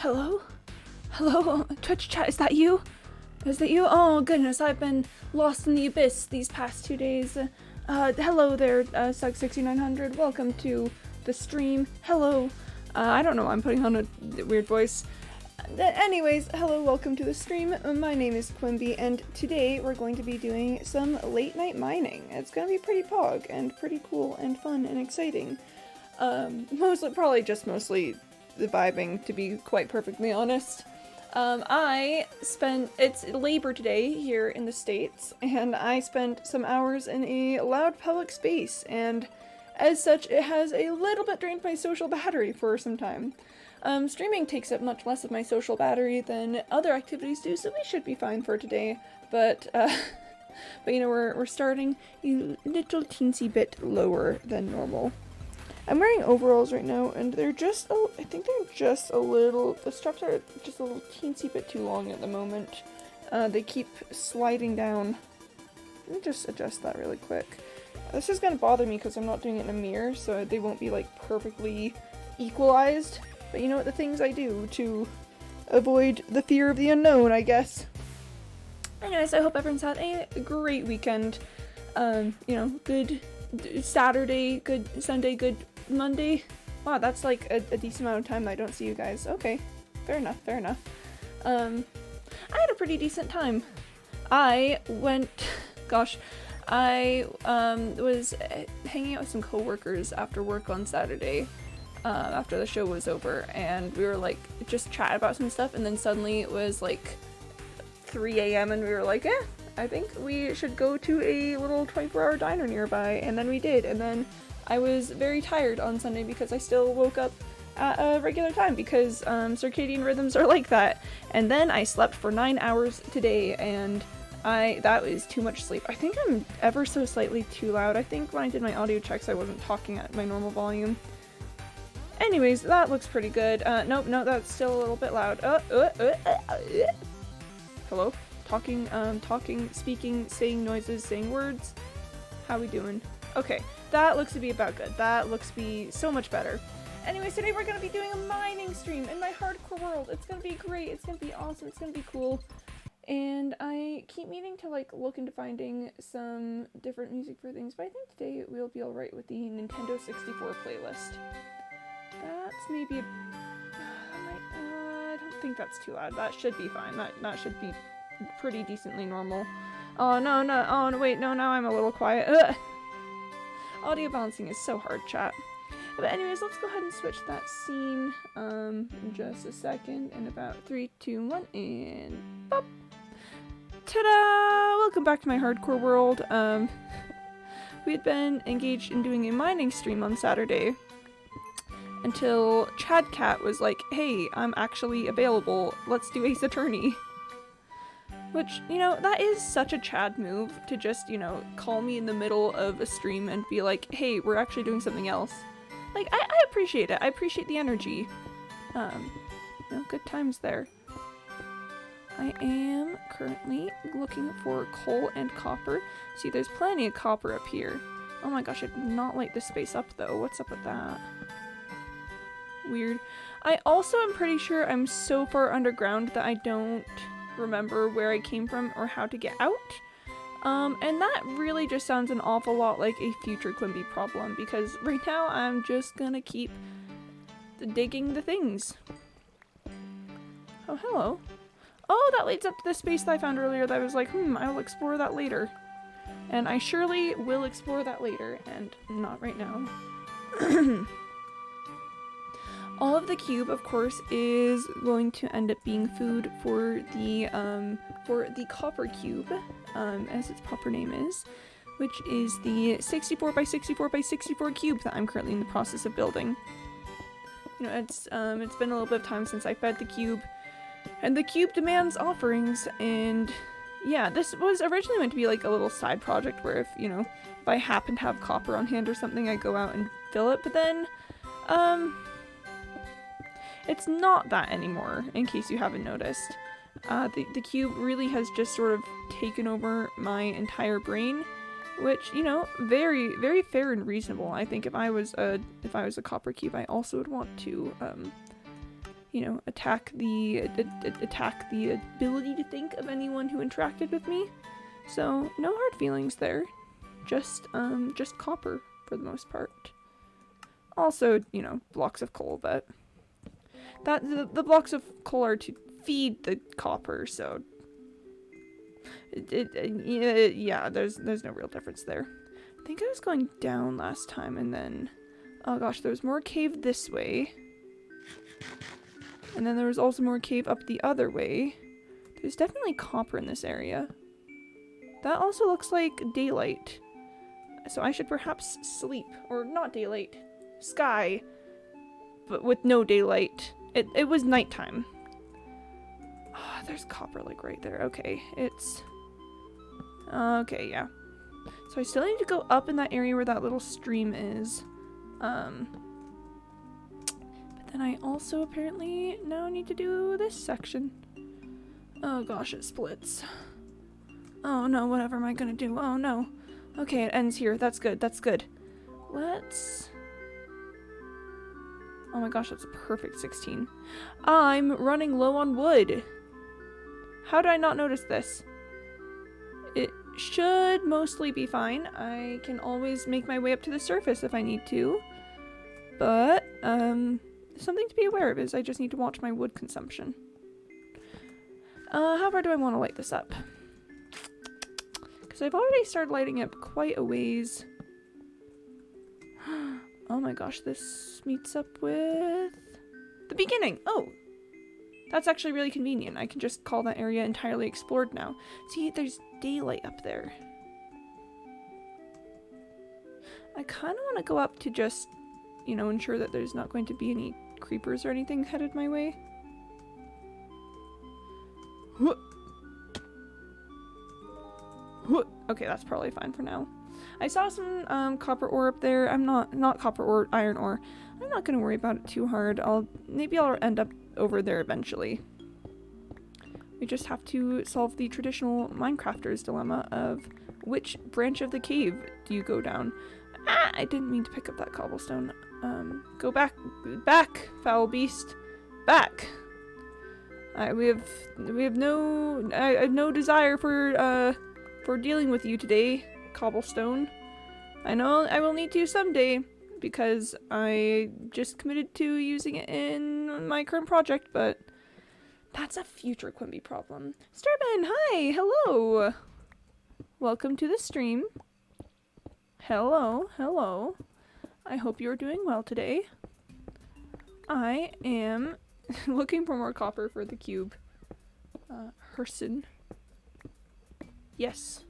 Hello? Hello, Twitch chat, is that you? Is that you? Oh goodness, I've been lost in the abyss these past 2 days. Hello there, Sug6900. Welcome to the stream. Hello. I don't know why I'm putting on a weird voice. Anyways, hello, welcome to the stream. My name is Quimby, and today we're going to be doing some late night mining. It's gonna be pretty pog and pretty cool and fun and exciting. Mostly the vibing, to be quite perfectly honest. It's Labor Day here in the States, and I spent some hours in a loud public space, and as such, it has a little bit drained my social battery for some time. Streaming takes up much less of my social battery than other activities do, so we should be fine for today, but you know, we're starting a little teensy bit lower than normal. I'm wearing overalls right now, and they're just I think they're just a little, the straps are just a little teensy bit too long at the moment. They keep sliding down. Let me just adjust that really quick. This is gonna bother me because I'm not doing it in a mirror, so they won't be like perfectly equalized. But you know what, the things I do to avoid the fear of the unknown, I guess. Anyways, I hope everyone's had a great weekend. You know, good Saturday, good Sunday, good Monday. Wow, that's like a decent amount of time that I don't see you guys. Okay, fair enough, fair enough. I had a pretty decent time. I was hanging out with some coworkers after work on Saturday, after the show was over, and we were like just chatting about some stuff, and then suddenly it was like 3 a.m. and we were like, I think we should go to a little 24-hour diner nearby, and then we did, and then I was very tired on Sunday because I still woke up at a regular time because circadian rhythms are like that, and then I slept for 9 hours today, and that was too much sleep. I think I'm ever so slightly too loud. I think when I did my audio checks I wasn't talking at my normal volume. Anyways, that looks pretty good. Nope, that's still a little bit loud. Hello? Talking, speaking, saying noises, saying words. How we doing? Okay, that looks to be about good. That looks to be so much better. Anyways, today we're gonna be doing a mining stream in my hardcore world. It's gonna be great, it's gonna be awesome, it's gonna be cool. And I keep meaning to like look into finding some different music for things, but I think today we'll be alright with the Nintendo 64 playlist. That's maybe a... I don't think that's too loud. That should be fine. That should be pretty decently normal. Oh no, wait, no, now I'm a little quiet. Ugh. Audio balancing is so hard, chat. But anyways, let's go ahead and switch that scene in just a second. In about 3, 2, 1, and pop! Ta-da! Welcome back to my hardcore world. We had been engaged in doing a mining stream on Saturday until Chad Cat was like, hey, I'm actually available, let's do Ace Attorney. Which, you know, that is such a Chad move to just, you know, call me in the middle of a stream and be like, hey, we're actually doing something else. Like, I appreciate it. I appreciate the energy. You know, good times there. I am currently looking for coal and copper. See, there's plenty of copper up here. Oh my gosh, I did not light this space up though. What's up with that? Weird. I also am pretty sure I'm so far underground that I don't remember where I came from or how to get out. And that really just sounds an awful lot like a future Quimby problem, because right now I'm just gonna keep digging the things. Oh, hello. Oh, that leads up to the space that I found earlier that I was like, I'll explore that later. And I surely will explore that later, and not right now. All of the cube, of course, is going to end up being food for the copper cube, as its proper name is, which is the 64 by 64 by 64 cube that I'm currently in the process of building. You know, it's been a little bit of time since I fed the cube, and the cube demands offerings, and yeah, this was originally meant to be like a little side project where if I happen to have copper on hand or something, I go out and fill it, but then, it's not that anymore, in case you haven't noticed. The cube really has just sort of taken over my entire brain, which, you know, very, very fair and reasonable. I think if I was a copper cube, I also would want to, you know, attack the ability to think of anyone who interacted with me. So no hard feelings there. Just copper for the most part. Also, you know, blocks of coal, but the blocks of coal are to feed the copper, so yeah, there's no real difference there. I think I was going down last time, and then, oh gosh, there was more cave this way. And then there was also more cave up the other way. There's definitely copper in this area. That also looks like daylight. So I should perhaps sleep. Or not daylight. Sky. But with no daylight. It was nighttime. Oh, there's copper like right there. Okay, it's... Okay, yeah. So I still need to go up in that area where that little stream is. But then I also apparently now need to do this section. Oh gosh, it splits. Oh no, whatever am I gonna do? Oh no. Okay, it ends here. That's good, that's good. Let's... Oh my gosh, that's a perfect 16. I'm running low on wood. How did I not notice this? It should mostly be fine. I can always make my way up to the surface if I need to. But, something to be aware of is I just need to watch my wood consumption. How far do I want to light this up? Because I've already started lighting up quite a ways. Oh my gosh, this meets up with the beginning. Oh, that's actually really convenient. I can just call that area entirely explored now. See, there's daylight up there. I kind of want to go up to just, you know, ensure that there's not going to be any creepers or anything headed my way. Okay, that's probably fine for now. I saw some copper ore up there. I'm not copper ore, iron ore. I'm not gonna worry about it too hard. Maybe I'll end up over there eventually. We just have to solve the traditional Minecrafter's dilemma of which branch of the cave do you go down. Ah, I didn't mean to pick up that cobblestone. Go back, foul beast, back. We have no desire for dealing with you today, cobblestone. I know I will need to someday because I just committed to using it in my current project, but that's a future Quimby problem. Starman, hi, hello. Welcome to the stream. Hello, hello. I hope you're doing well today. I am looking for more copper for the cube. Herson. Yes.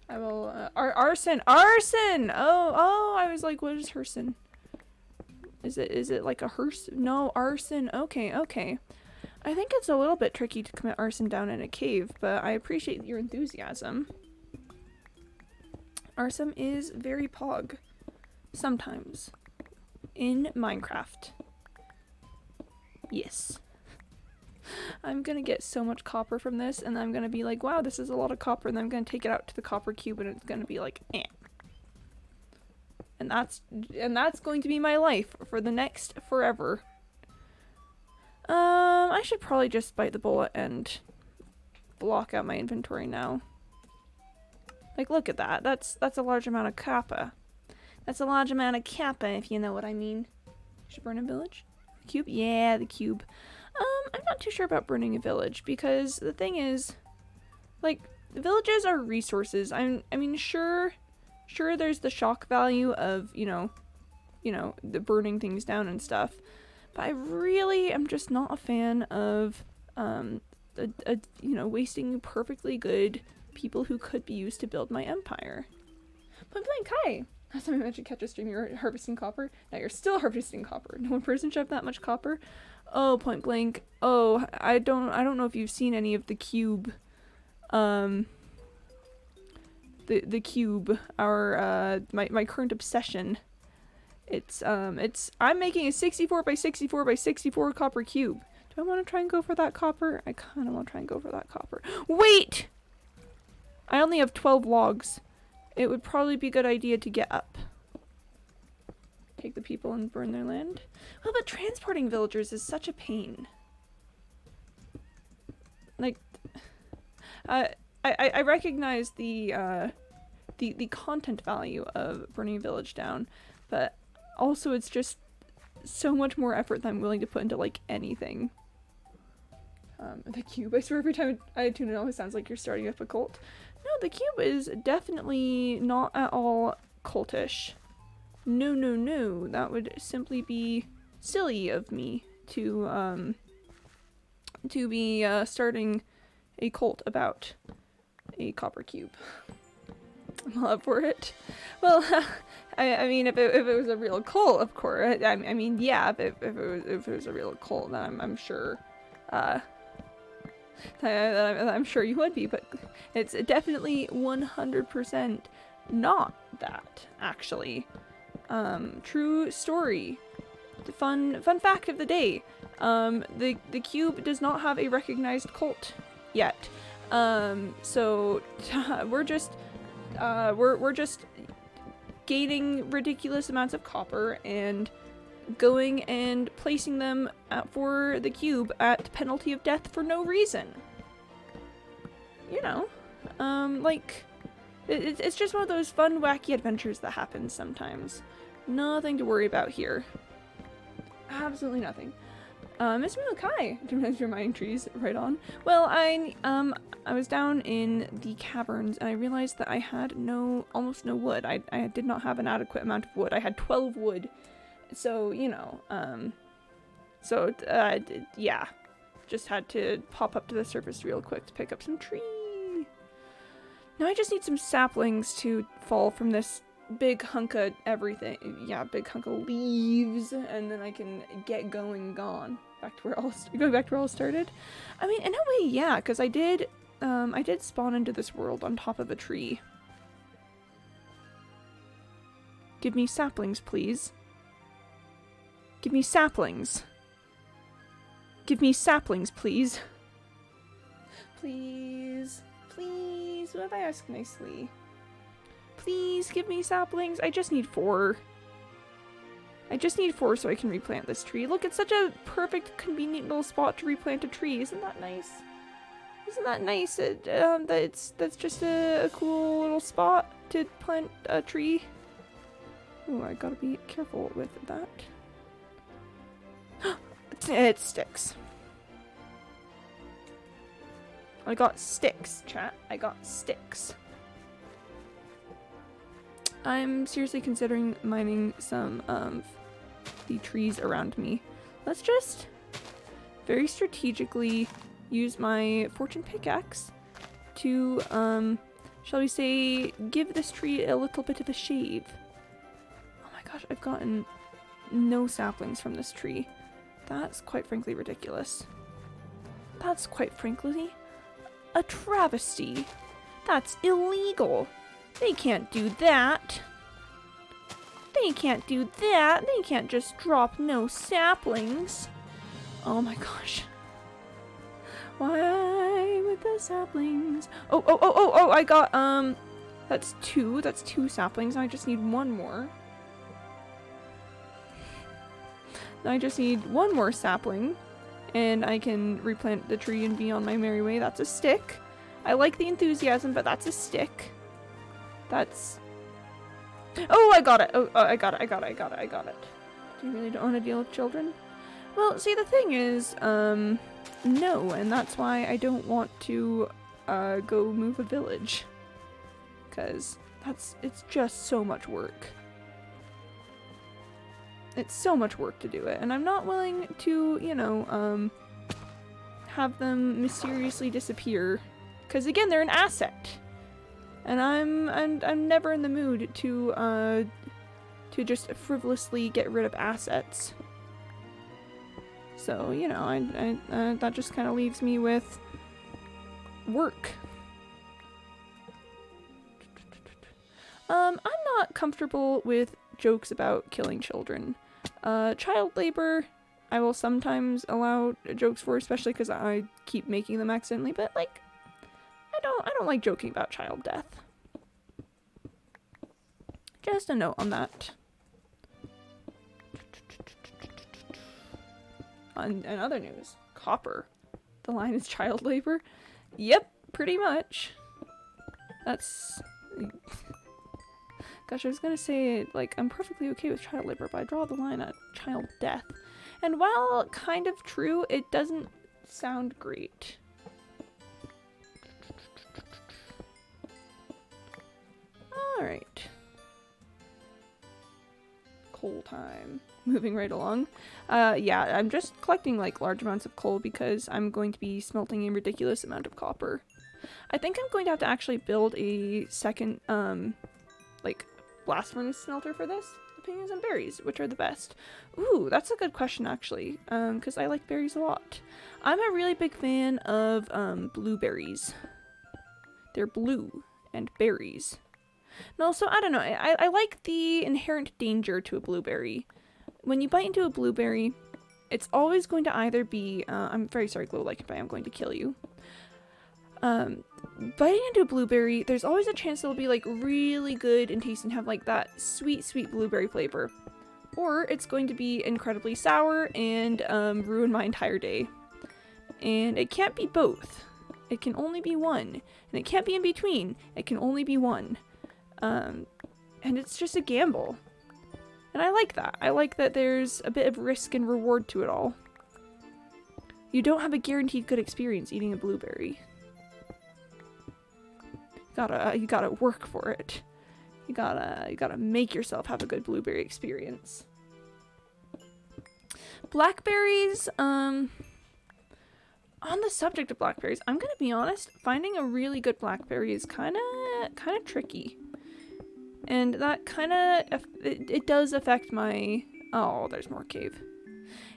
I will, arson! Arson! Oh, I was like, what is Herson? Is it like a hearse? No, arson. Okay. I think it's a little bit tricky to commit arson down in a cave, but I appreciate your enthusiasm. Arson is very pog. Sometimes. In Minecraft. Yes. I'm gonna get so much copper from this, and I'm gonna be like, wow, this is a lot of copper, and then I'm gonna take it out to the copper cube, and it's gonna be like, eh. And that's going to be my life for the next forever. I should probably just bite the bullet and block out my inventory now. Like, look at that. That's a large amount of kappa. That's a large amount of kappa, if you know what I mean. Should burn a village? The cube? Yeah, the cube. I'm not too sure about burning a village, because the thing is, like, villages are resources. I mean, sure there's the shock value of, you know, the burning things down and stuff, but I really am just not a fan of, wasting perfectly good people who could be used to build my empire. Point blank, hi! Last time I mentioned catch a stream, you were harvesting copper. Now you're still harvesting copper. No one person should have that much copper. Oh, point blank. Oh, I don't know if you've seen any of the cube. The cube. Our my current obsession. It's I'm making a 64 by 64 by 64 copper cube. Do I want to try and go for that copper? I kind of want to try and go for that copper. Wait! I only have 12 logs. It would probably be a good idea to get up. take the people and burn their land. Well, but transporting villagers is such a pain. Like, I recognize the content value of burning a village down, but also it's just so much more effort than I'm willing to put into like anything. The cube, I swear every time I tune in, it always sounds like you're starting up a cult. No, the cube is definitely not at all cultish. No, no, no. That would simply be silly of me to be starting a cult about a copper cube. I'm all up for it. Well, I mean, if it was a real cult, of course. I mean, yeah. If it was a real cult, then I'm sure. I'm sure you would be, but it's definitely 100% not that, actually. True story. Fun fact of the day. The cube does not have a recognized cult yet. So we're just gaining ridiculous amounts of copper and going and placing them for the cube at penalty of death for no reason. You know, like, it's just one of those fun, wacky adventures that happens sometimes. Nothing to worry about here. Absolutely nothing. Miss Mukai, you're mining trees, right on. Well, I was down in the caverns and I realized that I had almost no wood. I did not have an adequate amount of wood. I had 12 wood. So, you know, yeah, just had to pop up to the surface real quick to pick up some tree. Now I just need some saplings to fall from this big hunk of everything. Yeah, big hunk of leaves, and then I can get going gone. Going back to where I all started. I mean, in a way, yeah, because I did spawn into this world on top of a tree. Give me saplings, please. Give me saplings. Give me saplings, please. Please. Please. What if I ask nicely? Please give me saplings. I just need 4. I just need 4 so I can replant this tree. Look, it's such a perfect, convenient little spot to replant a tree. Isn't that nice? Isn't that nice? That's just a cool little spot to plant a tree. Oh, I gotta be careful with that. It sticks. I got sticks, chat. I got sticks. I'm seriously considering mining some of the trees around me. Let's just very strategically use my fortune pickaxe to, shall we say, give this tree a little bit of a shave. Oh my gosh, I've gotten no saplings from this tree. That's quite frankly ridiculous. That's quite frankly a travesty. That's illegal. They can't do that. They can't do that. They can't just drop no saplings. Oh my gosh. Why with the saplings? Oh, I got, that's 2. That's 2 saplings. I just need 1 more. I just need 1 more sapling, and I can replant the tree and be on my merry way. That's a stick. I like the enthusiasm, but that's a stick. That's... Oh, I got it! Oh, I got it. You really don't want to deal with children? Well, see, the thing is, no, and that's why I don't want to, go move a village. Because it's just so much work. It's so much work to do it, and I'm not willing to, you know, have them mysteriously disappear, because again, they're an asset, and I'm never in the mood to just frivolously get rid of assets. So, you know, I that just kind of leaves me with work. I'm not comfortable with jokes about killing children. Child labor, I will sometimes allow jokes for, especially because I keep making them accidentally, but, like, I don't like joking about child death. Just a note on that. In other news, copper. The line is child labor. Yep, pretty much. That's... Gosh, I was gonna say, like, I'm perfectly okay with child labor, but I draw the line at child death. And while kind of true, it doesn't sound great. Alright. Coal time. Moving right along. Yeah, I'm just collecting, like, large amounts of coal because I'm going to be smelting a ridiculous amount of copper. I think I'm going to have to actually build a second, like, blast furnace smelter for this. Opinions on berries, which are the best? Ooh, that's a good question, actually, because I like berries a lot. I'm a really big fan of, blueberries. They're blue and berries. And also, I don't know, I like the inherent danger to a blueberry. When you bite into a blueberry, it's always going to either be, I'm very sorry, Glow Lichenbite, I'm going to kill you. Biting into a blueberry, there's always a chance it'll be, like, really good in taste and have, like, that sweet, sweet blueberry flavor. Or it's going to be incredibly sour and, ruin my entire day. And it can't be both. It can only be one. And it can't be in between. It can only be one. And it's just a gamble. And I like that. I like that there's a bit of risk and reward to it all. You don't have a guaranteed good experience eating a blueberry. You gotta work for it. You gotta make yourself have a good blueberry experience. Blackberries, on the subject of blackberries, I'm gonna be honest, finding a really good blackberry is kinda tricky. And that it does affect my, oh, there's more cave.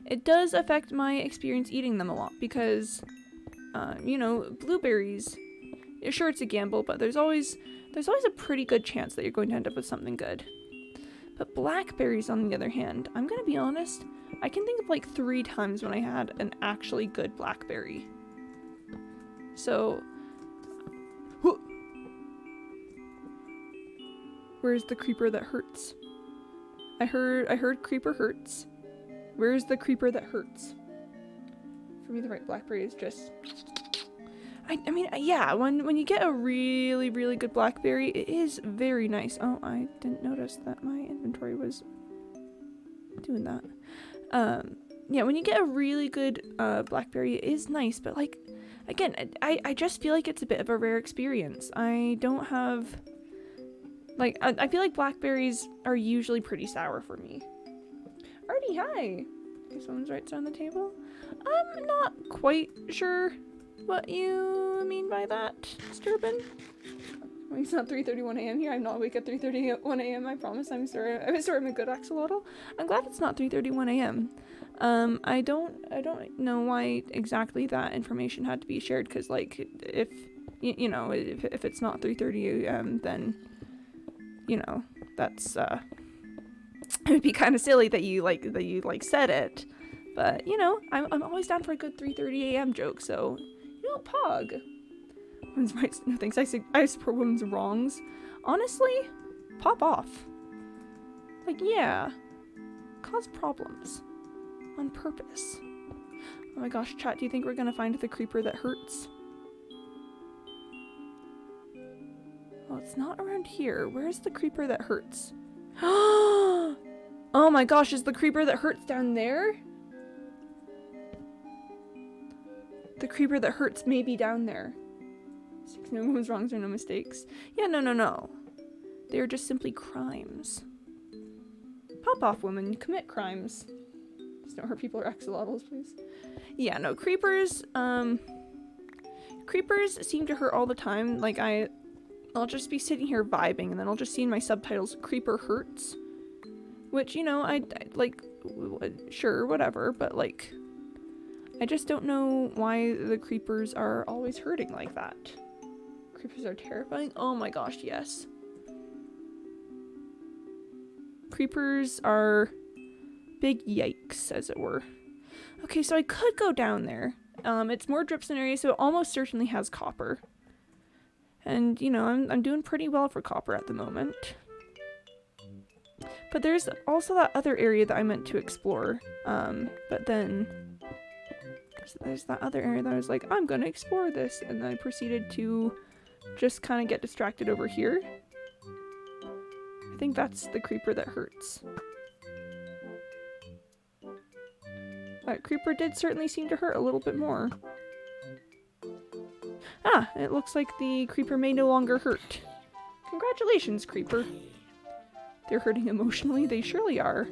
It does affect my experience eating them a lot because, you know, blueberries, sure, it's a gamble, but there's always a pretty good chance that you're going to end up with something good. But blackberries, on the other hand, I'm gonna be honest, I can think of like 3 times when I had an actually good blackberry. So, where's the creeper that hurts? I heard creeper hurts. Where's the creeper that hurts? For me, the right blackberry is just... I mean, yeah, when you get a really, really good blackberry, it is very nice. Oh, I didn't notice that my inventory was doing that. Yeah, when you get a really good blackberry, it is nice, but like, again, I just feel like it's a bit of a rare experience. I don't have, like, I feel like blackberries are usually pretty sour for me. Artie, hi! Okay, someone's right on the table. I'm not quite sure what you mean by that, Sturbin. Well, it's not 3:31 a.m. here. I'm not awake at 3:31 a.m. I promise. I'm sorry. I'm a good axolotl. I'm glad it's not 3:31 a.m. I don't know why exactly that information had to be shared, because like if you know if it's not 3:30 a.m. then you know that's it would be kind of silly that you said it, but you know I'm always down for a good 3:30 a.m. joke, so. No, Pog. Women's rights, no thanks. I support women's wrongs. Honestly, pop off. Like, yeah. Cause problems. On purpose. Oh my gosh, chat, do you think we're gonna find the creeper that hurts? Well, it's not around here. Where's the creeper that hurts? Oh my gosh, is the creeper that hurts down there? The creeper that hurts may be down there. 6 no women's wrongs are no mistakes. Yeah, no. They are just simply crimes. Pop off, women. Commit crimes. Just don't hurt people or axolotls, please. Yeah, no, creepers, creepers seem to hurt all the time. Like, I'll just be sitting here vibing, and then I'll just see in my subtitles, creeper hurts. Which, you know, I like, sure, whatever, but like... I just don't know why the creepers are always hurting like that. Creepers are terrifying? Oh my gosh, yes. Creepers are big yikes, as it were. Okay, so I could go down there. It's more dripstone area, so it almost certainly has copper. And, you know, I'm doing pretty well for copper at the moment. But there's also that other area that I meant to explore. But then... So there's that other area that I was like, I'm gonna explore this, and then I proceeded to just kind of get distracted over here. I think that's the creeper that hurts. That creeper did certainly seem to hurt a little bit more. Ah, it looks like the creeper may no longer hurt. Congratulations, creeper. They're hurting emotionally, they surely are.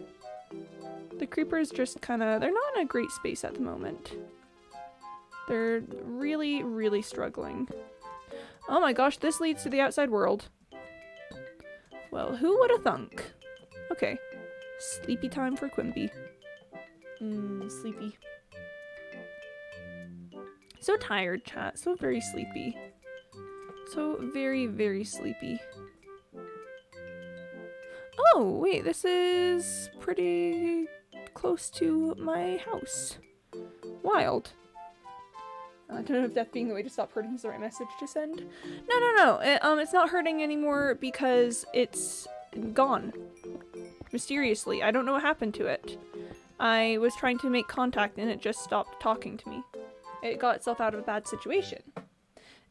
The creeper is just they're not in a great space at the moment. They're really, really struggling. Oh my gosh, this leads to the outside world. Well, who would have thunk? Okay, sleepy time for Quimby. Sleepy. So tired, chat. So very sleepy. So very, very sleepy. Oh, wait, this is pretty close to my house. Wild. I don't know if death being the way to stop hurting is the right message to send. No. It's not hurting anymore because it's gone. Mysteriously. I don't know what happened to it. I was trying to make contact and it just stopped talking to me. It got itself out of a bad situation.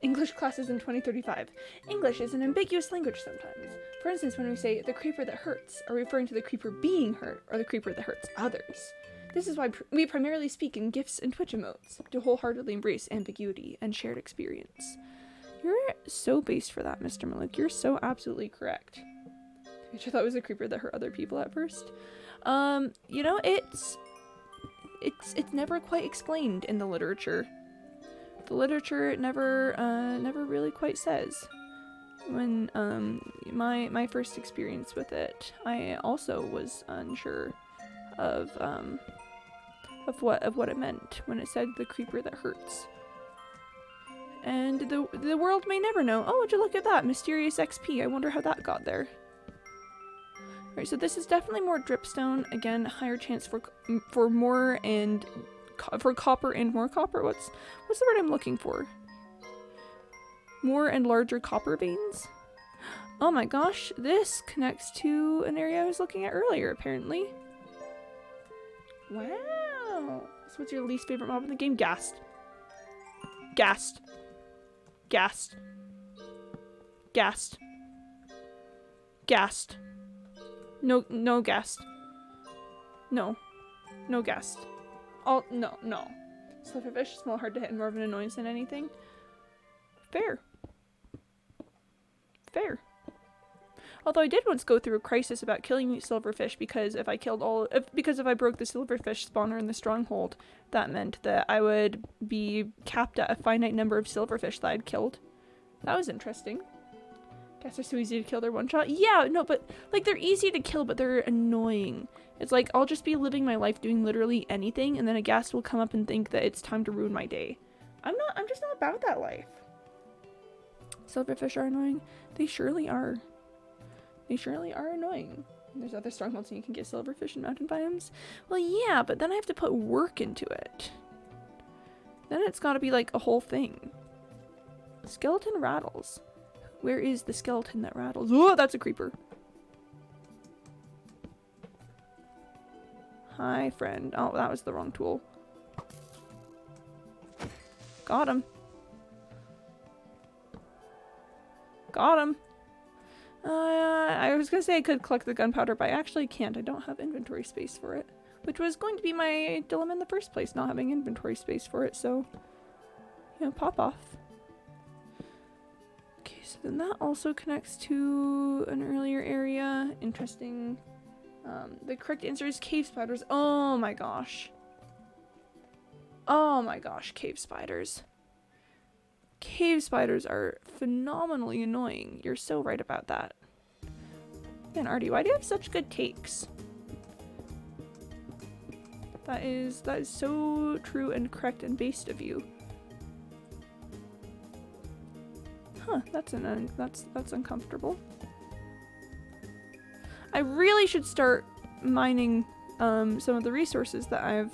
English classes in 2035. English is an ambiguous language sometimes. For instance, when we say the creeper that hurts, are we referring to the creeper being hurt or the creeper that hurts others? This is why we primarily speak in GIFs and Twitch emotes, to wholeheartedly embrace ambiguity and shared experience. You're so based for that, Mr. Malik. You're so absolutely correct. Which I thought was a creeper that hurt other people at first. You know, it's never quite explained in the literature. The literature never really quite says. When my first experience with it, I also was unsure of what it meant when it said the creeper that hurts. And the world may never know. Oh, would you look at that mysterious XP? I wonder how that got there. Alright, so this is definitely more dripstone. Again, higher chance for more and for copper and more copper. What's the word I'm looking for? More and larger copper veins? Oh my gosh, this connects to an area I was looking at earlier, apparently. Wow. So what's your least favorite mob in the game? Ghast. Ghast. Ghast. Ghast. Ghast. No ghast. No ghast. Oh, no. Silverfish, small, hard to hit, and more of an annoyance than anything. Fair. Although I did once go through a crisis about killing silverfish because if I broke the silverfish spawner in the stronghold, that meant that I would be capped at a finite number of silverfish that I'd killed. That was interesting. Guess they're so easy to kill, they're one shot. Yeah, no, but like they're easy to kill, but they're annoying. It's like I'll just be living my life doing literally anything, and then a ghast will come up and think that it's time to ruin my day. I'm just not about that life. Silverfish are annoying. They surely are. They surely are annoying. There's other strongholds and you can get silverfish in mountain biomes. Well, yeah, but then I have to put work into it. Then it's gotta be like a whole thing. Skeleton rattles. Where is the skeleton that rattles? Oh, that's a creeper. Hi, friend. Oh, that was the wrong tool. Got him. Got him. I was gonna say I could collect the gunpowder, but I actually can't. I don't have inventory space for it. Which was going to be my dilemma in the first place, not having inventory space for it, so... You know, pop off. Okay, so then that also connects to an earlier area. Interesting. The correct answer is cave spiders. Oh my gosh. Oh my gosh, cave spiders. Cave spiders are phenomenally annoying. You're so right about that. Man, Artie, why do you have such good takes? That is so true and correct and based of you. Huh, that's uncomfortable. I really should start mining some of the resources that I've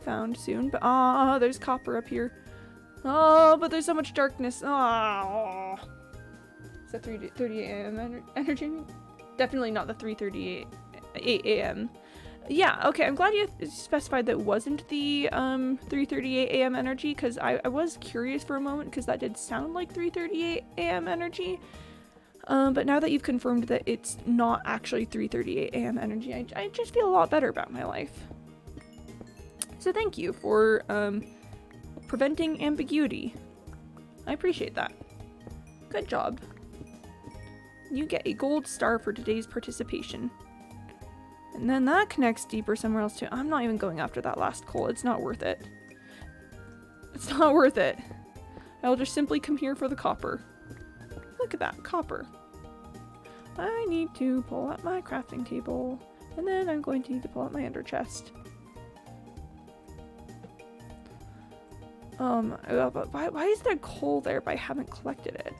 found soon, but there's copper up here. Oh, but there's so much darkness. Oh. Is that 3:30 a.m. energy? Definitely not the 3:38 a.m. Yeah, okay, I'm glad you specified that wasn't the 3:38 a.m. energy, because I was curious for a moment, because that did sound like 3:38 a.m. energy. But now that you've confirmed that it's not actually 3:38 a.m. energy, I just feel a lot better about my life. So thank you for preventing ambiguity. I appreciate that. Good job. You get a gold star for today's participation. And then that connects deeper somewhere else too. I'm not even going after that last coal. It's not worth it. It's not worth it. I'll just simply come here for the copper. Look at that, copper. I need to pull out my crafting table. And then I'm going to need to pull out my ender chest. But why is there coal there but I haven't collected it?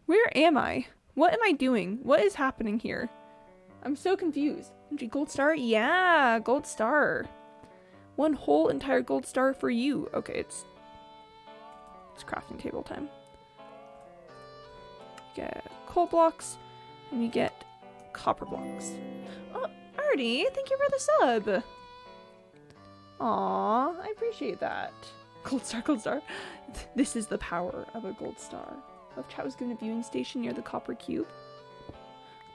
Where am I? What am I doing? What is happening here? I'm so confused. Gold star? Yeah, gold star. One whole entire gold star for you. Okay, it's crafting table time. You get coal blocks, and you get copper blocks. Oh, Artie, thank you for the sub. Aw, I appreciate that. Gold star, gold star. This is the power of a gold star. If chat was given a viewing station near the copper cube.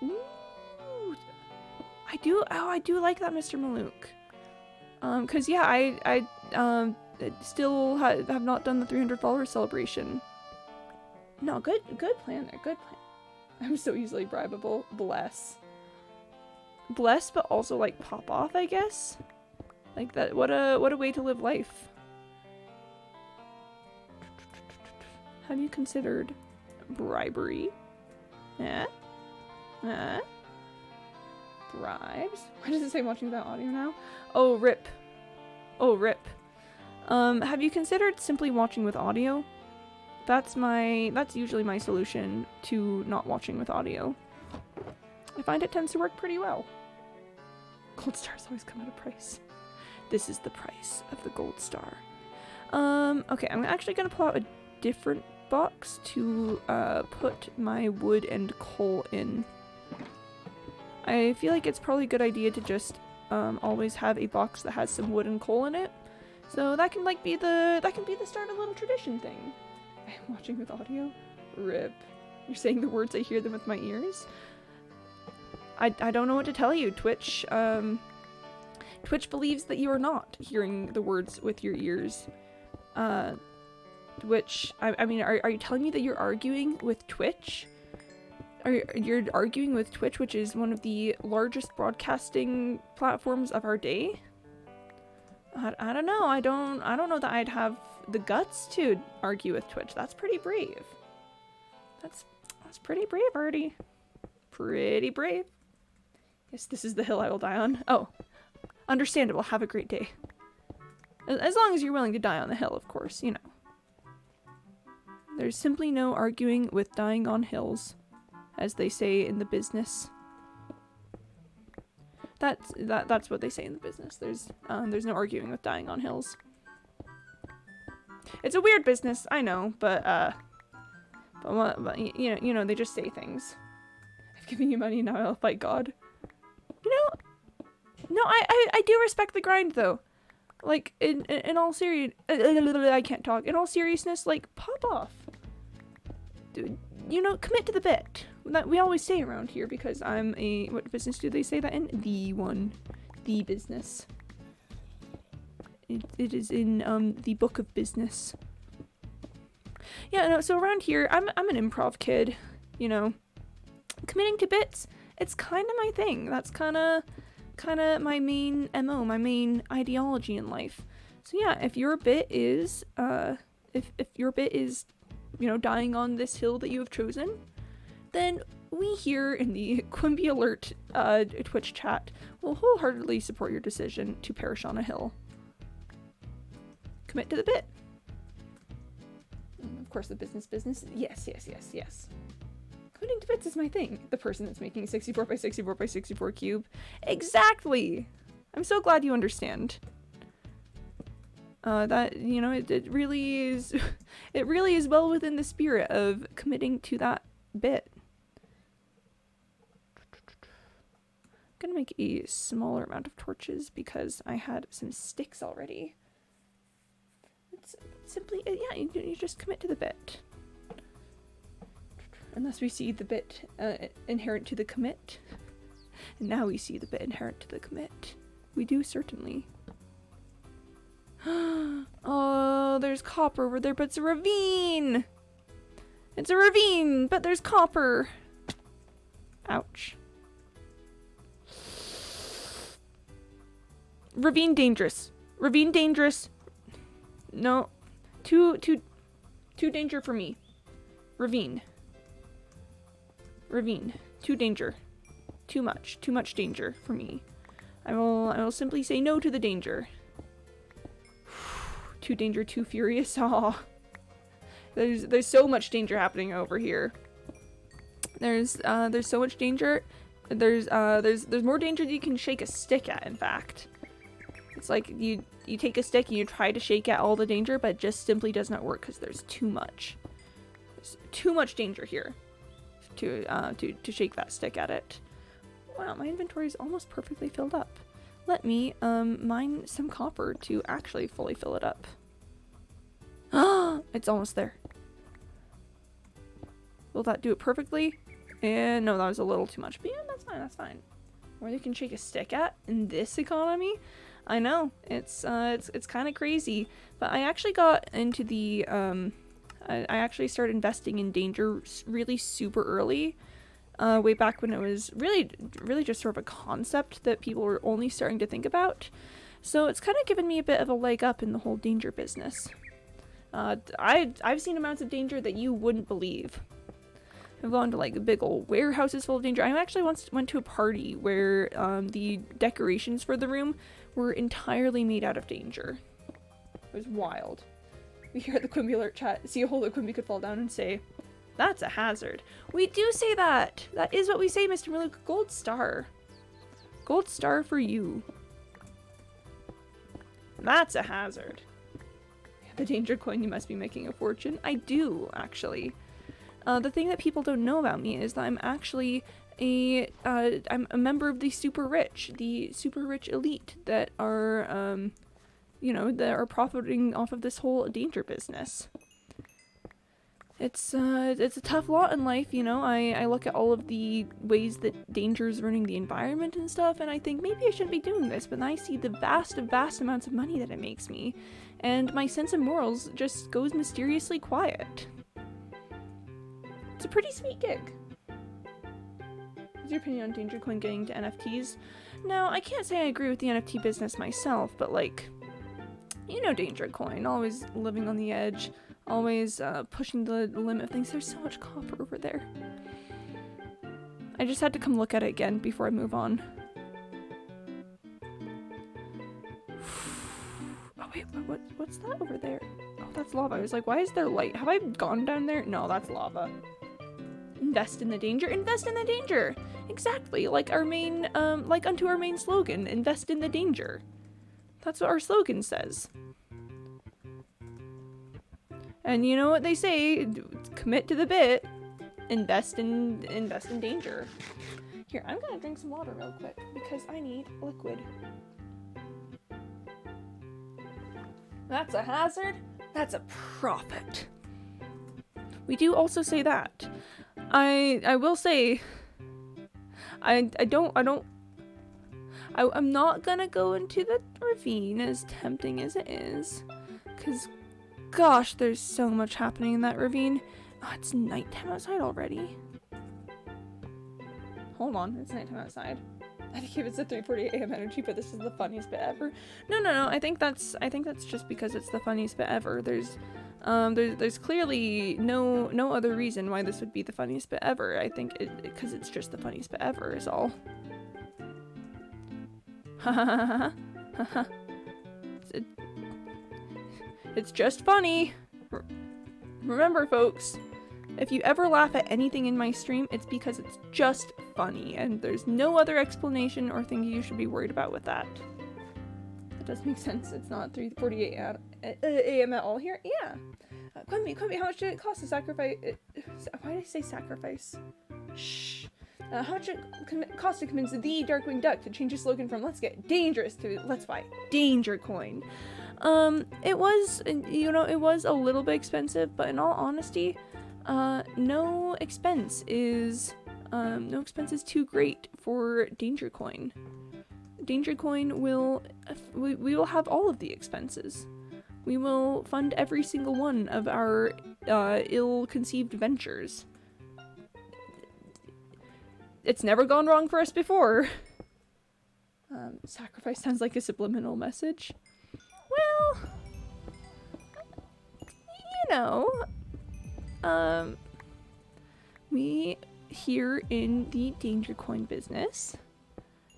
Ooh. I do like that, Mr. Malouk. Cause yeah, I still have not done the $300 celebration. No, good plan there, good plan. I'm so easily bribable. Bless, but also like pop off, I guess. Like that. What a way to live life. Have you considered bribery? Bribes? Why does it say watching without audio now? Oh, rip. Oh, rip. Have you considered simply watching with audio? That's usually my solution to not watching with audio. I find it tends to work pretty well. Gold stars always come at a price. This is the price of the gold star. Okay, I'm actually gonna pull out a different box to put my wood and coal in. I feel like it's probably a good idea to just always have a box that has some wood and coal in it. So that can be the start of a little tradition thing. I'm watching with audio. Rip. You're saying the words, I hear them with my ears. I don't know what to tell you. Twitch believes that you are not hearing the words with your ears. Which, I mean, are you telling me that you're arguing with Twitch? You're arguing with Twitch, which is one of the largest broadcasting platforms of our day? I don't know. I don't know that I'd have the guts to argue with Twitch. That's pretty brave. That's pretty brave, Artie. Pretty brave. Yes, this is the hill I will die on. Oh, understandable. Have a great day. As long as you're willing to die on the hill, of course, you know. There's simply no arguing with dying on hills, as they say in the business. That's what they say in the business. There's no arguing with dying on hills. It's a weird business, I know, but you know, they just say things. I've given you money, now I'll fight God. You know, no, I do respect the grind though. Like in all I can't talk. In all seriousness, like pop off. Dude, you know, commit to the bit. That we always say around here because I'm a, what business do they say that in? The business. It is in the book of business. Yeah, no, so around here I'm an improv kid, you know. Committing to bits, it's kind of my thing. That's kind of my main MO, my main ideology in life. So yeah, if your bit is if your bit is, you know, dying on this hill that you have chosen, then we here in the Quimby Alert Twitch chat will wholeheartedly support your decision to perish on a hill. Commit to the bit. And of course, the business. Yes. Committing to bits is my thing. The person that's making a 64 by 64 by 64 cube. Exactly! I'm so glad you understand. That, you know, it really is, it really is well within the spirit of committing to that bit. gonna make a smaller amount of torches because I had some sticks already. It's simply, yeah, you just commit to the bit. Unless we see the bit inherent to the commit. And now we see the bit inherent to the commit. We do certainly. Oh, there's copper over there, but it's a ravine! It's a ravine, but there's copper! Ouch. Ravine dangerous. Ravine dangerous. No. Too danger for me. Ravine. Ravine. Too danger. Too much danger for me. I will simply say no to the danger. Too danger, too furious. Aw. There's so much danger happening over here. There's so much danger. There's more danger than you can shake a stick at, in fact. It's like you take a stick and you try to shake at all the danger, but it just simply does not work because there's too much. There's too much danger here to shake that stick at it. Wow, my inventory is almost perfectly filled up. Let me mine some copper to actually fully fill it up. It's almost there. Will that do it perfectly? And no, that was a little too much. But yeah, that's fine, that's fine. Where you can shake a stick at in this economy? I know, it's kind of crazy. But I actually got into the, I actually started investing in danger really super early. Way back when it was really just sort of a concept that people were only starting to think about. So it's kind of given me a bit of a leg up in the whole danger business. I've seen amounts of danger that you wouldn't believe. I've gone to like big old warehouses full of danger. I actually once went to a party where the decorations for the room were entirely made out of danger. It was wild. We hear the Quimby alert chat, see a hole that Quimby could fall down and say, "That's a hazard." We do say that! That is what we say, Mr. Maluk. Gold star. Gold star for you. That's a hazard. The danger coin, you must be making a fortune. I do, actually. The thing that people don't know about me is that I'm actually I'm a member of the super rich elite that are, you know, that are profiting off of this whole danger business. It's a tough lot in life, you know. I look at all of the ways that danger is ruining the environment and stuff, and I think maybe I shouldn't be doing this, but then I see the vast amounts of money that it makes me, and my sense of morals just goes mysteriously quiet. It's a pretty sweet gig. What's your opinion on Danger Coin getting to NFTs? Now, I can't say I agree with the NFT business myself, but like, you know, Danger Coin, always living on the edge. Always pushing the limit of things. There's so much copper over there. I just had to come look at it again before I move on. Oh wait, what's that over there? Oh, that's lava. I was like, why is there light? Have I gone down there? No, that's lava. Invest in the danger. Invest in the danger. Exactly, like our main, like unto our main slogan. Invest in the danger. That's what our slogan says. And you know what they say, commit to the bit, invest in danger. Here, I'm gonna drink some water real quick because I need liquid. That's a hazard, that's a profit. We do also say that. I will say, I'm not gonna go into the ravine as tempting as it is, because gosh, there's so much happening in that ravine. Oh, it's nighttime outside already. Hold on, it's nighttime outside. I think it's a 3:48 a.m. energy, but this is the funniest bit ever. No. I think that's just because it's the funniest bit ever. There's clearly no other reason why this would be the funniest bit ever. I think because it's just the funniest bit ever is all. Ha ha ha ha ha. It's just funny. Remember, folks, if you ever laugh at anything in my stream, it's because it's just funny, and there's no other explanation or thing you should be worried about with that. That does make sense. It's not 3:48 a.m. at all here. Yeah. Quimby, how much did it cost to sacrifice? Why did I say sacrifice? Shh. How much it cost to convince the Darkwing Duck to change his slogan from "Let's get dangerous" to "Let's buy Danger Coin"? It was, you know, it was a little bit expensive, but in all honesty, no expense is too great for Danger Coin. Danger Coin will, we will have all of the expenses. We will fund every single one of our ill-conceived ventures. It's never gone wrong for us before. Sacrifice sounds like a subliminal message. Well, you know, we here in the Danger Coin business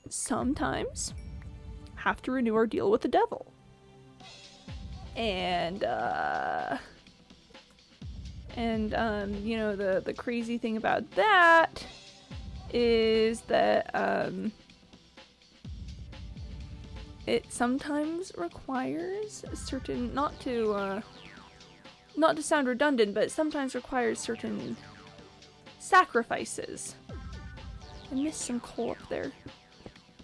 sometimes have to renew our deal with the devil. And you know, the crazy thing about that is that it sometimes requires certain, not to sound redundant, but sometimes requires certain sacrifices. I missed some coal up there.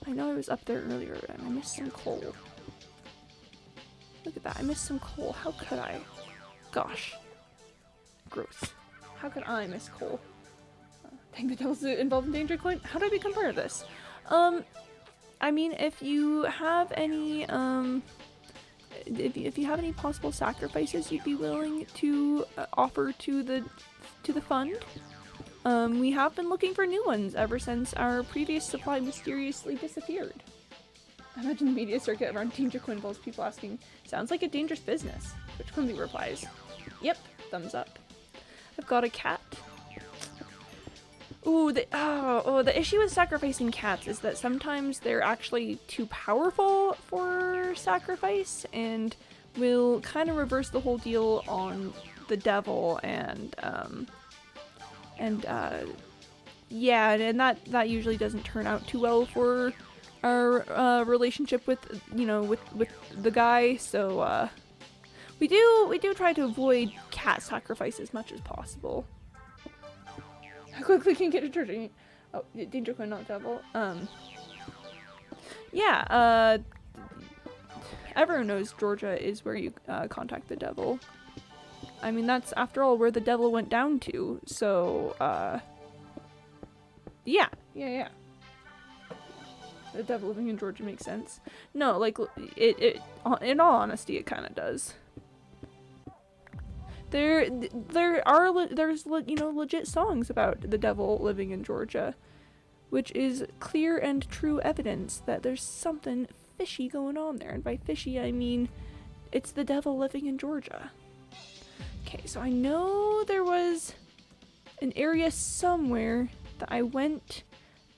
I know I was up there earlier and I missed some coal. Look at that, I missed some coal. How could I? Gosh. Gross. How could I miss coal? Think the devil's involved in Danger Coin? How do I become part of this? I mean, if you have any, if you have any possible sacrifices you'd be willing to offer to the fund, we have been looking for new ones ever since our previous supply mysteriously disappeared. I imagine the media circuit around Danger Coin involves people asking, "Sounds like a dangerous business," which Quimby replies, "Yep, thumbs up." I've got a cat. Ooh, the issue with sacrificing cats is that sometimes they're actually too powerful for sacrifice and will kind of reverse the whole deal on the devil yeah, and that usually doesn't turn out too well for our relationship with, you know, with the guy, so we do try to avoid cat sacrifice as much as possible. How quickly can you get a church? Oh, Danger Coin, not devil. Yeah, everyone knows Georgia is where you contact the devil. I mean, that's, after all, where the devil went down to, so, yeah. The devil living in Georgia makes sense. No, like, it in all honesty, it kind of does. There's you know, legit songs about the devil living in Georgia, which is clear and true evidence that there's something fishy going on there. And by fishy, I mean it's the devil living in Georgia. Okay, so I know there was an area somewhere that I went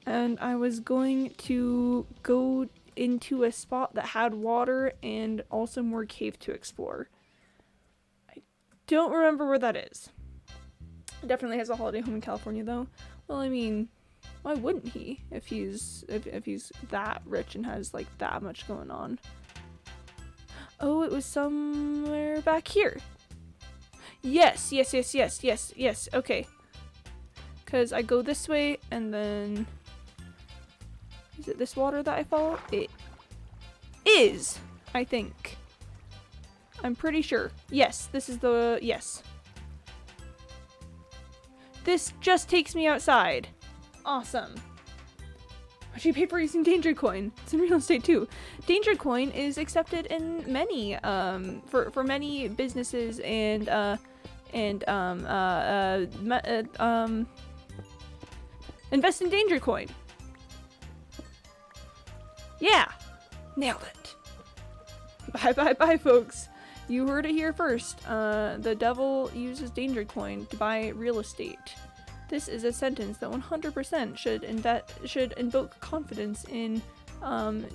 and I was going to go into a spot that had water and also more cave to explore. Don't remember where that is. It definitely has a holiday home in California though. Well, I mean, why wouldn't he if he's that rich and has like that much going on? Oh, it was somewhere back here. Yes. Okay. 'Cause I go this way and then, is it this water that I follow? It is, I think. I'm pretty sure. Yes, this is the, yes. This just takes me outside. Awesome. What should you pay for using Danger Coin? It's in real estate too. Danger Coin is accepted in many, for many businesses and invest in Danger Coin. Yeah. Nailed it. Bye, folks. You heard it here first. The devil uses Danger Coin to buy real estate. This is a sentence that 100% should invoke confidence in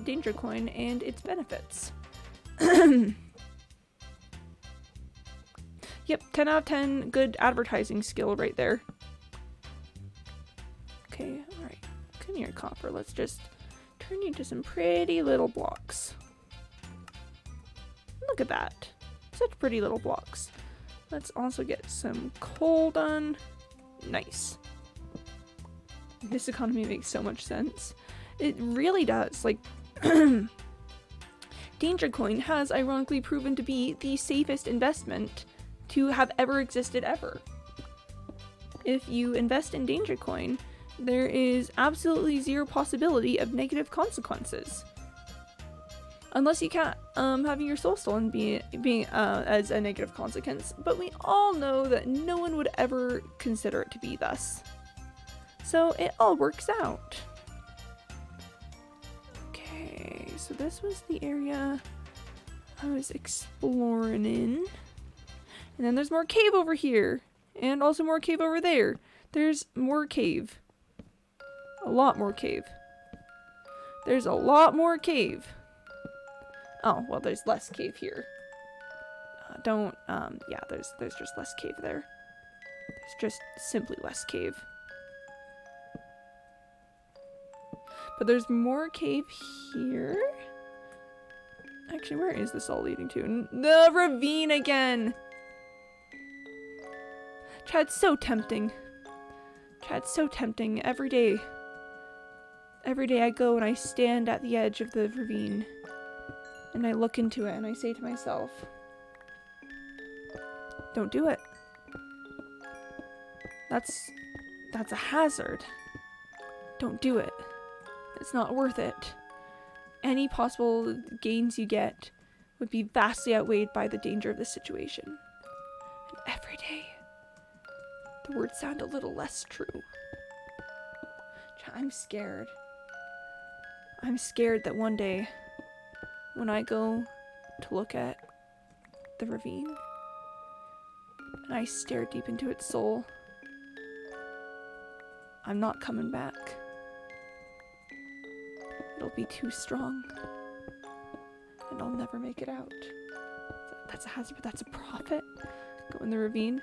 Danger Coin and its benefits. Yep, 10 out of 10 good advertising skill right there. Okay, alright. Come here, Copper. Let's just turn you into some pretty little blocks. Look at that. Such pretty little blocks. Let's also get some coal done. Nice. This economy makes so much sense. It really does. Like, Danger Coin has ironically proven to be the safest investment to have ever existed ever. If you invest in Danger Coin, there is absolutely zero possibility of negative consequences. Unless you count having your soul stolen being as a negative consequence, but we all know that no one would ever consider it to be thus. So it all works out. Okay, so this was the area I was exploring in. And then there's more cave over here, and also more cave over there. There's more cave. A lot more cave. There's a lot more cave. Oh, well, there's less cave here. Yeah, there's just less cave there. There's just simply less cave. But there's more cave here. Actually, where is this all leading to? The ravine again! Chad's so tempting. Chad's so tempting every day. Every day I go and I stand at the edge of the ravine. And I look into it and I say to myself, don't do it. That's a hazard. Don't do it. It's not worth it. Any possible gains you get would be vastly outweighed by the danger of the situation. And every day, the words sound a little less true. I'm scared. I'm scared that one day, when I go to look at the ravine, and I stare deep into its soul, I'm not coming back. It'll be too strong, and I'll never make it out. That's a hazard, but that's a profit. Go in the ravine.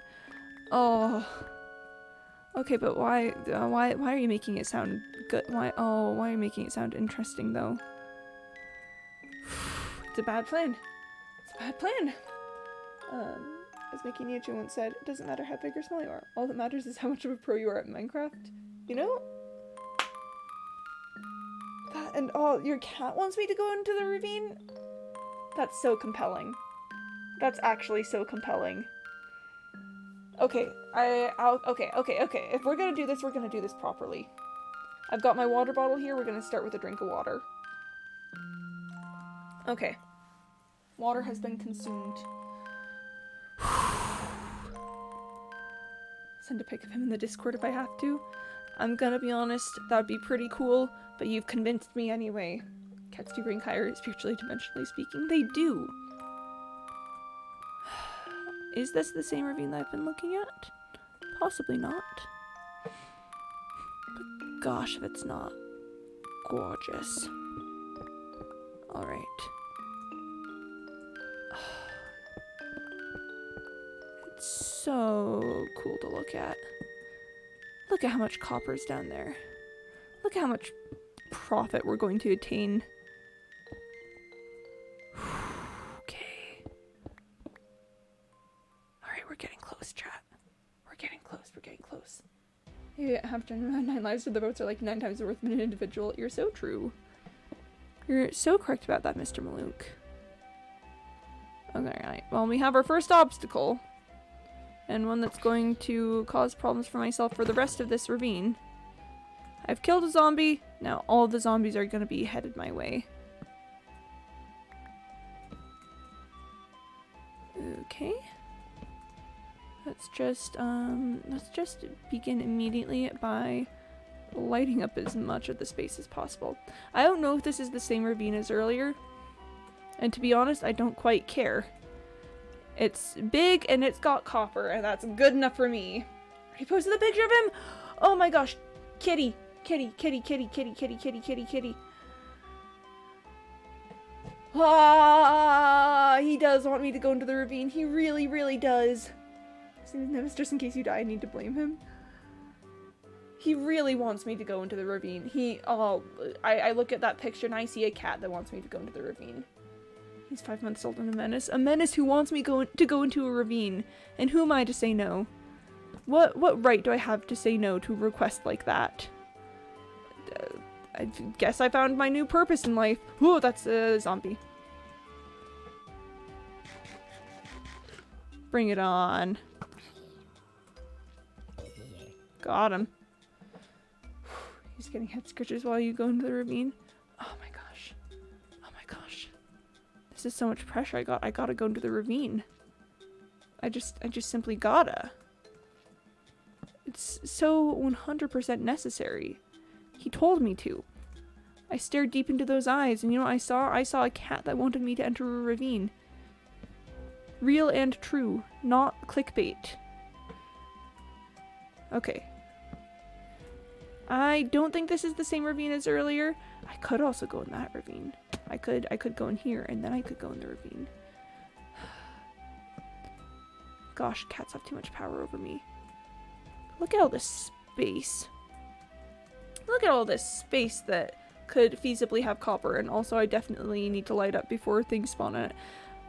Oh. Okay, but why are you making it sound good? Why are you making it sound interesting, though? It's a bad plan. It's a bad plan. As Mickey Nietzsche once said, it doesn't matter how big or small you are. All that matters is how much of a pro you are at Minecraft. You know? That, and your cat wants me to go into the ravine? That's so compelling. That's actually so compelling. Okay, okay. If we're gonna do this, we're gonna do this properly. I've got my water bottle here. We're gonna start with a drink of water. Okay. Water has been consumed. Send a pic of him in the Discord if I have to. I'm gonna be honest, that would be pretty cool, but you've convinced me anyway. Cats do rank higher, spiritually, dimensionally speaking. They do. Is this the same ravine that I've been looking at? Possibly not. But gosh, if it's not. Gorgeous. Alright. It's so cool to look at. Look at how much copper's down there. Look at how much profit we're going to attain. Okay. Alright, we're getting close, chat. We're getting close. Hey, after 9 lives of the votes are like 9 times the worth of an individual. You're so true. You're so correct about that, Mr. Malouk. Okay, right. Well, we have our first obstacle. And one that's going to cause problems for myself for the rest of this ravine. I've killed a zombie. Now all of the zombies are going to be headed my way. Okay. Let's just begin immediately by lighting up as much of the space as possible. I don't know if this is the same ravine as earlier. And to be honest, I don't quite care. It's big and it's got copper, and that's good enough for me. He posted the picture of him. Oh my gosh. Kitty. Ah, he does want me to go into the ravine. He really, really does. His name is Nevis, just in case you die, I need to blame him. He really wants me to go into the ravine. I look at that picture and I see a cat that wants me to go into the ravine. He's 5 months old and a menace. A menace who wants me to go into a ravine. And who am I to say no? What right do I have to say no to a request like that? I guess I found my new purpose in life. Ooh, that's a zombie. Bring it on. Got him. He's getting head scratches while you go into the ravine. Oh my gosh. Oh my gosh. This is so much pressure. I gotta go into the ravine. I just simply gotta. It's so 100% necessary. He told me to. I stared deep into those eyes, and you know what I saw? I saw a cat that wanted me to enter a ravine. Real and true, not clickbait. Okay. I don't think this is the same ravine as earlier. I could also go in that ravine. I could go in here, and then I could go in the ravine. Gosh, cats have too much power over me. Look at all this space. Look at all this space that could feasibly have copper, and also I definitely need to light up before things spawn in it.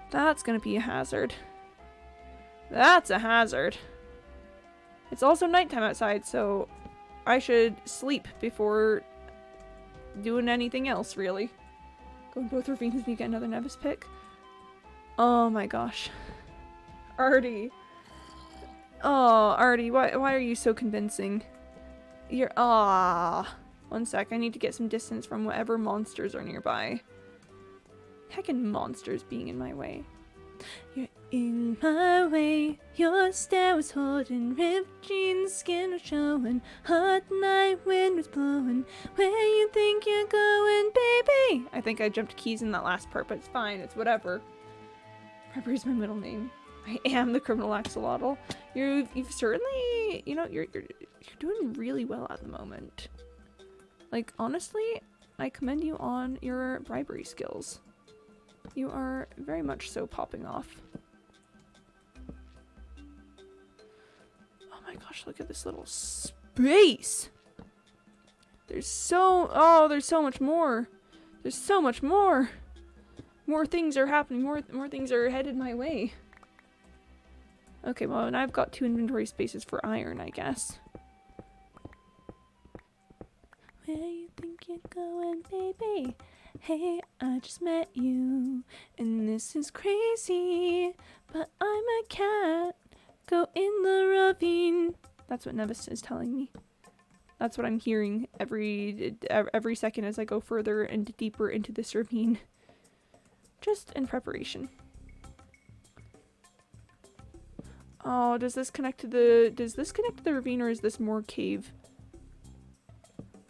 That's gonna be a hazard. That's a hazard. It's also nighttime outside, so I should sleep before doing anything else, really. Go in both ravines and you get another Nevis pick. Oh my gosh. Artie. Oh, Artie, why are you so convincing? You're... Ah. One sec, I need to get some distance from whatever monsters are nearby. Heckin' monsters being in my way. You're in my way. Your stare was holding, ripped jeans, skin was showing, hot night wind was blowing. Where you think you're going, baby? I think I jumped keys in that last part, but it's fine. It's whatever. Revere's my middle name. I am the criminal axolotl. You've certainly, you know, you're doing really well at the moment. Like, honestly, I commend you on your bribery skills. You are very much so popping off. Oh my gosh, look at this little space! There's so much more! There's so much more! More things are happening, more things are headed my way. Okay, well, and I've got 2 inventory spaces for iron, I guess. Where you think you're going, baby? Hey, I just met you, and this is crazy, but I'm a cat. Go in the ravine. That's what Nevis is telling me. That's what I'm hearing every second as I go further and deeper into this ravine. Just in preparation. Oh, does this connect to the ravine, or is this more cave?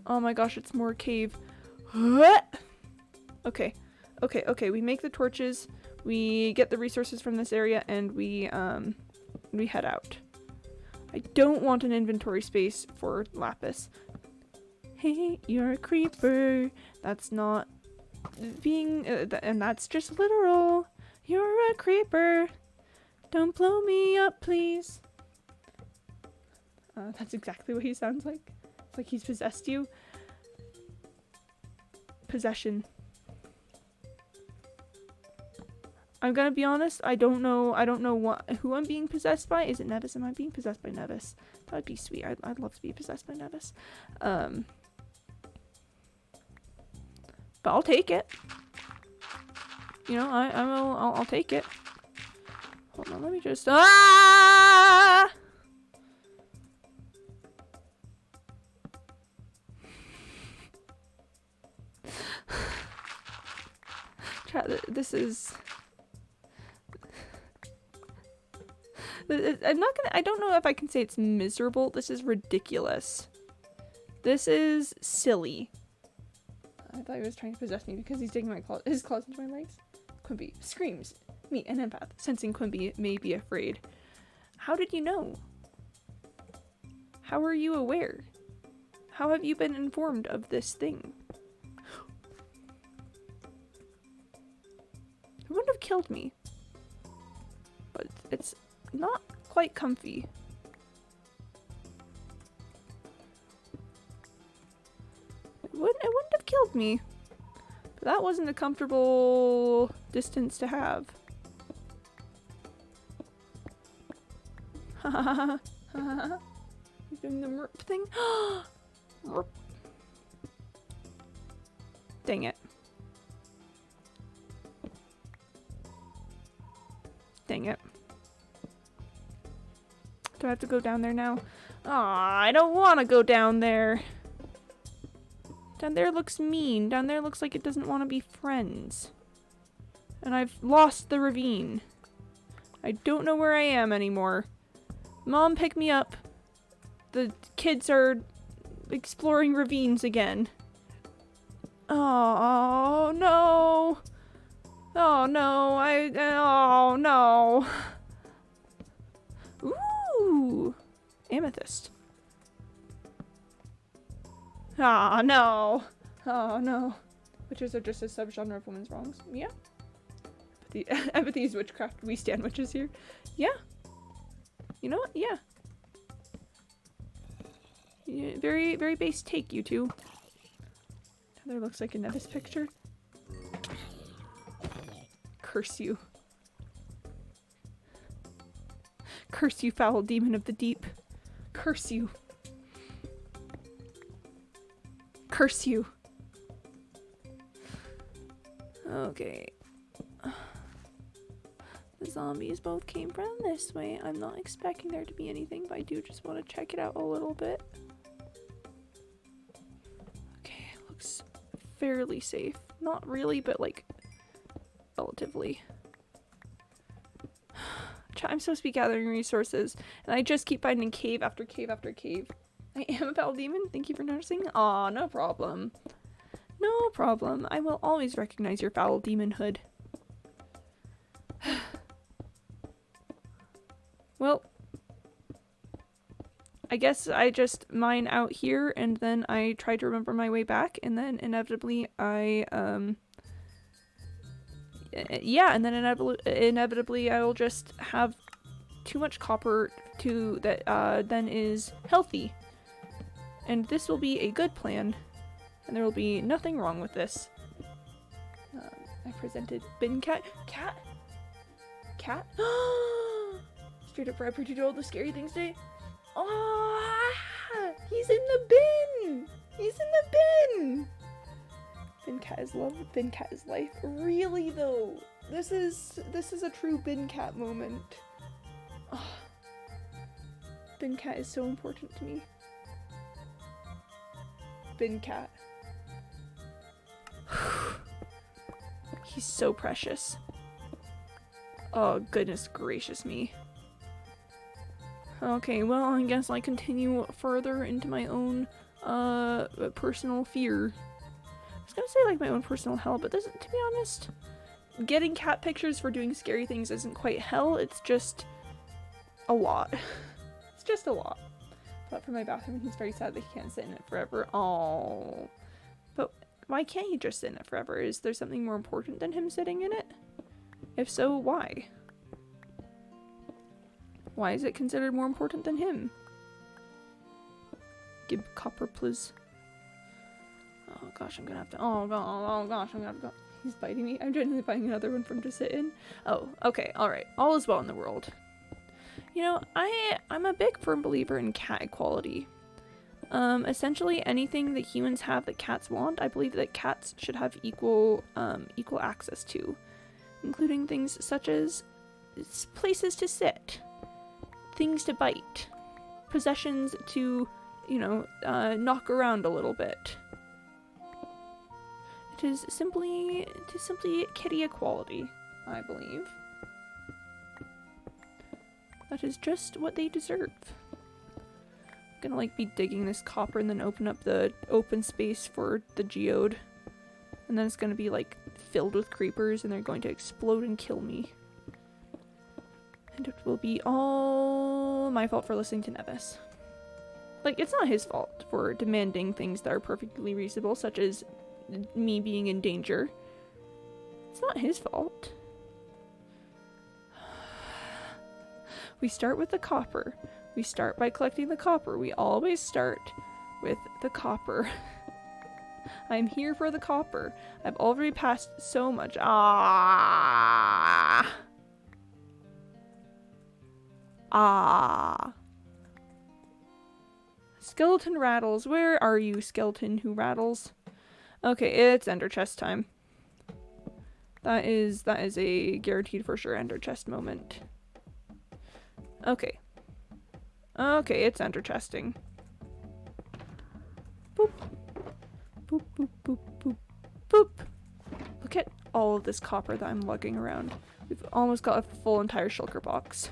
Oh my gosh, it's more cave. Okay. We make the torches, we get the resources from this area, and we head out. I don't want an inventory space for lapis. Hey, you're a creeper. That's not being, and that's just literal. You're a creeper. Don't blow me up, please. That's exactly what he sounds like. It's like he's possessed you. Possession. I'm gonna be honest, I don't know who I'm being possessed by. Is it Nevis? Am I being possessed by Nevis? That'd be sweet. I'd love to be possessed by Nevis. But I'll take it. You know, I'll take it. Hold on, let me just this is... I don't know if I can say it's miserable. This is ridiculous. This is silly. I thought he was trying to possess me because he's digging his claws into my legs. Quimby screams. Meet an empath. Sensing Quimby may be afraid. How did you know? How are you aware? How have you been informed of this thing? It wouldn't have killed me. But it's not quite comfy. It wouldn't have killed me. But that wasn't a comfortable distance to have. Ha ha ha ha. He's doing the merp thing. Merp. Dang it. Dang it. Do I have to go down there now? Aw, I don't want to go down there. Down there looks mean. Down there looks like it doesn't want to be friends. And I've lost the ravine. I don't know where I am anymore. Mom, pick me up. The kids are exploring ravines again. Oh, no. Oh, no. Oh, no. Ooh. Amethyst. Ah, no. Oh, no. Witches are just a subgenre of women's wrongs. Yeah. Empathy is witchcraft. We stand witches here. Yeah. You know what? Yeah. Yeah, very, very base take, you two. There looks like a Nevis picture. Curse you. Curse you, foul demon of the deep. Curse you. Curse you. Okay. The zombies both came from this way. I'm not expecting there to be anything, but I do just want to check it out a little bit. Okay, it looks fairly safe. Not really, but like relatively. I'm supposed to be gathering resources, and I just keep finding cave after cave after cave. I am a foul demon. Thank you for noticing. Aw, no problem. No problem. I will always recognize your foul demonhood. Well, I guess I just mine out here, and then I try to remember my way back, and then inevitably I, yeah, and then inevitably I'll just have too much copper that then is healthy. And this will be a good plan, and there will be nothing wrong with this. I presented bin cat. Cat? Cat? Straight up Brad Pretty all the scary things today. Oh, he's in the bin! He's in the bin! Bin cat is love, bin cat is life. Really though, this is a true bin cat moment. Oh, bin cat is so important to me. Bin cat. He's so precious. Oh goodness gracious me. Okay, well I guess I continue further into my own personal fear. I was gonna say like my own personal hell, but this, to be honest, getting cat pictures for doing scary things isn't quite hell, it's just a lot. It's just a lot. But for my bathroom, he's very sad that he can't sit in it forever. Oh, but why can't he just sit in it forever? Is there something more important than him sitting in it? If so, why? Why is it considered more important than him? Give copper, please. Oh gosh, I'm gonna have to. Oh gosh, I'm gonna have to go. He's biting me. I'm genuinely finding another one for him to sit in. Oh, okay, alright. All is well in the world. You know, I'm a big firm believer in cat equality. Essentially anything that humans have that cats want, I believe that cats should have equal access to, including things such as places to sit, things to bite, possessions to, you know, knock around a little bit. It is simply kitty equality, I believe. That is just what they deserve. I'm gonna like be digging this copper and then open up the open space for the geode. And then it's gonna be like filled with creepers and they're going to explode and kill me. And it will be all my fault for listening to Nevis. Like, it's not his fault for demanding things that are perfectly reasonable, such as me being in danger. It's not his fault. We start with the copper. We start by collecting the copper. We always start with the copper. I'm here for the copper. I've already passed so much. Ah. Skeleton rattles. Where are you, skeleton who rattles? Okay, it's ender chest time. That is a guaranteed for sure ender chest moment. Okay. Okay, it's ender chesting. Boop. Boop, boop, boop, boop, boop. Look at all of this copper that I'm lugging around. We've almost got a full entire shulker box.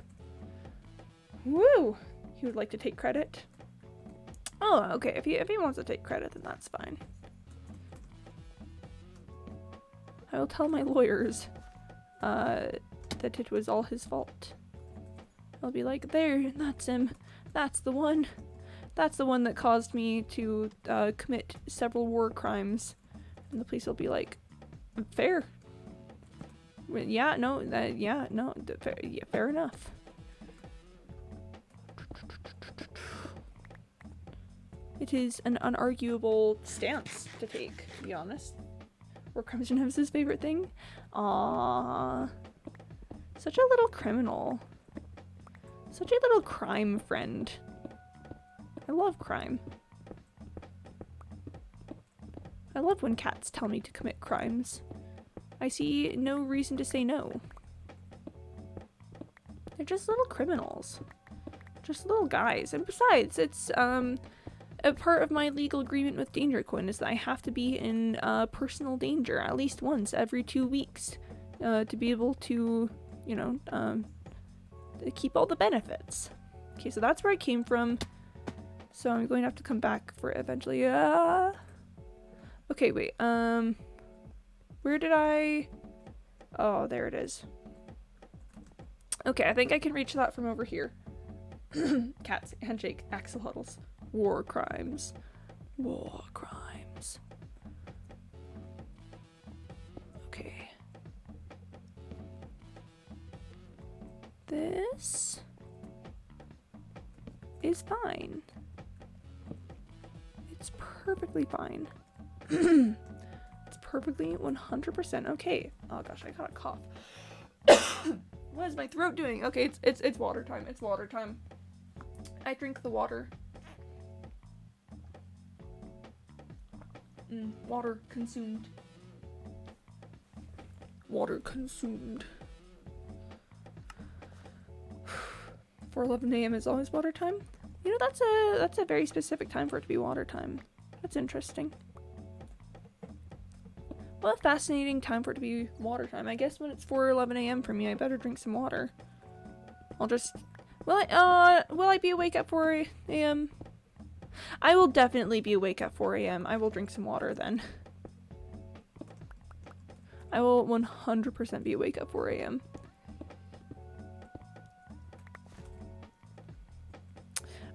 Woo! He would like to take credit. Oh, okay. If he wants to take credit, then that's fine. I will tell my lawyers that it was all his fault. I'll be like, there, that's him. That's the one. That's the one that caused me to commit several war crimes. And the police will be like, fair. Yeah, no, fair enough. It is an unarguable stance to take, to be honest. War crimes and his favorite thing. Aww. Such a little criminal. Such a little crime friend. I love crime. I love when cats tell me to commit crimes. I see no reason to say no. They're just little criminals. Just little guys. And besides, it's a part of my legal agreement with Danger Quinn is that I have to be in personal danger at least once every 2 weeks to be able to, you know, keep all the benefits. Okay, so that's where I came from. So I'm going to have to come back for it eventually. Okay, wait. Where did I... Oh, there it is. Okay, I think I can reach that from over here. Cats, handshake, axolotls. War crimes. War crimes. Okay. This is fine. It's perfectly fine. It's perfectly 100% okay. Oh gosh, I got a cough. What is my throat doing? Okay, it's water time. It's water time. I drink the water. Water consumed. Water consumed. 4:11 a.m. is always water time. You know, that's a very specific time for it to be water time. That's interesting. What a fascinating time for it to be water time. I guess when it's 4:11 a.m. for me, I better drink some water. I'll just... will I be awake at 4 a.m.? I will definitely be awake at 4 a.m. I will drink some water then. I will 100% be awake at 4 a.m.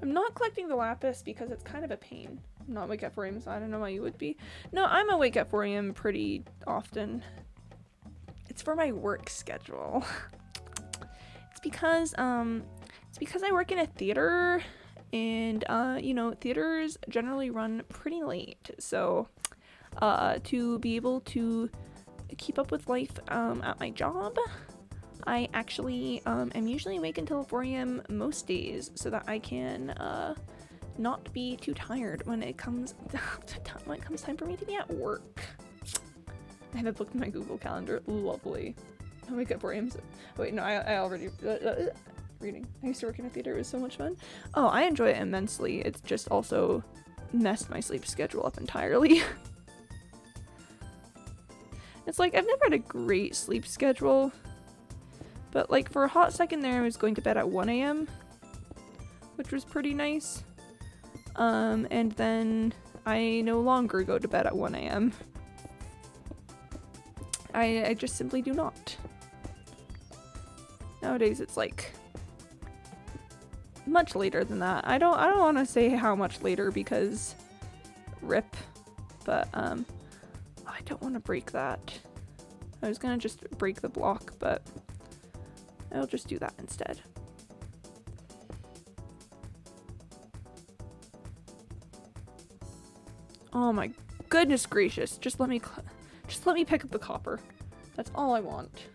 I'm not collecting the lapis because it's kind of a pain. I'm not awake at 4 a.m. so I don't know why you would be. No, I'm awake at 4 a.m. pretty often. It's for my work schedule. It's because I work in a theater and you know, theaters generally run pretty late. So to be able to keep up with life at my job, I actually am usually awake until 4 a.m. most days so that I can not be too tired when it comes time for me to be at work. I have it booked in my Google Calendar. Lovely. I wake up 4 a.m. So, wait, no, I already reading. I used to work in a theater. It was so much fun. Oh, I enjoy it immensely. It's just also messed my sleep schedule up entirely. It's like I've never had a great sleep schedule. But like for a hot second there, I was going to bed at 1 a.m. which was pretty nice. And then I no longer go to bed at 1 a.m. I just simply do not. Nowadays it's like much later than that. I don't want to say how much later because rip, but I don't want to break that. I was gonna just break the block, but I'll just do that instead. Oh my goodness gracious! Just let me pick up the copper. That's all I want.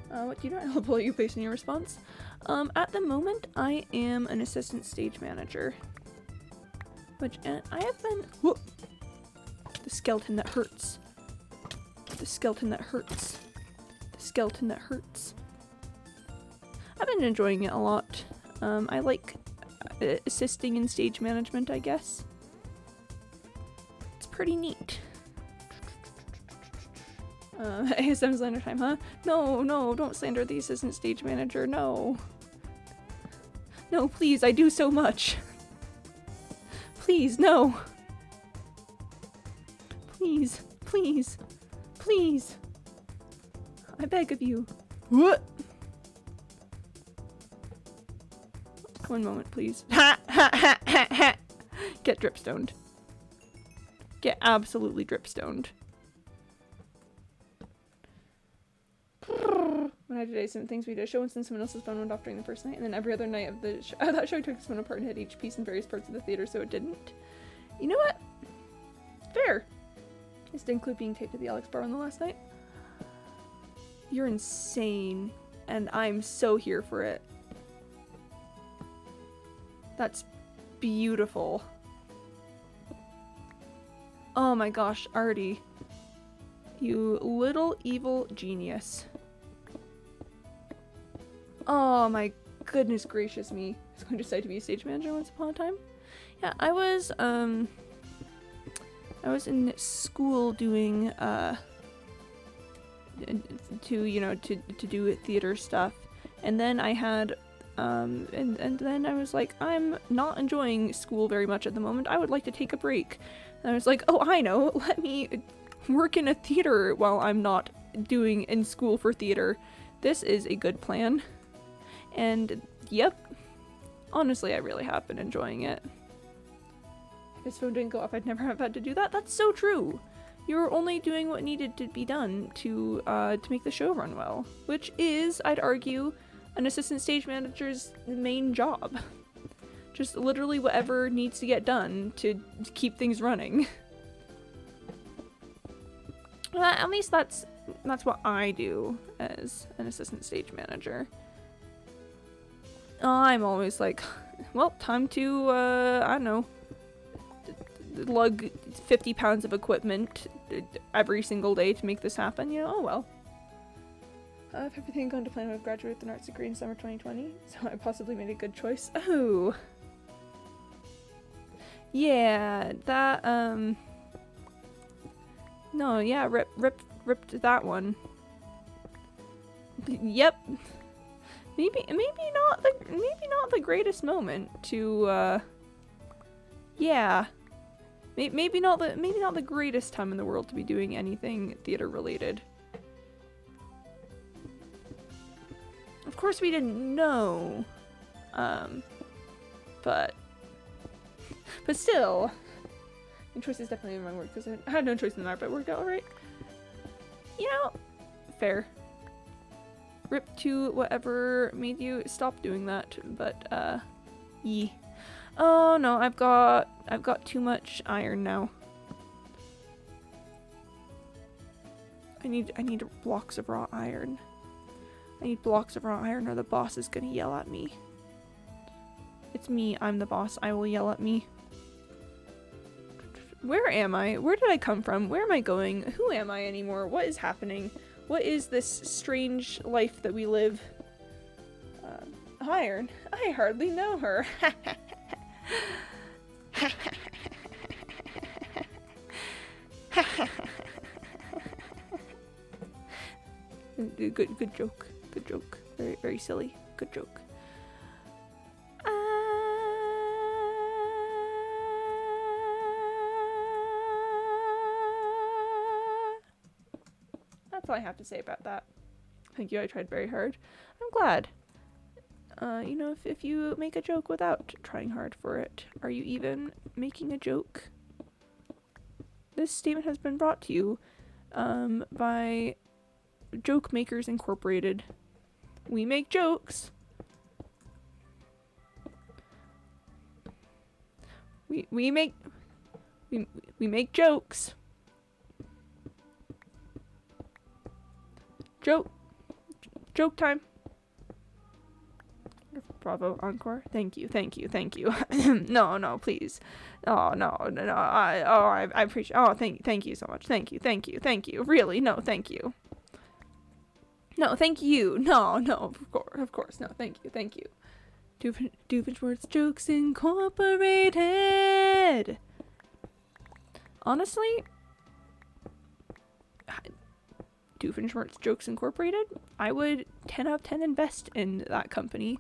What do you know? Will you based on your response? At the moment, I am an assistant stage manager, which I have been. Whoop! The skeleton that hurts. The skeleton that hurts. The skeleton that hurts. I've been enjoying it a lot. I like assisting in stage management, I guess. It's pretty neat. ASM slander time, huh? No, no, don't slander the assistant stage manager, no. No, please, I do so much. Please, no. Please, please, please. I beg of you. What? One moment, please. Ha ha ha ha ha! Get dripstoned. Get absolutely dripstoned. When I did some things, we did a show, and then someone else's phone went off during the first night, and then every other night of the show, that show took this one apart and hid each piece in various parts of the theater, so it didn't. You know what? Fair. This didn't include being taped to the Alex bar on the last night. You're insane, and I'm so here for it. That's beautiful. Oh my gosh, Artie. You little evil genius. Oh my goodness gracious me. I was going to decide to be a stage manager once upon a time. Yeah, I was in school doing to do theater stuff, and then I had and then I was like, I'm not enjoying school very much at the moment. I would like to take a break. And I was like, oh, I know, let me work in a theater while I'm not doing in school for theater. This is a good plan. And yep, honestly, I really have been enjoying it. If his phone didn't go off, I'd never have had to do that. That's so true. You were only doing what needed to be done to make the show run well, which is, I'd argue, an assistant stage manager's main job. Just literally whatever needs to get done to keep things running. At least that's what I do as an assistant stage manager. I'm always like, well, time to, I don't know, lug 50 pounds of equipment every single day to make this happen. You know, oh well. If everything had gone to plan, I would have graduated with an arts degree in summer 2020, so I possibly made a good choice. Oh. Yeah, that, no, yeah, ripped that one. Yep. Maybe not the greatest moment to, yeah. Maybe not the greatest time in the world to be doing anything theater related. Of course we didn't know, but still, your choice is definitely in my word, because I had no choice in that, but it worked out alright. You know, fair. Rip to whatever made you stop doing that, but yee. Oh no, I've got too much iron now. I need blocks of raw iron. I need blocks of raw iron or the boss is gonna yell at me. It's me, I'm the boss, I will yell at me. Where am I? Where did I come from? Where am I going? Who am I anymore? What is happening? What is this strange life that we live? Iron? I hardly know her. Good joke. Good joke. Very, very silly. Good joke. That's all I have to say about that. Thank you, I tried very hard. I'm glad. You know, if you make a joke without trying hard for it, are you even making a joke? This statement has been brought to you by Joke Makers Incorporated. We make jokes. We make jokes. Joke time. Bravo, encore. Thank you, thank you, thank you. No, please. Oh, no. I appreciate. Oh, thank you so much. Thank you. Really, no, thank you. No, thank you. No, of course, no, thank you. Doofenshmirtz Jokes Incorporated. Honestly, Doofenshmirtz Jokes Incorporated, I would 10 out of 10 invest in that company.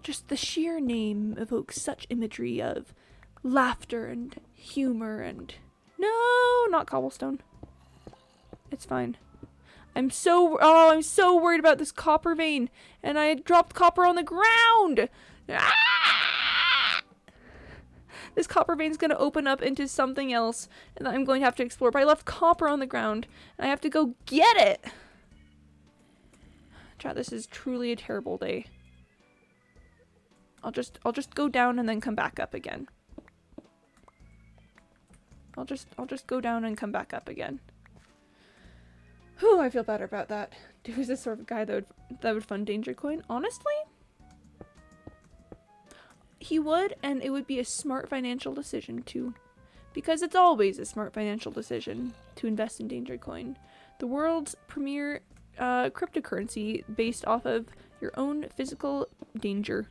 Just the sheer name evokes such imagery of laughter and humor and... No, not cobblestone. It's fine. I'm so worried about this copper vein, and I dropped copper on the ground. Ah! This copper vein's gonna open up into something else, and I'm going to have to explore. But I left copper on the ground, and I have to go get it. Chat, this is truly a terrible day. I'll just go down and then come back up again. I'll just go down and come back up again. Whew, I feel better about that. Dude, is this sort of guy that would fund Danger Coin? Honestly, he would, and it would be a smart financial decision too, because it's always a smart financial decision to invest in Danger Coin, the world's premier cryptocurrency based off of your own physical danger.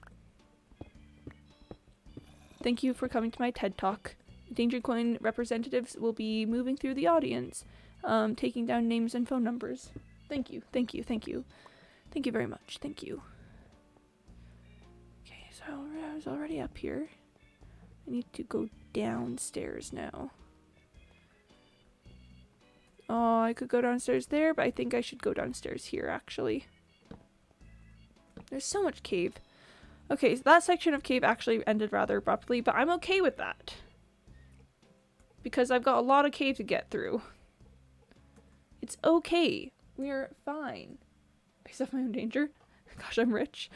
Thank you for coming to my TED Talk. Danger Coin representatives will be moving through the audience, taking down names and phone numbers. Thank you. Thank you very much. Thank you. Okay, so I was already up here. I need to go downstairs now. Oh, I could go downstairs there, but I think I should go downstairs here, actually. There's so much cave. Okay, so that section of cave actually ended rather abruptly, but I'm okay with that. Because I've got a lot of cave to get through. It's okay. We're fine. Based off my own danger. Gosh, I'm rich.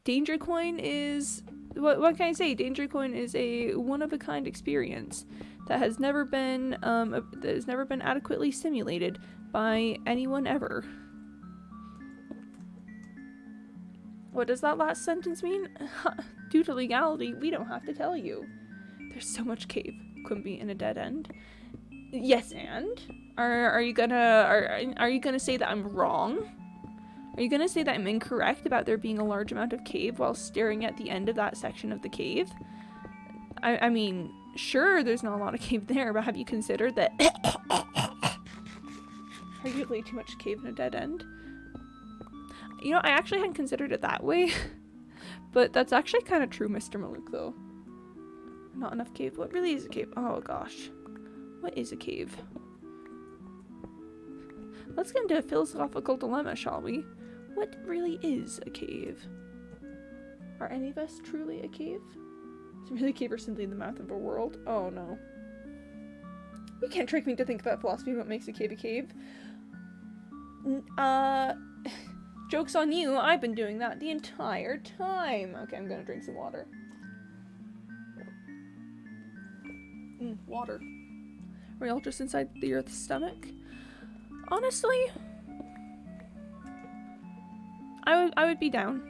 Danger Coin is... What can I say? Danger Coin is a one-of-a-kind experience that has never been adequately simulated by anyone ever. What does that last sentence mean? Due to legality, we don't have to tell you. There's so much cave, Quimby, in a dead end. Yes, and? Are you gonna say that I'm wrong? Are you gonna say that I'm incorrect about there being a large amount of cave while staring at the end of that section of the cave? I mean, sure, there's not a lot of cave there, but have you considered that arguably too much cave in a dead end? You know, I actually hadn't considered it that way, but that's actually kind of true, Mr. Malouk, though. Not enough cave. What really is a cave? Oh, gosh. What is a cave? Let's get into a philosophical dilemma, shall we? What really is a cave? Are any of us truly a cave? Is really a cave or simply in the mouth of a world? Oh, no. You can't trick me to think about philosophy what makes a cave a cave. Joke's on you, I've been doing that the entire time. Okay, I'm gonna drink some water. Water. Are we all just inside the Earth's stomach? Honestly, I would be down.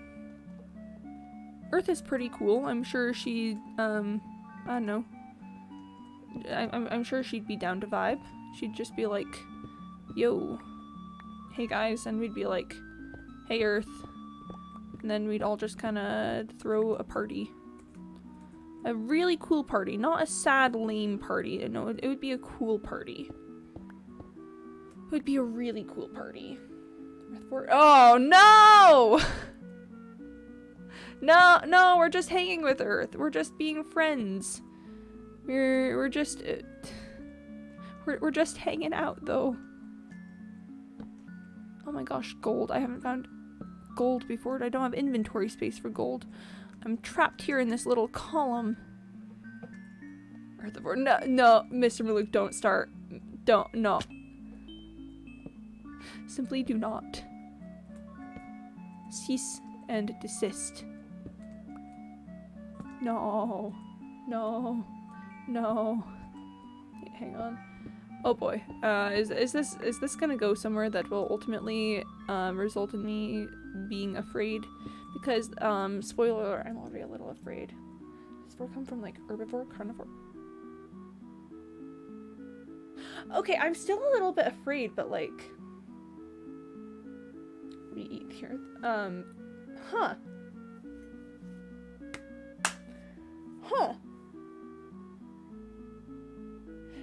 Earth is pretty cool. I'm sure she, I don't know. I'm sure she'd be down to vibe. She'd just be like, yo, hey guys, and we'd be like, hey Earth. And then we'd all just kind of throw a party. A really cool party. Not a sad, lame party. No, it would be a cool party. It would be a really cool party. Oh, no! No, we're just hanging with Earth. We're just being friends. We're just... We're just hanging out, though. Oh my gosh, gold. I haven't found gold before. I don't have inventory space for gold. I'm trapped here in this little column. Earth, no, Mr. Malouk, don't start. No. Simply do not. Cease and desist. No. Hang on. Oh boy. Is this gonna go somewhere that will ultimately result in me being afraid Because, spoiler alert, I'm already a little afraid. Does Vor come from, like, herbivore, carnivore? Okay, I'm still a little bit afraid, but, like... We eat here. Huh. Huh.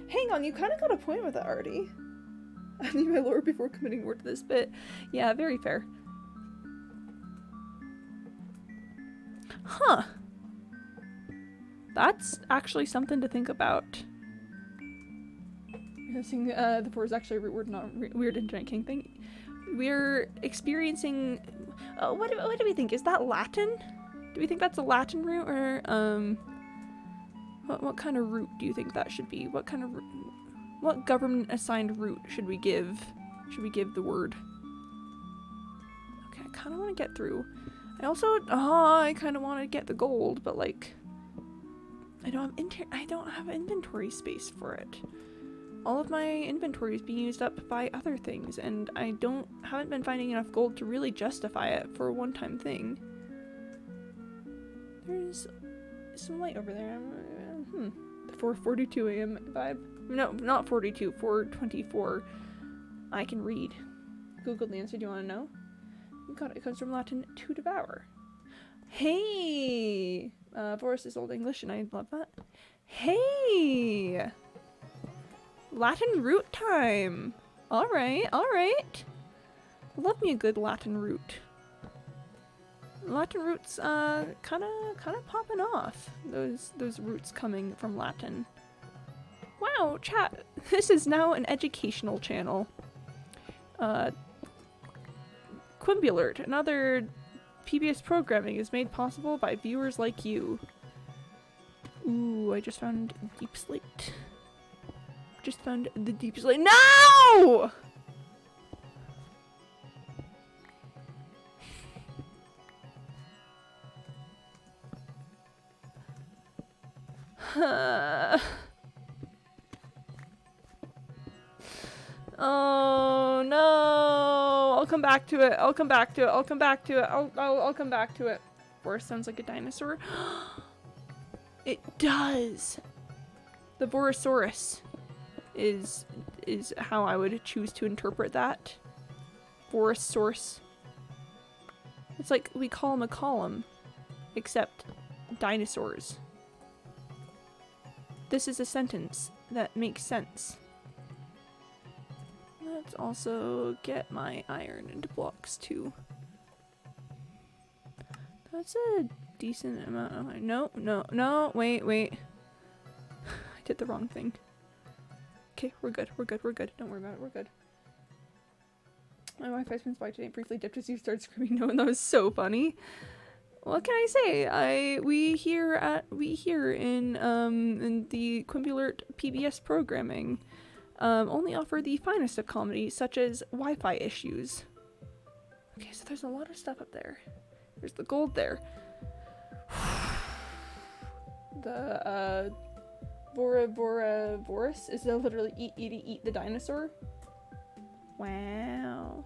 Hang on, you kind of got a point with it, Artie. I need my lore before committing more to this bit. Yeah, very fair. Huh. That's actually something to think about. Guessing the four is actually a root word, not weird internet king thing. We're experiencing... what do we think? Is that Latin? Do we think that's a Latin root, or what kind of root do you think that should be? What kind of what government assigned root should we give the word? Okay, I kind of want to get through. I also I kind of want to get the gold, but like I don't have inventory space for it. All of my inventory is being used up by other things, and I haven't been finding enough gold to really justify it for a one-time thing. There's some light over there. The 4:42 a.m. vibe. No, not 42. 4:24. I can read. Googled the answer. Do you want to know? God, it comes from Latin to devour. Hey, Boris is Old English, and I love that. Hey, Latin root time. All right, all right. Love me a good Latin root. Latin roots, kind of popping off. Those roots coming from Latin. Wow, chat. This is now an educational channel. Quimby alert. Another PBS programming is made possible by viewers like you. Ooh, I just found deep slate. Just found the deep slate. No! Oh no! I'll come back to it. I'll come back to it. I'll come back to it. I'll come back to it. Boris sounds like a dinosaur. It does. The Borosaurus is how I would choose to interpret that. Borosaurus. It's like we call him a column, except dinosaurs. This is a sentence that makes sense. Let's also get my iron into blocks too. That's a decent amount of iron. No, wait. I did the wrong thing. Okay, we're good. Don't worry about it, we're good. My Wi-Fi's been spiked today. Briefly dipped as you started screaming no, and that was so funny. What can I say? We here in the Quimby Alert PBS programming only offer the finest of comedy, such as Wi-Fi issues. Okay, so there's a lot of stuff up there. There's the gold there. The Boris is literally eat the dinosaur. Wow.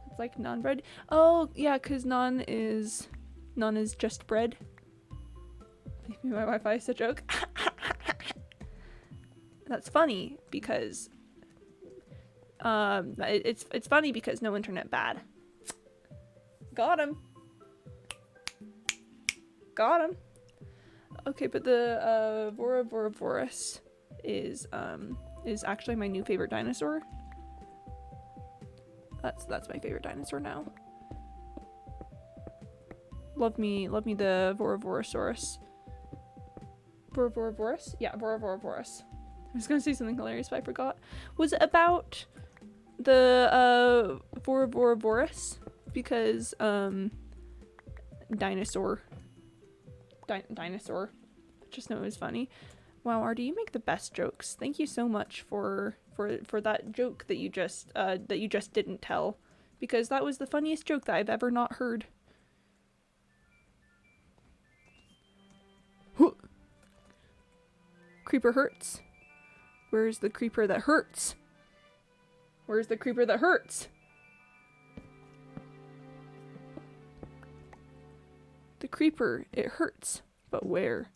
It's like naan bread. Oh yeah, cause naan is just bread. Maybe my Wi-Fi is a joke. That's funny because it's funny because no internet bad. Got him. Okay, but the Boris is actually my new favorite dinosaur. That's my favorite dinosaur now. Love me the Voravosaurus. Voravosaurus? Yeah, Voravosaurus. I was gonna say something hilarious, but I forgot. Was it about the Voravosaurus? Because dinosaur. Dinosaur. Just know it was funny. Wow, Artie, you make the best jokes. Thank you so much for that joke that you just didn't tell, because that was the funniest joke that I've ever not heard. Creeper hurts. Where's the creeper that hurts? Where's the creeper that hurts? creeper. It hurts. But where?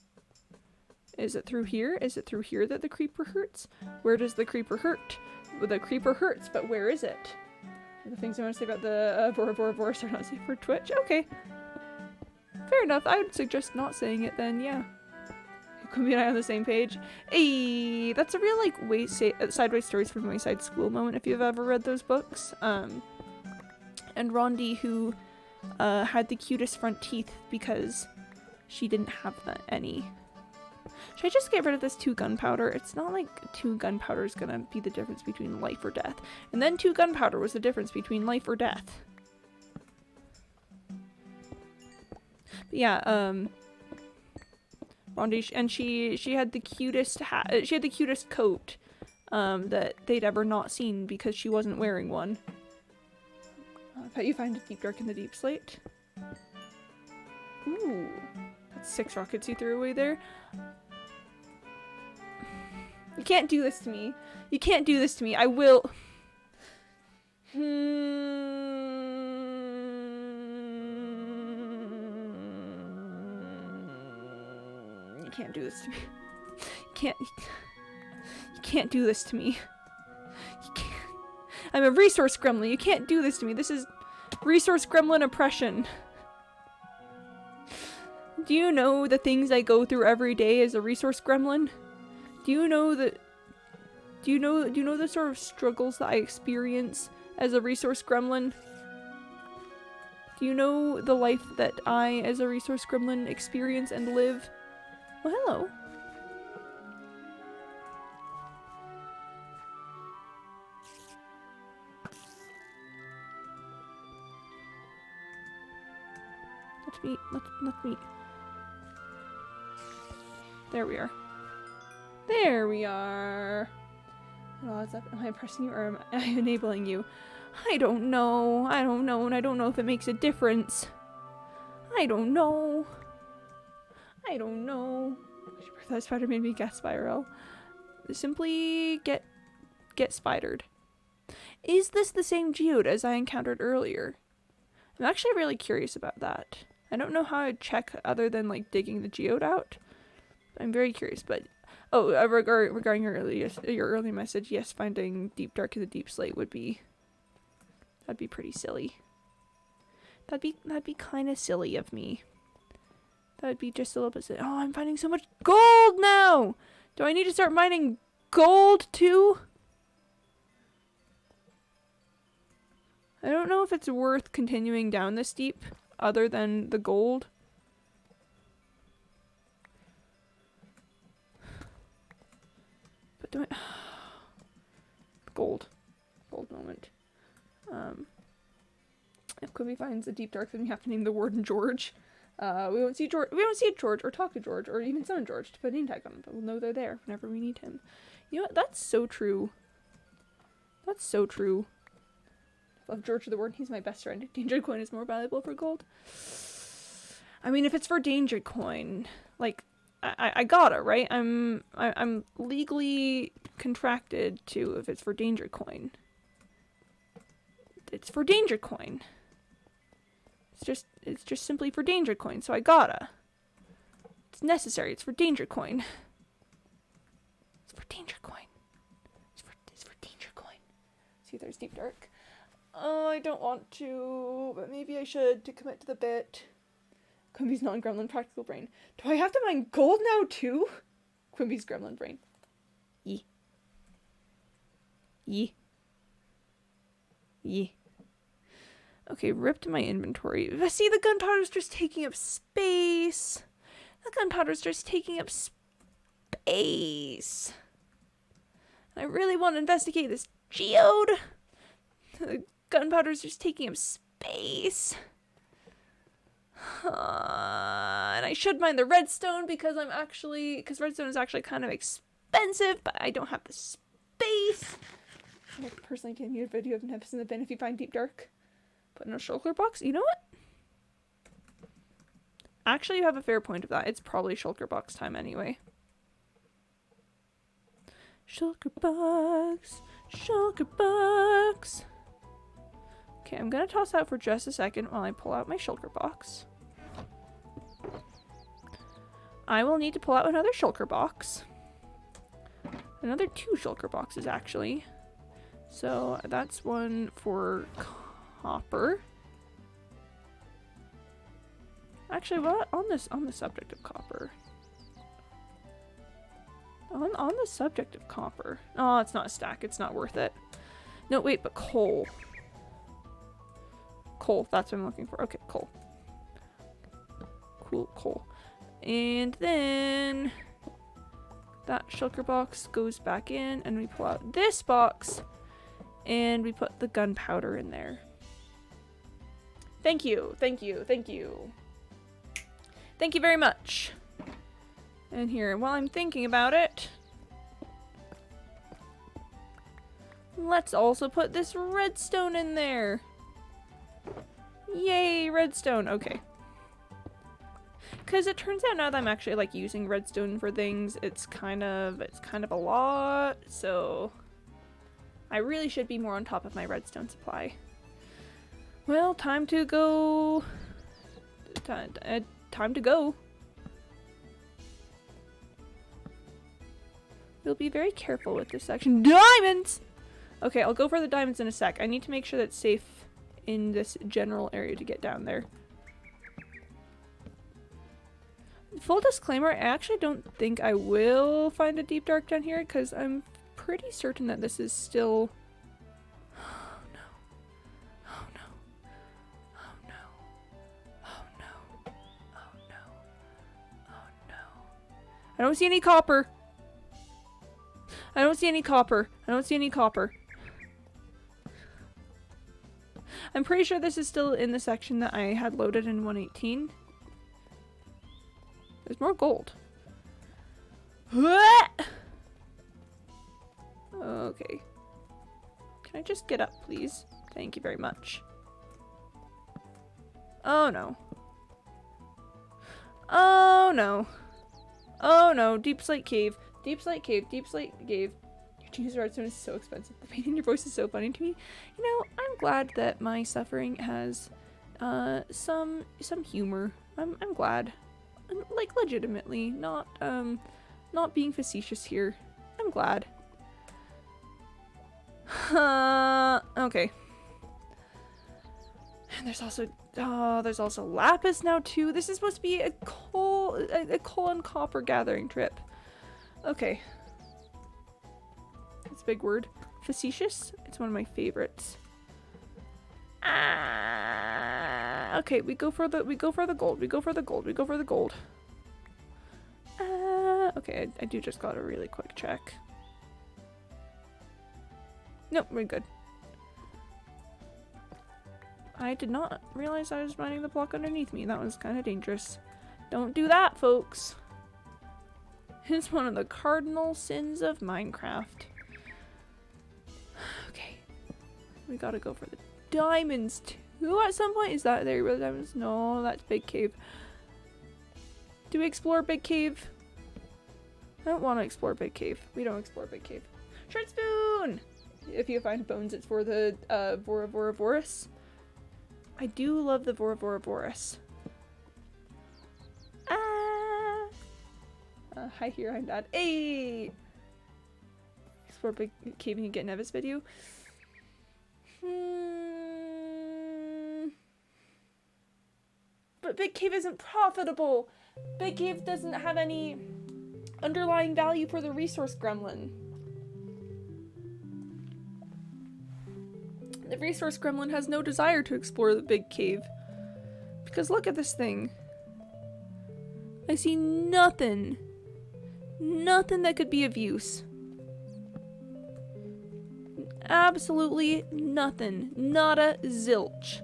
Is it through here? Is it through here that the creeper hurts? Where does the creeper hurt? Well, the creeper hurts, but where is it? The things I want to say about the Bora Bora Bora are not safe for Twitch. Okay. Fair enough. I would suggest not saying it then, yeah. Quimby and I on the same page. Hey, that's a real, like, sideways stories from Wayside School moment if you've ever read those books. And Rondi, who had the cutest front teeth because she didn't have any. Should I just get rid of this 2 gunpowder? It's not like 2 gunpowder is gonna be the difference between life or death. And then 2 gunpowder was the difference between life or death. But yeah, Rondi, and she had the cutest she had the cutest coat that they'd ever not seen because she wasn't wearing one. I bet you find a deep dark in the deep slate. Ooh, that's 6 rockets you threw away there. You can't do this to me. You can't do this to me. I will. You can't do this to me. You can't do this to me. You can't. I'm a resource gremlin. You can't do this to me. This is resource gremlin oppression. Do you know the things I go through every day as a resource gremlin? Do you know the sort of struggles that I experience as a resource gremlin? Do you know the life that I, as a resource gremlin, experience and live? Well, hello. Let me. There we are. There we are. Oh, what's up? Am I pressing you or am I enabling you? I don't know, and I don't know if it makes a difference. I don't know. That spider made me gas spiral. Simply get spidered. Is this the same geode as I encountered earlier? I'm actually really curious about that. I don't know how I'd check other than like digging the geode out. I'm very curious, but oh, regarding your early message, yes, finding deep dark in the deep slate that'd be pretty silly. That'd be kind of silly of me. That would be just a little bit silly. Oh, I'm finding so much gold now. Do I need to start mining gold too? I don't know if it's worth continuing down this deep, other than the gold. But do I... Gold moment. If Quimby finds a deep dark, then we have to name the warden George. We won't see George or talk to George or even summon George to put a name tag on him, but we'll know they're there whenever we need him. You know what? That's so true. That's so true. Love George the Warden. He's my best friend. Danger coin is more valuable for gold. I mean, if it's for danger coin, like I gotta, right? I'm legally contracted to if it's for danger coin. It's for danger coin. It's just simply for danger coin, so I gotta. It's necessary. It's for danger coin. It's for danger coin. It's for danger coin. See, there's deep dark. Oh, I don't want to, but maybe I should to commit to the bit. Quimby's non-gremlin practical brain. Do I have to mine gold now too? Quimby's gremlin brain. Yee. Okay, ripped my inventory. See, the gunpowder's just taking up space. The gunpowder's just taking up space. I really want to investigate this geode. The gunpowder's just taking up space. And I should mine the redstone because redstone is actually kind of expensive, but I don't have the space. I personally can make a video of Nips in the bin if you find deep dark. Put in a shulker box. You know what? Actually, you have a fair point of that. It's probably shulker box time anyway. Shulker box. Okay, I'm gonna toss out for just a second while I pull out my shulker box. I will need to pull out another shulker box. Another 2 shulker boxes, actually. So that's one for copper. Actually, what on the subject of copper? On the subject of copper. Oh, it's not a stack. It's not worth it. No, wait, but coal. Coal. That's what I'm looking for. Okay, coal. Cool, coal. And then that shulker box goes back in, and we pull out this box, and we put the gunpowder in there. Thank you, thank you, thank you. Thank you very much. And here, while I'm thinking about it, let's also put this redstone in there. Yay, redstone. Okay. Because it turns out now that I'm actually like using redstone for things, it's kind of a lot. So I really should be more on top of my redstone supply. Well, time to go. Time to go. We'll be very careful with this section. Diamonds! Okay, I'll go for the diamonds in a sec. I need to make sure that it's safe in this general area to get down there. Full disclaimer, I actually don't think I will find a deep dark down here because I'm pretty certain that this is still... Oh no. Oh no. Oh no. Oh no. Oh no. Oh no. I don't see any copper. I don't see any copper. I don't see any copper. I'm pretty sure this is still in the section that I had loaded in 118. There's more gold. Okay. Can I just get up, please? Thank you very much. Oh no. Oh no. Oh no. Deep Slate Cave. Deep Slate Cave. Deep Slate Cave. Your genius redstone is so expensive. The pain in your voice is so funny to me. You know, I'm glad that my suffering has some humor. I'm glad. Like legitimately, not being facetious here. I'm glad. Okay. And there's also lapis now too. This is supposed to be a coal and copper gathering trip. Okay. That's a big word. Facetious? It's one of my favorites. Okay, we go for the gold. We go for the gold. We go for the gold. Okay, I do just got a really quick check. Nope, we're good. I did not realize I was mining the block underneath me. That was kind of dangerous. Don't do that, folks. It's one of the cardinal sins of Minecraft. Okay. We gotta go for the diamonds too at some point. Is that there where the diamonds? No, that's Big Cave. Do we explore Big Cave? I don't want to explore Big Cave. We don't explore Big Cave. Short spoon! If you find bones, it's for the Voravoravorus. I do love the Voravoravorus. Hi here, I'm Dad. Hey! Explore Big Cave and get Nevis video. But Big Cave isn't profitable. Big Cave doesn't have any underlying value for the resource gremlin. The resource gremlin has no desire to explore the Big Cave. Because look at this thing. I see nothing. Nothing that could be of use. Absolutely nothing. Nada zilch.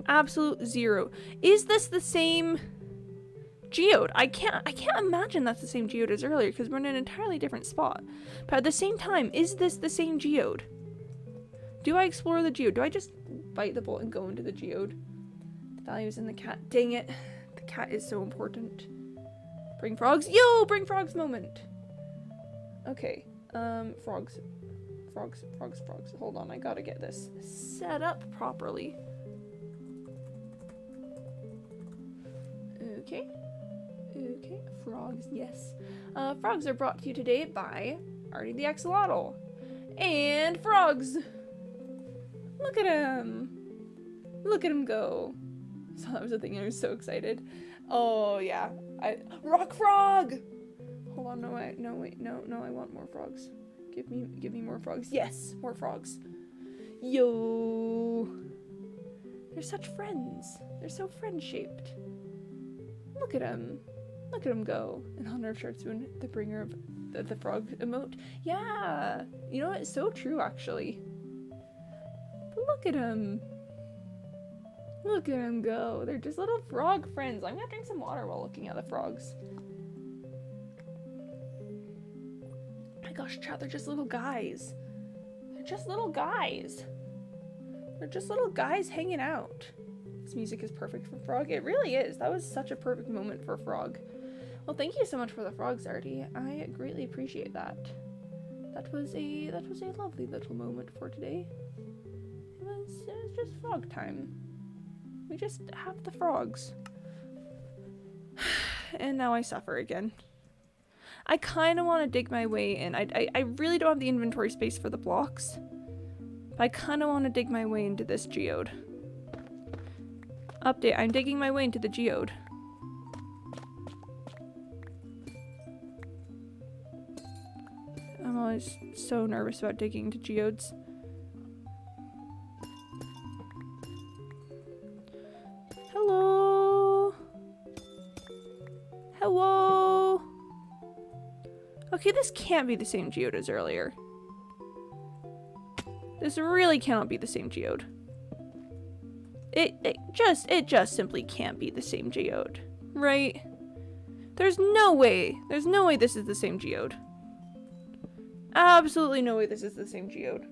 Absolute zero. Is this the same geode? I can't imagine that's the same geode as earlier because we're in an entirely different spot. But at the same time, is this the same geode? Do I explore the geode? Do I just bite the bolt and go into the geode? The value is in the cat. Dang it. The cat is so important. Bring frogs. Yo, bring frogs moment. Okay. Frogs. Hold on, I gotta get this set up properly. Okay. Okay, frogs, yes. Frogs are brought to you today by Artie the Axolotl. And frogs! Look at him! Look at him go! So that was the thing, I was so excited. Oh yeah, rock frog! Hold on, no, I want more frogs. Give me more frogs. Yes, more frogs. Yo! They're such friends. They're so friend-shaped. Look at him. Look at him go. In honor of Shartsoon, the bringer of the frog emote. Yeah! You know what? It's so true, actually. But look at him. Look at him go. They're just little frog friends. I'm gonna drink some water while looking at the frogs. Oh my gosh, chat, they're just little guys. They're just little guys. They're just little guys hanging out. This music is perfect for frog. It really is. That was such a perfect moment for frog. Well, thank you so much for the frogs, Artie. I greatly appreciate that. That was a lovely little moment for today. It was just frog time. We just have the frogs. And now I suffer again. I kind of want to dig my way in. I really don't have the inventory space for the blocks. But I kind of want to dig my way into this geode. Update, I'm digging my way into the geode. I'm always so nervous about digging into geodes. Hello? Hello? Okay, this can't be the same geode as earlier. This really cannot be the same geode. It just simply can't be the same geode, right? There's no way this is the same geode. Absolutely no way this is the same geode.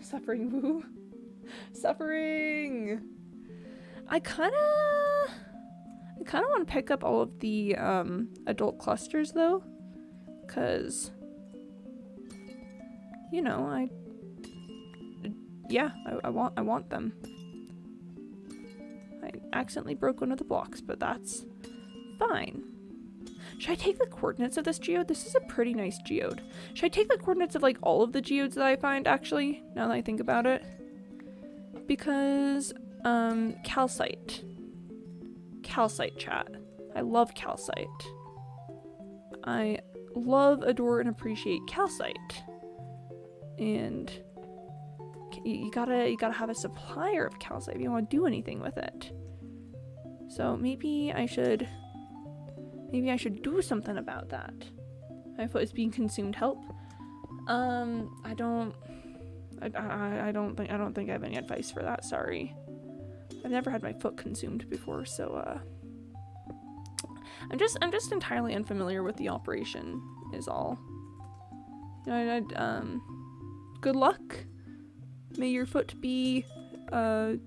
Suffering, woo. Suffering! I kinda want to pick up all of the adult clusters though, cause you know, I want them. I accidentally broke one of the blocks, but that's fine. Should I take the coordinates of this geode? This is a pretty nice geode. Should I take the coordinates of like all of the geodes that I find actually, now that I think about it? Because calcite. Calcite, chat. I love calcite. I love, adore, and appreciate calcite. And you gotta have a supplier of calcite if you want to do anything with it. So maybe I should do something about that. My foot is being consumed. Help. I don't think I have any advice for that. Sorry. I've never had my foot consumed before, so I'm just entirely unfamiliar with the operation is all. You know, good luck. May your foot be may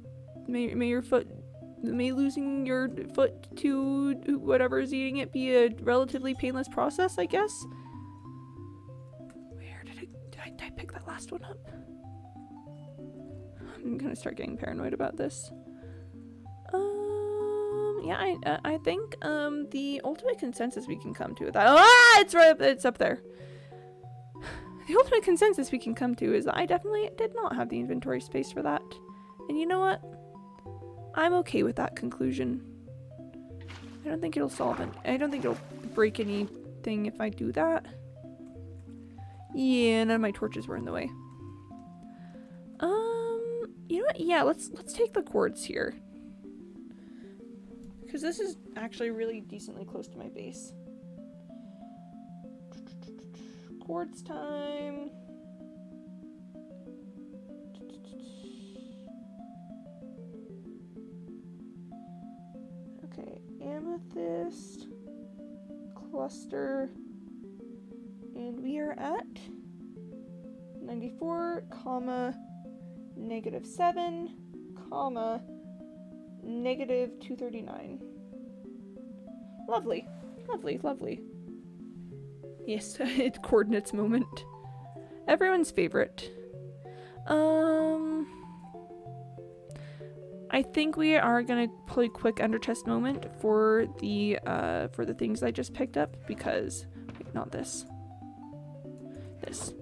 losing your foot to whatever is eating it be a relatively painless process, I guess. Where did I pick that last one up? I'm gonna start getting paranoid about this. Yeah, I think the ultimate consensus we can come to with that. It's up there. The ultimate consensus we can come to is that I definitely did not have the inventory space for that. And you know what? I'm okay with that conclusion. I don't think it'll solve it. I don't think it'll break anything if I do that. Yeah, none of my torches were in the way. You know what? Yeah, let's take the quartz here. Because this is actually really decently close to my base. Quartz time. Okay, amethyst cluster, and we are at 94, -7, -239. Lovely, lovely, lovely. Yes, it's coordinates moment. Everyone's favorite. I think we are gonna play quick under chest moment for the things I just picked up because wait, not this. This.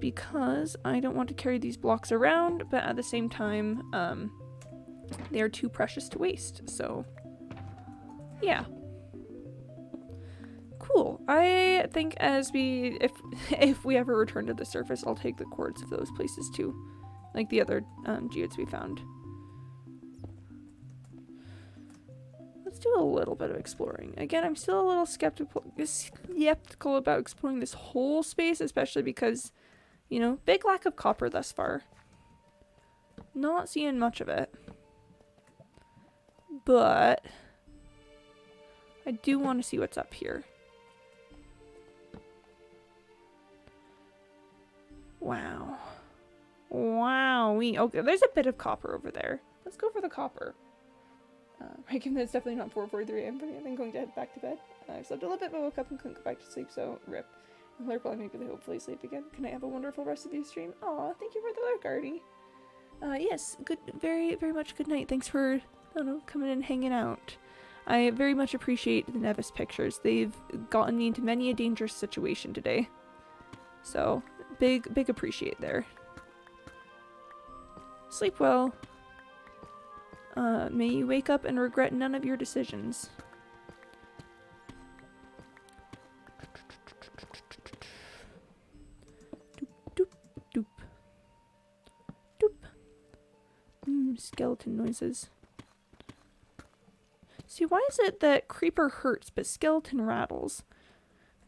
Because I don't want to carry these blocks around, but at the same time, they are too precious to waste. So, yeah. Cool. I think if we ever return to the surface, I'll take the cords of those places too, like the other geodes we found. Let's do a little bit of exploring. Again, I'm still a little skeptical about exploring this whole space, especially because, you know, big lack of copper thus far. Not seeing much of it. But I do want to see what's up here. Wow. Wow. Okay, there's a bit of copper over there. Let's go for the copper. Right, given that it's definitely not 4:43 a.m. for me, I think I'm going to head back to bed. I slept a little bit, but woke up and couldn't go back to sleep, so rip. I'll probably maybe hopefully sleep again. Can I have a wonderful rest of your stream? Aw, thank you for the lurk, Artie. Yes, good, very, very much good night. Thanks for, I don't know, coming and hanging out. I very much appreciate the Nevis pictures. They've gotten me into many a dangerous situation today. So, big appreciate there. Sleep well. May you wake up and regret none of your decisions. Doop, doop, doop. Skeleton noises. See, why is it that creeper hurts but skeleton rattles?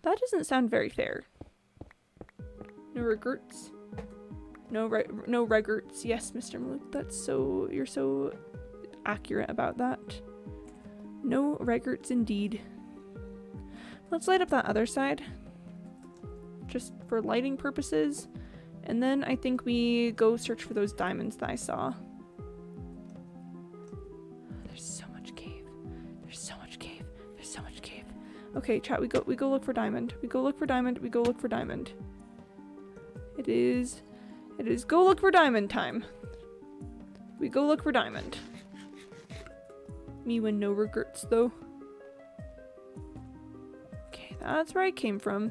That doesn't sound very fair. No regrets? No regrets. Yes, Mr. Malik, you're so accurate about that. No regrets indeed. Let's light up that other side. Just for lighting purposes. And then I think we go search for those diamonds that I saw. There's so much cave. There's so much cave. There's so much cave. Okay, chat, we go look for diamond. We go look for diamond. We go look for diamond. It is go look for diamond time. We go look for diamond. Me with no regrets though. Okay, that's where I came from.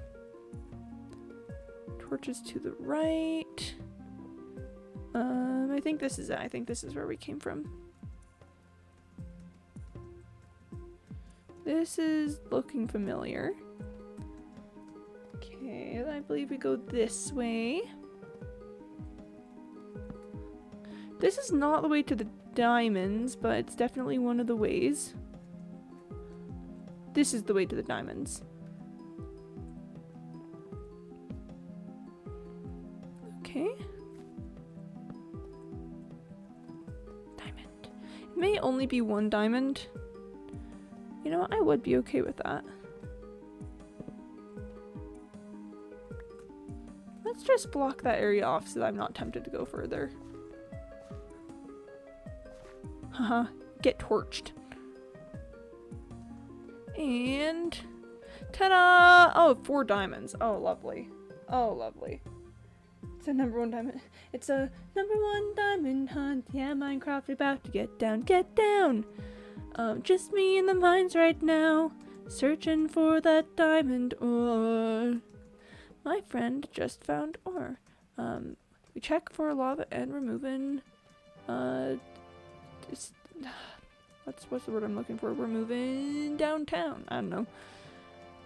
Torches to the right. I think this is it. I think this is where we came from. This is looking familiar. Okay, I believe we go this way. This is not the way to the diamonds, but it's definitely one of the ways. This is the way to the diamonds. Okay. Diamond. It may only be one diamond. You know what? I would be okay with that. Let's just block that area off so that I'm not tempted to go further. Haha, get torched. And ta-da! Oh, 4 diamonds. Oh, lovely. Oh, lovely. It's a #1 diamond. It's a #1 diamond hunt. Yeah, Minecraft about to get down. Get down! Just me in the mines right now, searching for that diamond ore. My friend just found ore. We check for lava and removing, what's the word I'm looking for? We're moving downtown. I don't know.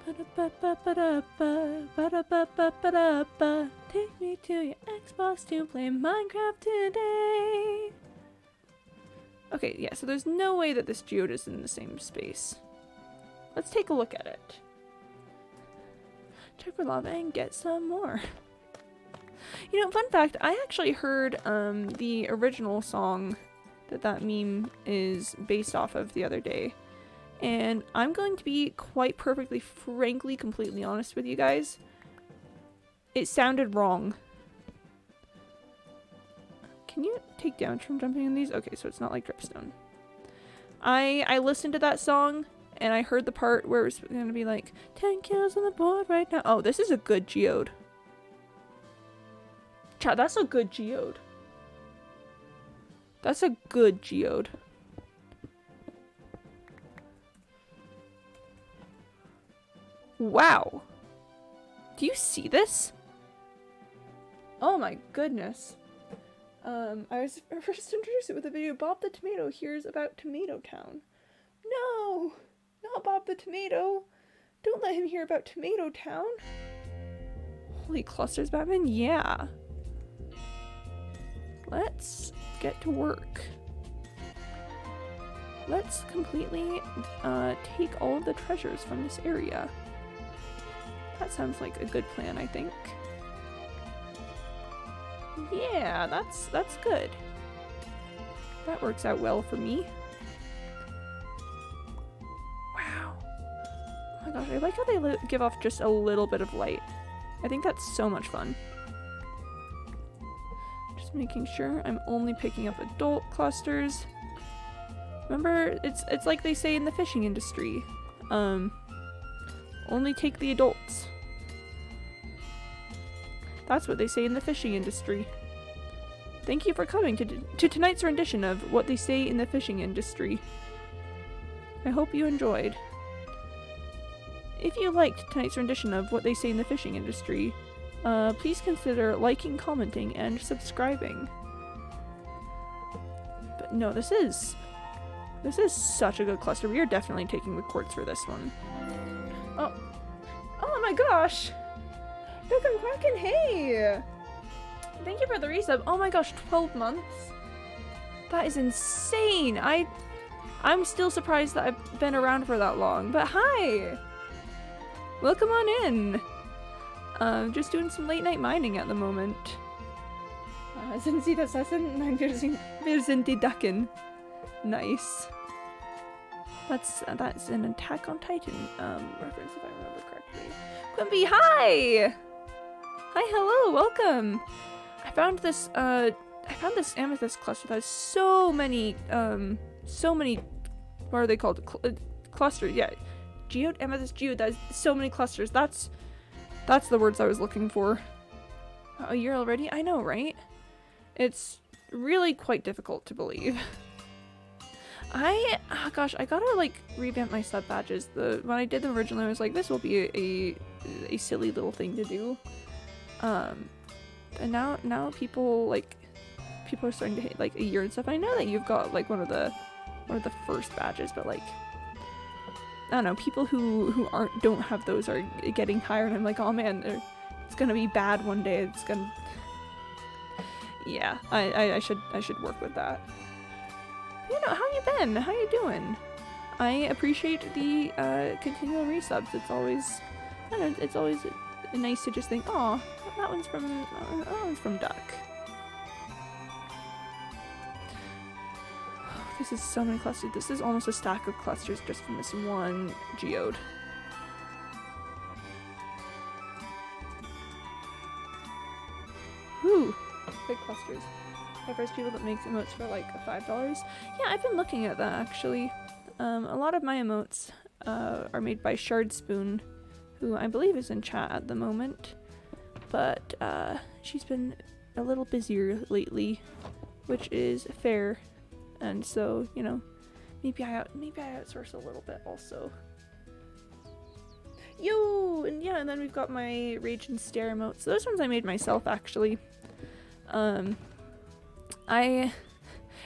Take me to your Xbox to play Minecraft today. Okay, yeah, so there's no way that this geode is in the same space. Let's take a look at it. Check for lava and get some more. You know, fun fact, I actually heard the original song that meme is based off of the other day. And I'm going to be quite perfectly, frankly, completely honest with you guys. It sounded wrong. Can you take damage from jumping in these? Okay, so it's not like dripstone. I listened to that song and I heard the part where it was going to be like 10 kills on the board right now. Oh, this is a good geode. Chat, that's a good geode. That's a good geode. Wow. Do you see this? Oh my goodness. I was first introduced it with a video, Bob the Tomato hears about Tomato Town. No! Not Bob the Tomato! Don't let him hear about Tomato Town! Holy clusters, Batman? Yeah. Let's get to work. Let's completely take all of the treasures from this area. That sounds like a good plan, I think. Yeah, that's good. That works out well for me. Wow. Oh my gosh, I like how they give off just a little bit of light. I think that's so much fun. Just making sure I'm only picking up adult clusters. Remember, it's like they say in the fishing industry. Only take the adults. That's what they say in the fishing industry. Thank you for coming to tonight's rendition of What They Say in the Fishing Industry. I hope you enjoyed. If you liked tonight's rendition of What They Say in the Fishing Industry, please consider liking, commenting, and subscribing. But no, this is such a good cluster. We are definitely taking the quartz for this one. Oh my gosh! Welcome Kraken, hey! Thank you for the resub. Oh my gosh, 12 months? That is insane! I'm still surprised that I've been around for that long, but hi! Welcome on in! Just doing some late night mining at the moment. Sind Sie das Essen? Nein, wir sind die Ducken. Nice. That's an Attack on Titan reference if I remember correctly. Quimby, hi! Hi, hello, welcome! I found this amethyst cluster that has so many, what are they called? Clusters, yeah. Geode, amethyst geode, that has so many clusters. That's the words I was looking for. A year already? I know, right? It's really quite difficult to believe. Gosh, I gotta like revamp my sub badges. When I did them originally, I was like, this will be a silly little thing to do. And now people are starting to hit like a year and stuff. I know that you've got like one of the first badges, but like I don't know, people who don't have those are getting higher, and I'm like, oh man, it's gonna be bad one day. It's gonna, yeah. I should work with that. You know, how you been? How you doing? I appreciate the continual resubs. It's always, I don't know, it's always nice to just think, oh, that one's from Duck. This is so many clusters. This is almost a stack of clusters just from this one geode. Whew, big clusters. The first people that make emotes for like $5. Yeah, I've been looking at that actually. A lot of my emotes are made by Shard Spoon, who I believe is in chat at the moment, but she's been a little busier lately, which is fair, and so you know, maybe I outsource a little bit also. Yo, and yeah, and then we've got my Rage and Stare emotes. Those ones I made myself actually. A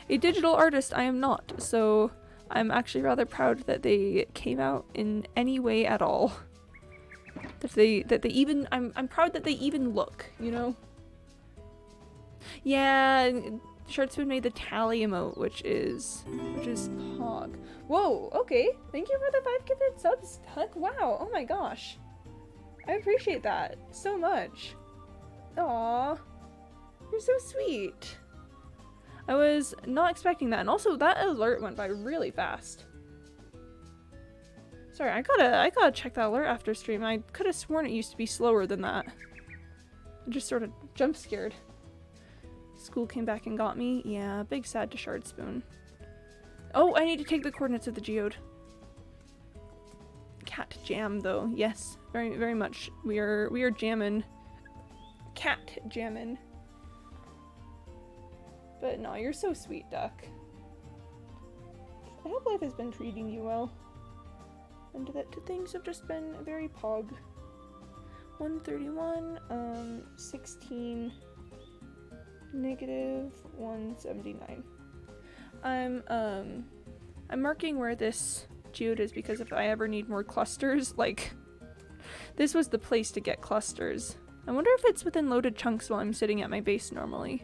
digital artist I am not, so I'm actually rather proud that they came out in any way at all. That they even, I'm proud that they even look, you know? Yeah, Shardspoon made the tally emote, which is hog. Whoa, okay. Thank you for the 5 gifted subs, Huck. Wow, oh my gosh. I appreciate that so much. Aww. You're so sweet. I was not expecting that, and also that alert went by really fast. Sorry, I gotta check that alert after stream. I could have sworn it used to be slower than that. I just sort of jump scared. School came back and got me. Yeah, big sad to Shard Spoon. Oh, I need to take the coordinates of the geode. Cat jam though. Yes, very very much. We are jamming. Cat jamming. But no, you're so sweet, Duck. I hope life has been treating you well. And that things have just been very pog. 131, 16, negative 179. I'm marking where this geode is because if I ever need more clusters, like, this was the place to get clusters. I wonder if it's within loaded chunks while I'm sitting at my base normally.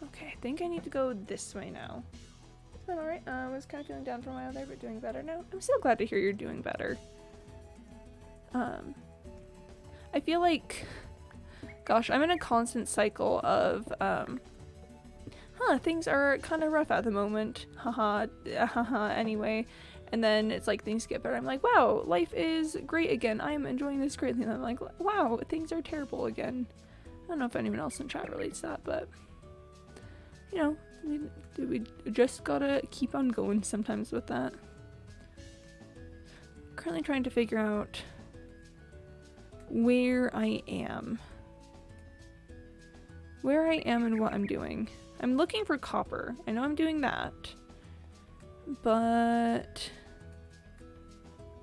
Okay, I think I need to go this way now. It's been alright. I was kind of feeling down for a while there, but doing better now. I'm so glad to hear you're doing better. I feel like, gosh, I'm in a constant cycle of, things are kind of rough at the moment. Haha, anyway. And then it's like things get better. I'm like, wow, life is great again. I'm enjoying this greatly. And I'm like, wow, things are terrible again. I don't know if anyone else in chat relates to that, but, you know, we just gotta keep on going sometimes with that. Currently trying to figure out where I am. Where I am and what I'm doing. I'm looking for copper. I know I'm doing that. But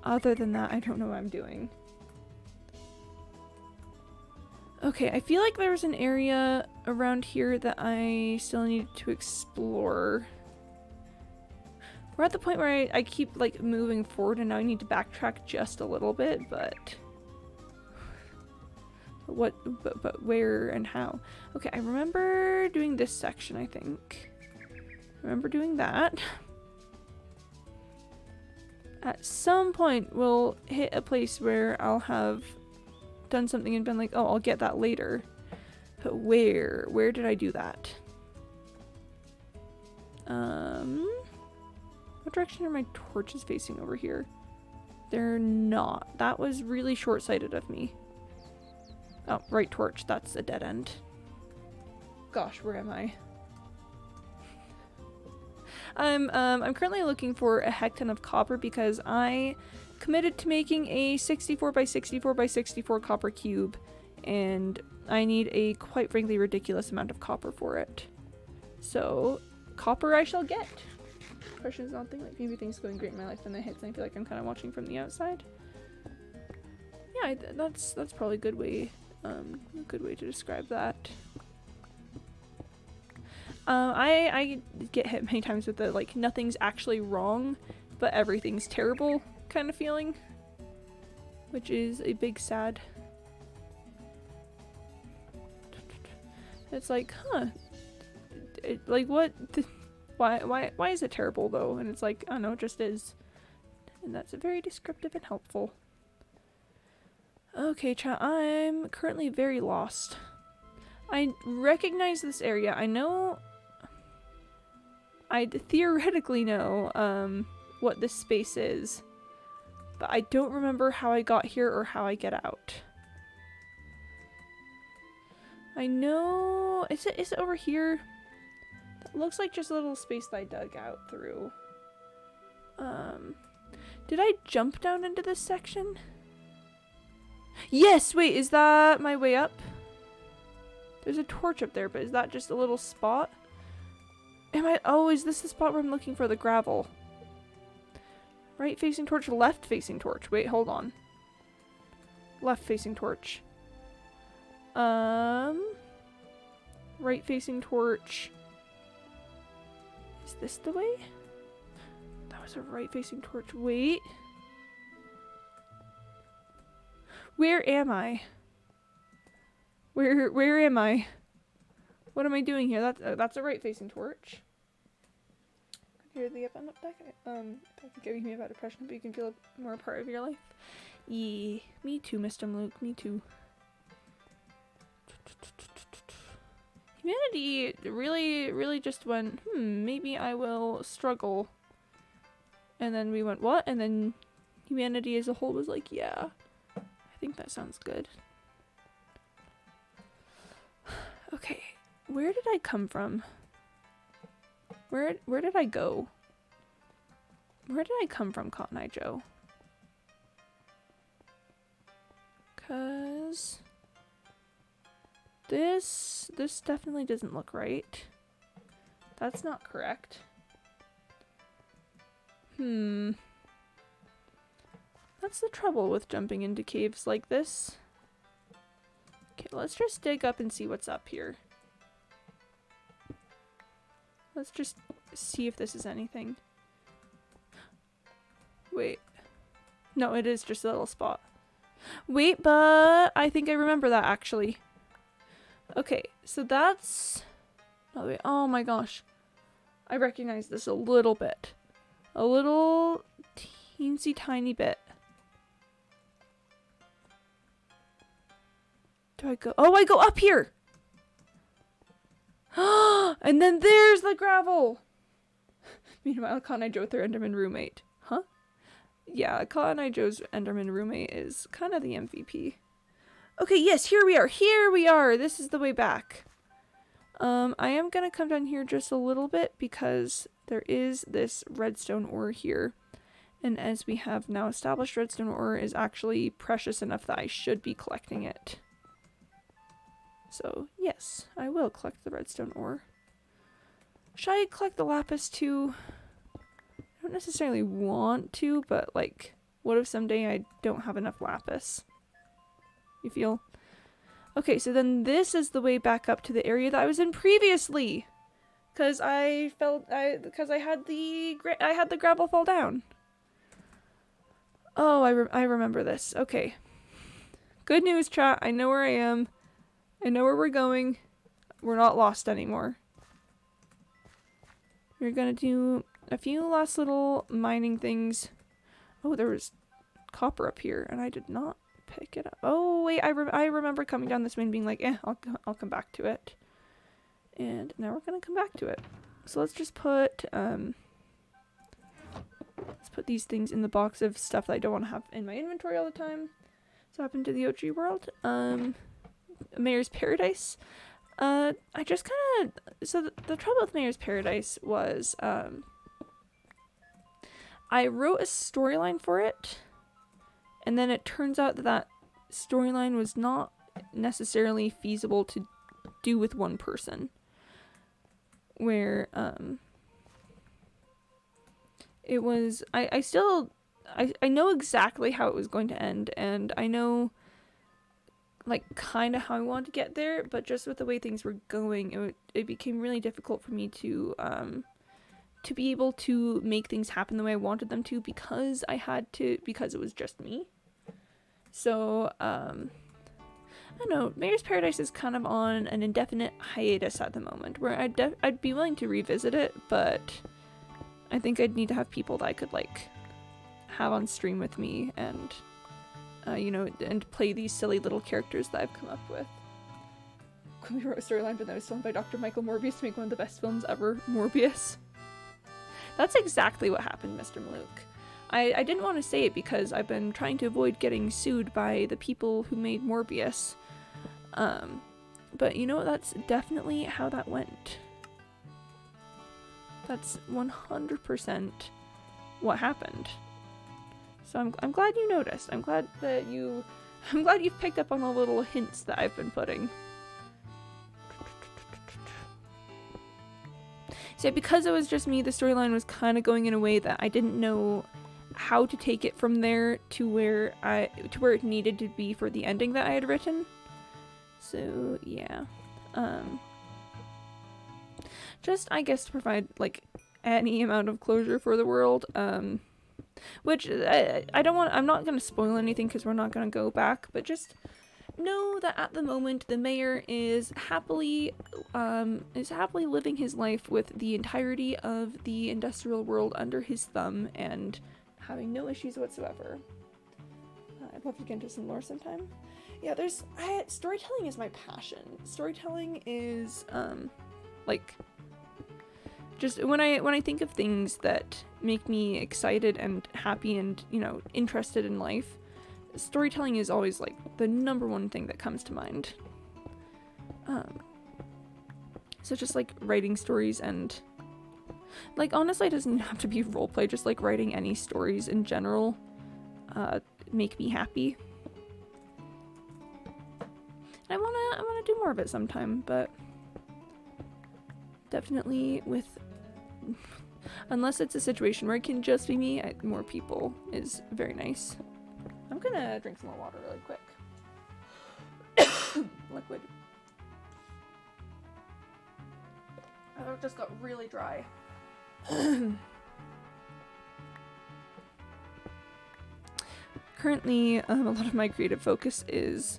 other than that, I don't know what I'm doing. Okay, I feel like there's an area around here that I still need to explore. We're at the point where I keep like moving forward and now I need to backtrack just a little bit, but where and how? Okay, I remember doing this section, I think. Remember doing that. At some point, we'll hit a place where I'll have done something and been like, oh, I'll get that later. But where? Where did I do that? What direction are my torches facing over here? They're not. That was really short-sighted of me. Oh, right torch. That's a dead end. Gosh, where am I? I'm currently looking for a heck ton of copper because I committed to making a 64 by 64 by 64 copper cube, and I need a quite frankly ridiculous amount of copper for it. So, copper I shall get. Question is not thing like maybe things going great in my life, then it hits and I feel like I'm kind of watching from the outside. Yeah, that's probably a good way to describe that. I get hit many times with the like nothing's actually wrong, but everything's terrible kind of feeling, which is a big sad. It's like, huh? Like what? Why is it terrible though? And it's like, I don't know, it just is, and that's very descriptive and helpful. Okay, chat. I'm currently very lost. I recognize this area. I know. I theoretically know what this space is, but I don't remember how I got here or how I get out. I know. Is it over here? That looks like just a little space that I dug out through. Did I jump down into this section? Yes! Wait, is that my way up? There's a torch up there, but is that just a little spot? Oh, is this the spot where I'm looking for the gravel? Right facing torch, left facing torch. Wait, hold on. Left facing torch. Right facing torch. Is this the way? That was a right facing torch. Wait. Where am I? Where am I? What am I doing here? That's a right facing torch. Hear the up and up deck. That's giving me a bad impression, but you can feel it more a part of your life. Yeah, me too, Mr. Luke. Me too. Humanity really just went, maybe I will struggle. And then we went, what? And then humanity as a whole was like, yeah, I think that sounds good. Okay, where did I come from? Where did I go? Where did I come from, Cotton Eye Joe? 'Cause This definitely doesn't look right. That's not correct. That's the trouble with jumping into caves like this. Okay, let's just dig up and see what's up here. Let's just see if this is anything. Wait. No, it is just a little spot. Wait, but I think I remember that actually. Okay, so that's... Oh, wait. Oh my gosh. I recognize this a little bit. A little teensy tiny bit. Do I go? Oh, I go up here! And then there's the gravel! Meanwhile, Cotton Eye Joe with their Enderman roommate. Huh? Yeah, Cotton Eye Joe's Enderman roommate is kind of the MVP. Okay, yes, here we are. Here we are! This is the way back. I am gonna come down here just a little bit because there is this redstone ore here. And as we have now established, redstone ore is actually precious enough that I should be collecting it. So, yes, I will collect the redstone ore. Should I collect the lapis too? I don't necessarily want to, but like, what if someday I don't have enough lapis? You feel? Okay, so then this is the way back up to the area that I was in previously. Because I had the gravel fall down. Oh, I remember this. Okay. Good news, chat. I know where I am. I know where we're going. We're not lost anymore. We're gonna do a few last little mining things. Oh, there was copper up here, and I did not pick it up. Oh, wait, I remember coming down this way and being like, I'll come back to it. And now we're gonna come back to it. So let's just put, let's put these things in the box of stuff that I don't want to have in my inventory all the time. So happened to the OG world. Mayor's Paradise. I just kind of... So the trouble with Mayor's Paradise was, I wrote a storyline for it, and then it turns out that that storyline was not necessarily feasible to do with one person. Where, it was... I know exactly how it was going to end, and I know... like kind of how I wanted to get there, but just with the way things were going, it became really difficult for me to be able to make things happen the way I wanted them to because it was just me. So I don't know, Mayor's Paradise is kind of on an indefinite hiatus at the moment, where I'd be willing to revisit it, but I think I'd need to have people that I could like have on stream with me and you know, and play these silly little characters that I've come up with. Quimby wrote a storyline, but that was filmed by Dr. Michael Morbius to make one of the best films ever, Morbius. That's exactly what happened, Mr. Malouk. I didn't want to say it because I've been trying to avoid getting sued by the people who made Morbius. But you know, that's definitely how that went. That's 100% what happened. So I'm glad you noticed. I'm glad you've picked up on the little hints that I've been putting. So because it was just me, the storyline was kind of going in a way that I didn't know how to take it from there to where it needed to be for the ending that I had written. So yeah. Just I guess to provide like any amount of closure for the world. Which I'm not going to spoil anything because we're not going to go back, but just know that at the moment the mayor is happily living his life with the entirety of the industrial world under his thumb and having no issues whatsoever. I'd love to get into some lore sometime. Yeah, storytelling is my passion. Storytelling is like just when I think of things that make me excited and happy and, you know, interested in life, storytelling is always like the number one thing that comes to mind. So just like writing stories and like honestly it doesn't have to be roleplay, just like writing any stories in general make me happy. I wanna do more more of it sometime, but definitely with, unless it's a situation where it can just be me, more people is very nice. I'm gonna drink some more water really quick. Liquid. Oh, it just got really dry. Currently, a lot of my creative focus is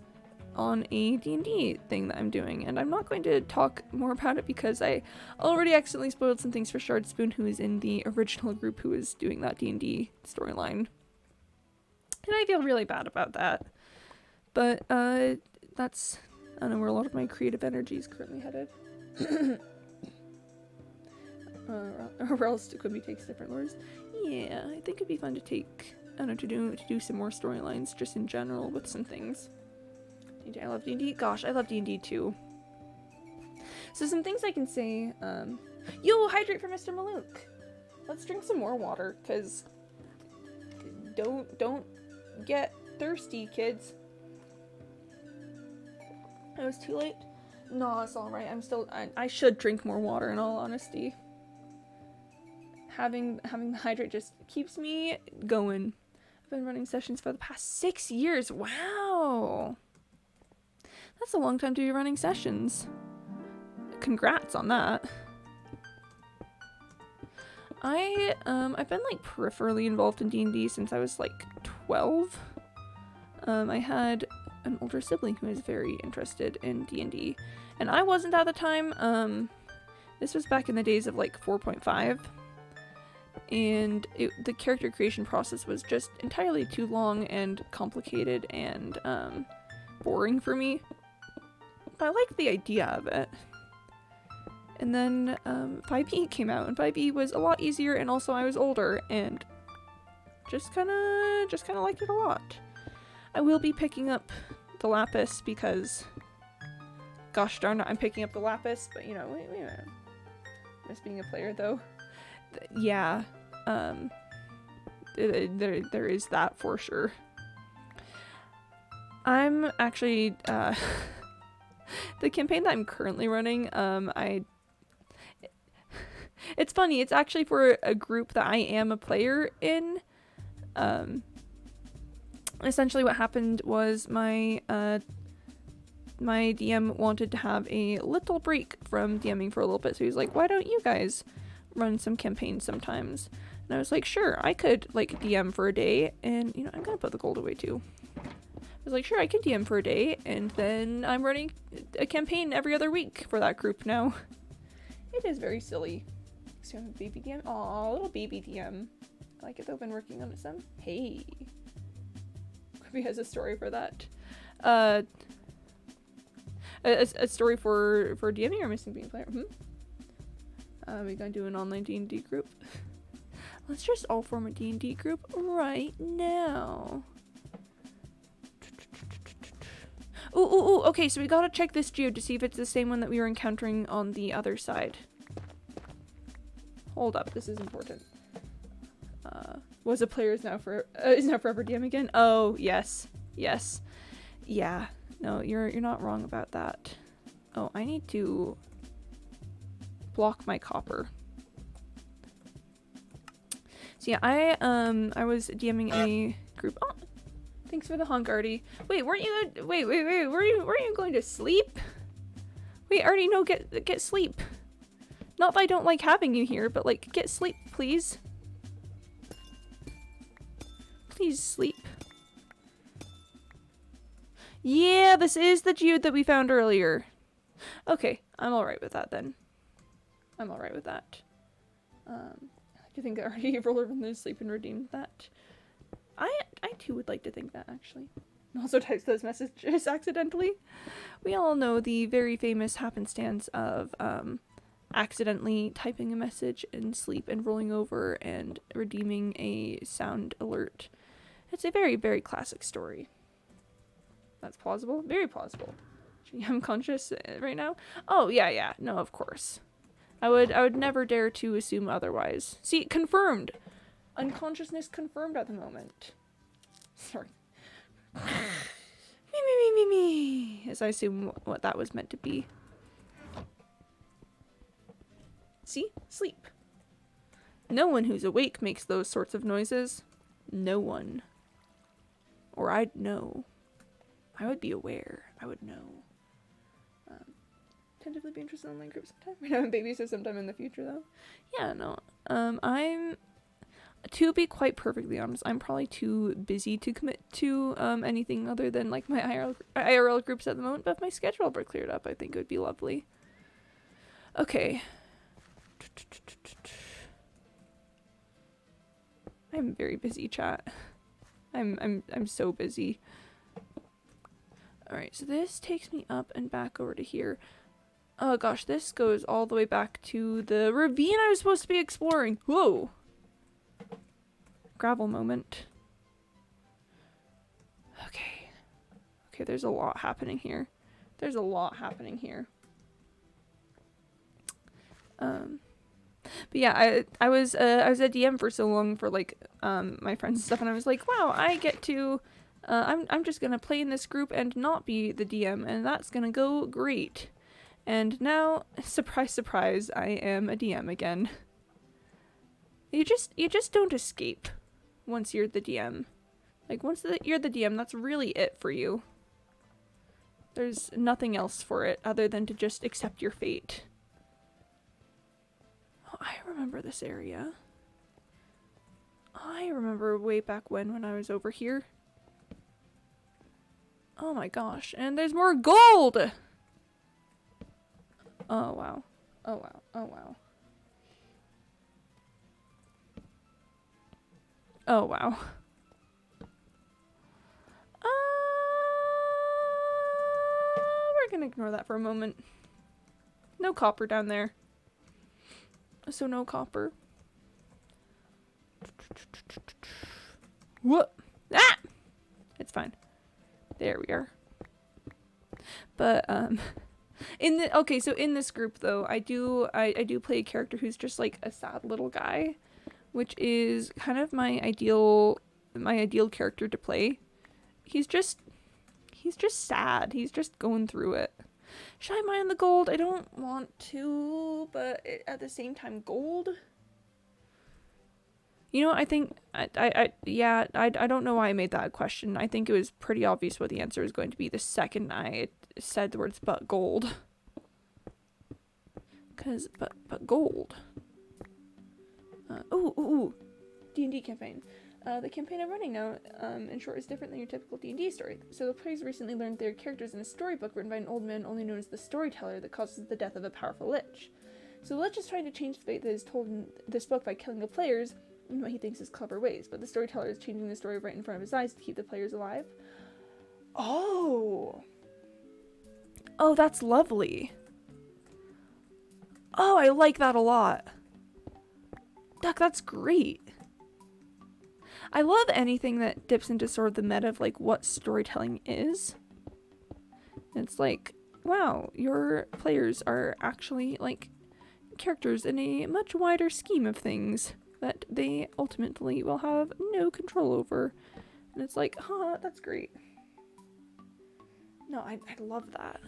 on a D&D thing that I'm doing, and I'm not going to talk more about it because I already accidentally spoiled some things for Shard Spoon, who is in the original group who is doing that D&D storyline. And I feel really bad about that. But, that's, I don't know where a lot of my creative energy is currently headed. Or else Quimby takes different lures. Yeah, I think it'd be fun to take, I don't know, to do some more storylines just in general with some things. I love D&D. Gosh, I love D&D too. So some things I can say, yo, hydrate for Mr. Malouk. Let's drink some more water, because don't get thirsty, kids. It was too late? No, it's alright. I should drink more water in all honesty. Having the hydrate just keeps me going. I've been running sessions for the past 6 years. Wow! That's a long time to be running sessions. Congrats on that. I've been like peripherally involved in D&D since I was like 12. I had an older sibling who was very interested in D&D, and I wasn't at the time. This was back in the days of like 4.5, and the character creation process was just entirely too long and complicated and boring for me. But I liked the idea of it. And then 5e came out, and 5e was a lot easier, and also I was older, and just kind of liked it a lot. I will be picking up the Lapis because, gosh darn it, I'm picking up the Lapis, but you know, wait a minute. Miss being a player though. Yeah, there is that for sure. I'm actually, the campaign that I'm currently running, it's funny, it's actually for a group that I am a player in. Essentially what happened was my DM wanted to have a little break from DMing for a little bit, so he's like, why don't you guys run some campaigns sometimes? And I was like, sure, I could like DM for a day, and you know, I'm gonna put the gold away too. I was like, sure, I can DM for a day, and then I'm running a campaign every other week for that group now. It is very silly. So you have a baby DM? Aw, little baby DM. I like it though, been working on it some. Hey. Quimby has a story for that. A story for DMing or missing being a player? We gonna do an online D&D group? Let's just all form a D&D group right now. Ooh, okay, so we gotta check this geode to see if it's the same one that we were encountering on the other side. Hold up, this is important. Was a player is now forever DM again? Oh, yes. Yes. Yeah. No, you're not wrong about that. Oh, I need to block my copper. So yeah, I was DMing a group. Oh, thanks for the Hongardy. Wait, weren't you? Wait. Weren't you going to sleep? Wait, Artie, no, get sleep. Not that I don't like having you here, but like, get sleep, please. Please sleep. Yeah, this is the geode that we found earlier. Okay, I'm alright with that then. I'm alright with that. I like to think I already rolled over in the sleep and redeemed that. I too would like to think that, actually. Also types those messages accidentally. We all know the very famous happenstance of accidentally typing a message in sleep and rolling over and redeeming a sound alert. It's a very, very classic story. That's plausible? Very plausible. I'm conscious right now? Oh, yeah. No, of course. I would never dare to assume otherwise. See, confirmed. Unconsciousness confirmed at the moment. Sorry. me, as I assume what that was meant to be. See? Sleep. No one who's awake makes those sorts of noises. No one. Or I'd know. I would be aware. I would know. Tentatively be interested in online groups sometime. We're having babies so sometime in the future, though. Yeah, no. I'm... To be quite perfectly honest, I'm probably too busy to commit to anything other than like my IRL groups at the moment, but if my schedule ever cleared up, I think it would be lovely. Okay. I'm very busy, chat. I'm so busy. Alright, so this takes me up and back over to here. Oh gosh, this goes all the way back to the ravine I was supposed to be exploring. Whoa! Gravel moment. Okay. Okay, there's a lot happening here. There's a lot happening here. But yeah, I was a DM for so long for like my friends and stuff, and I was like, wow, I get to I'm just gonna play in this group and not be the DM, and that's gonna go great. And now, surprise, surprise, I am a DM again. You just don't escape once you're the DM. Like once you're the DM, that's really it for you. There's nothing else for it other than to just accept your fate. Oh, I remember this area. I remember way back when I was over here. Oh my gosh, and there's more gold! Oh wow. Oh wow. Oh wow. Oh wow. We're gonna ignore that for a moment. No copper down there. So no copper. What? Ah! It's fine. There we are. But so in this group though, I do play a character who's just like a sad little guy, which is kind of my ideal character to play. He's just sad. He's just going through it. Should I mine the gold? I don't want to, but at the same time, gold. You know, I think I don't know why I made that a question. I think it was pretty obvious what the answer is going to be the second I said the words "but gold." But gold. Ooh, D&D campaign. The campaign I'm running now, in short, is different than your typical D&D story. So the players recently learned their characters in a storybook written by an old man only known as the storyteller that causes the death of a powerful lich. So the lich is trying to change the fate that is told in this book by killing the players in what he thinks is clever ways, but the storyteller is changing the story right in front of his eyes to keep the players alive. Oh, that's lovely. Oh, I like that a lot. Duck, that's great. I love anything that dips into sort of the meta of like what storytelling is. It's like, wow, your players are actually like characters in a much wider scheme of things that they ultimately will have no control over. And it's like, huh, that's great. No, I love that.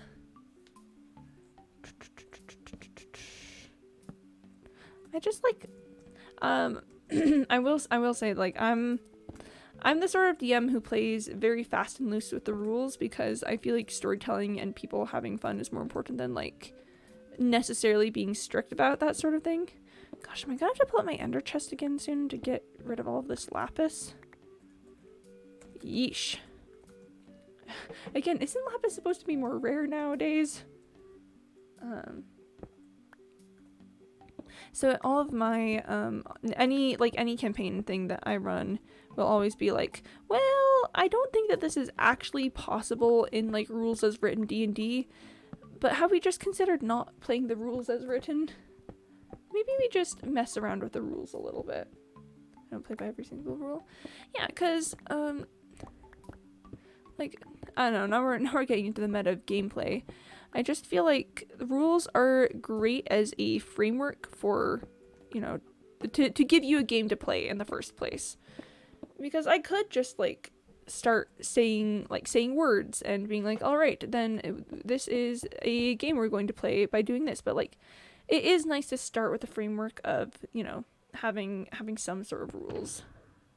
I just like, I will say, like, I'm the sort of DM who plays very fast and loose with the rules because I feel like storytelling and people having fun is more important than like necessarily being strict about that sort of thing. Gosh, am I gonna have to pull out my ender chest again soon to get rid of all of this lapis? Yeesh. Again, isn't lapis supposed to be more rare nowadays? So all of my, any campaign thing that I run will always be like, well, I don't think that this is actually possible in like rules as written D&D, but have we just considered not playing the rules as written? Maybe we just mess around with the rules a little bit. I don't play by every single rule. Yeah, cause, like, I don't know, now we're getting into the meta of gameplay. I just feel like the rules are great as a framework for, you know, to give you a game to play in the first place. Because I could just, like, start saying words and being like, all right, then this is a game we're going to play by doing this. But like, it is nice to start with the framework of, you know, having some sort of rules.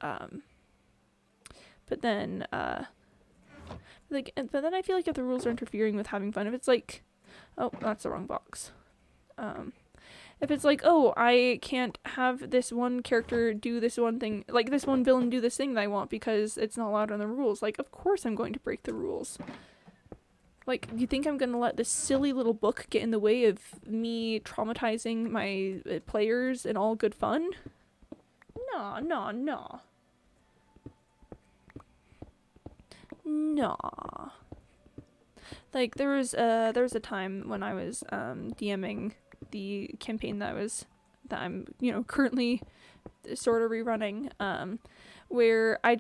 But then but then I feel like if the rules are interfering with having fun, if it's like, oh, that's the wrong box. If it's like, oh, I can't have this one character do this one thing, like this one villain do this thing that I want because it's not allowed in the rules, like, of course I'm going to break the rules. Like, you think I'm gonna let this silly little book get in the way of me traumatizing my players in all good fun? No. Nah. Like, there was a time when I was DMing the campaign that I'm, you know, currently sort of rerunning, where I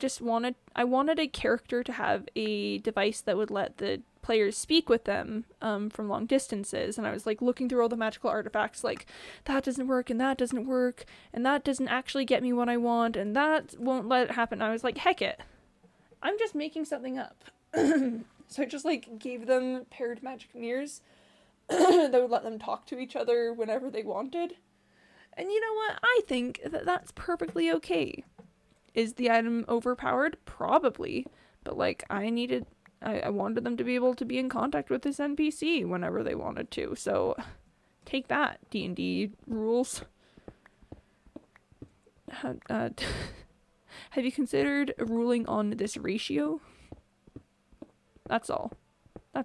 wanted a character to have a device that would let the players speak with them from long distances, and I was like looking through all the magical artifacts, like, that doesn't work and that doesn't work and that doesn't actually get me what I want and that won't let it happen. I was like, heck it, I'm just making something up. So I just like gave them paired magic mirrors that would let them talk to each other whenever they wanted. And you know what? I think that's perfectly okay. Is the item overpowered? Probably. But like, I wanted them to be able to be in contact with this NPC whenever they wanted to. So take that, D&D rules. Have you considered ruling on this ratio? That's all. I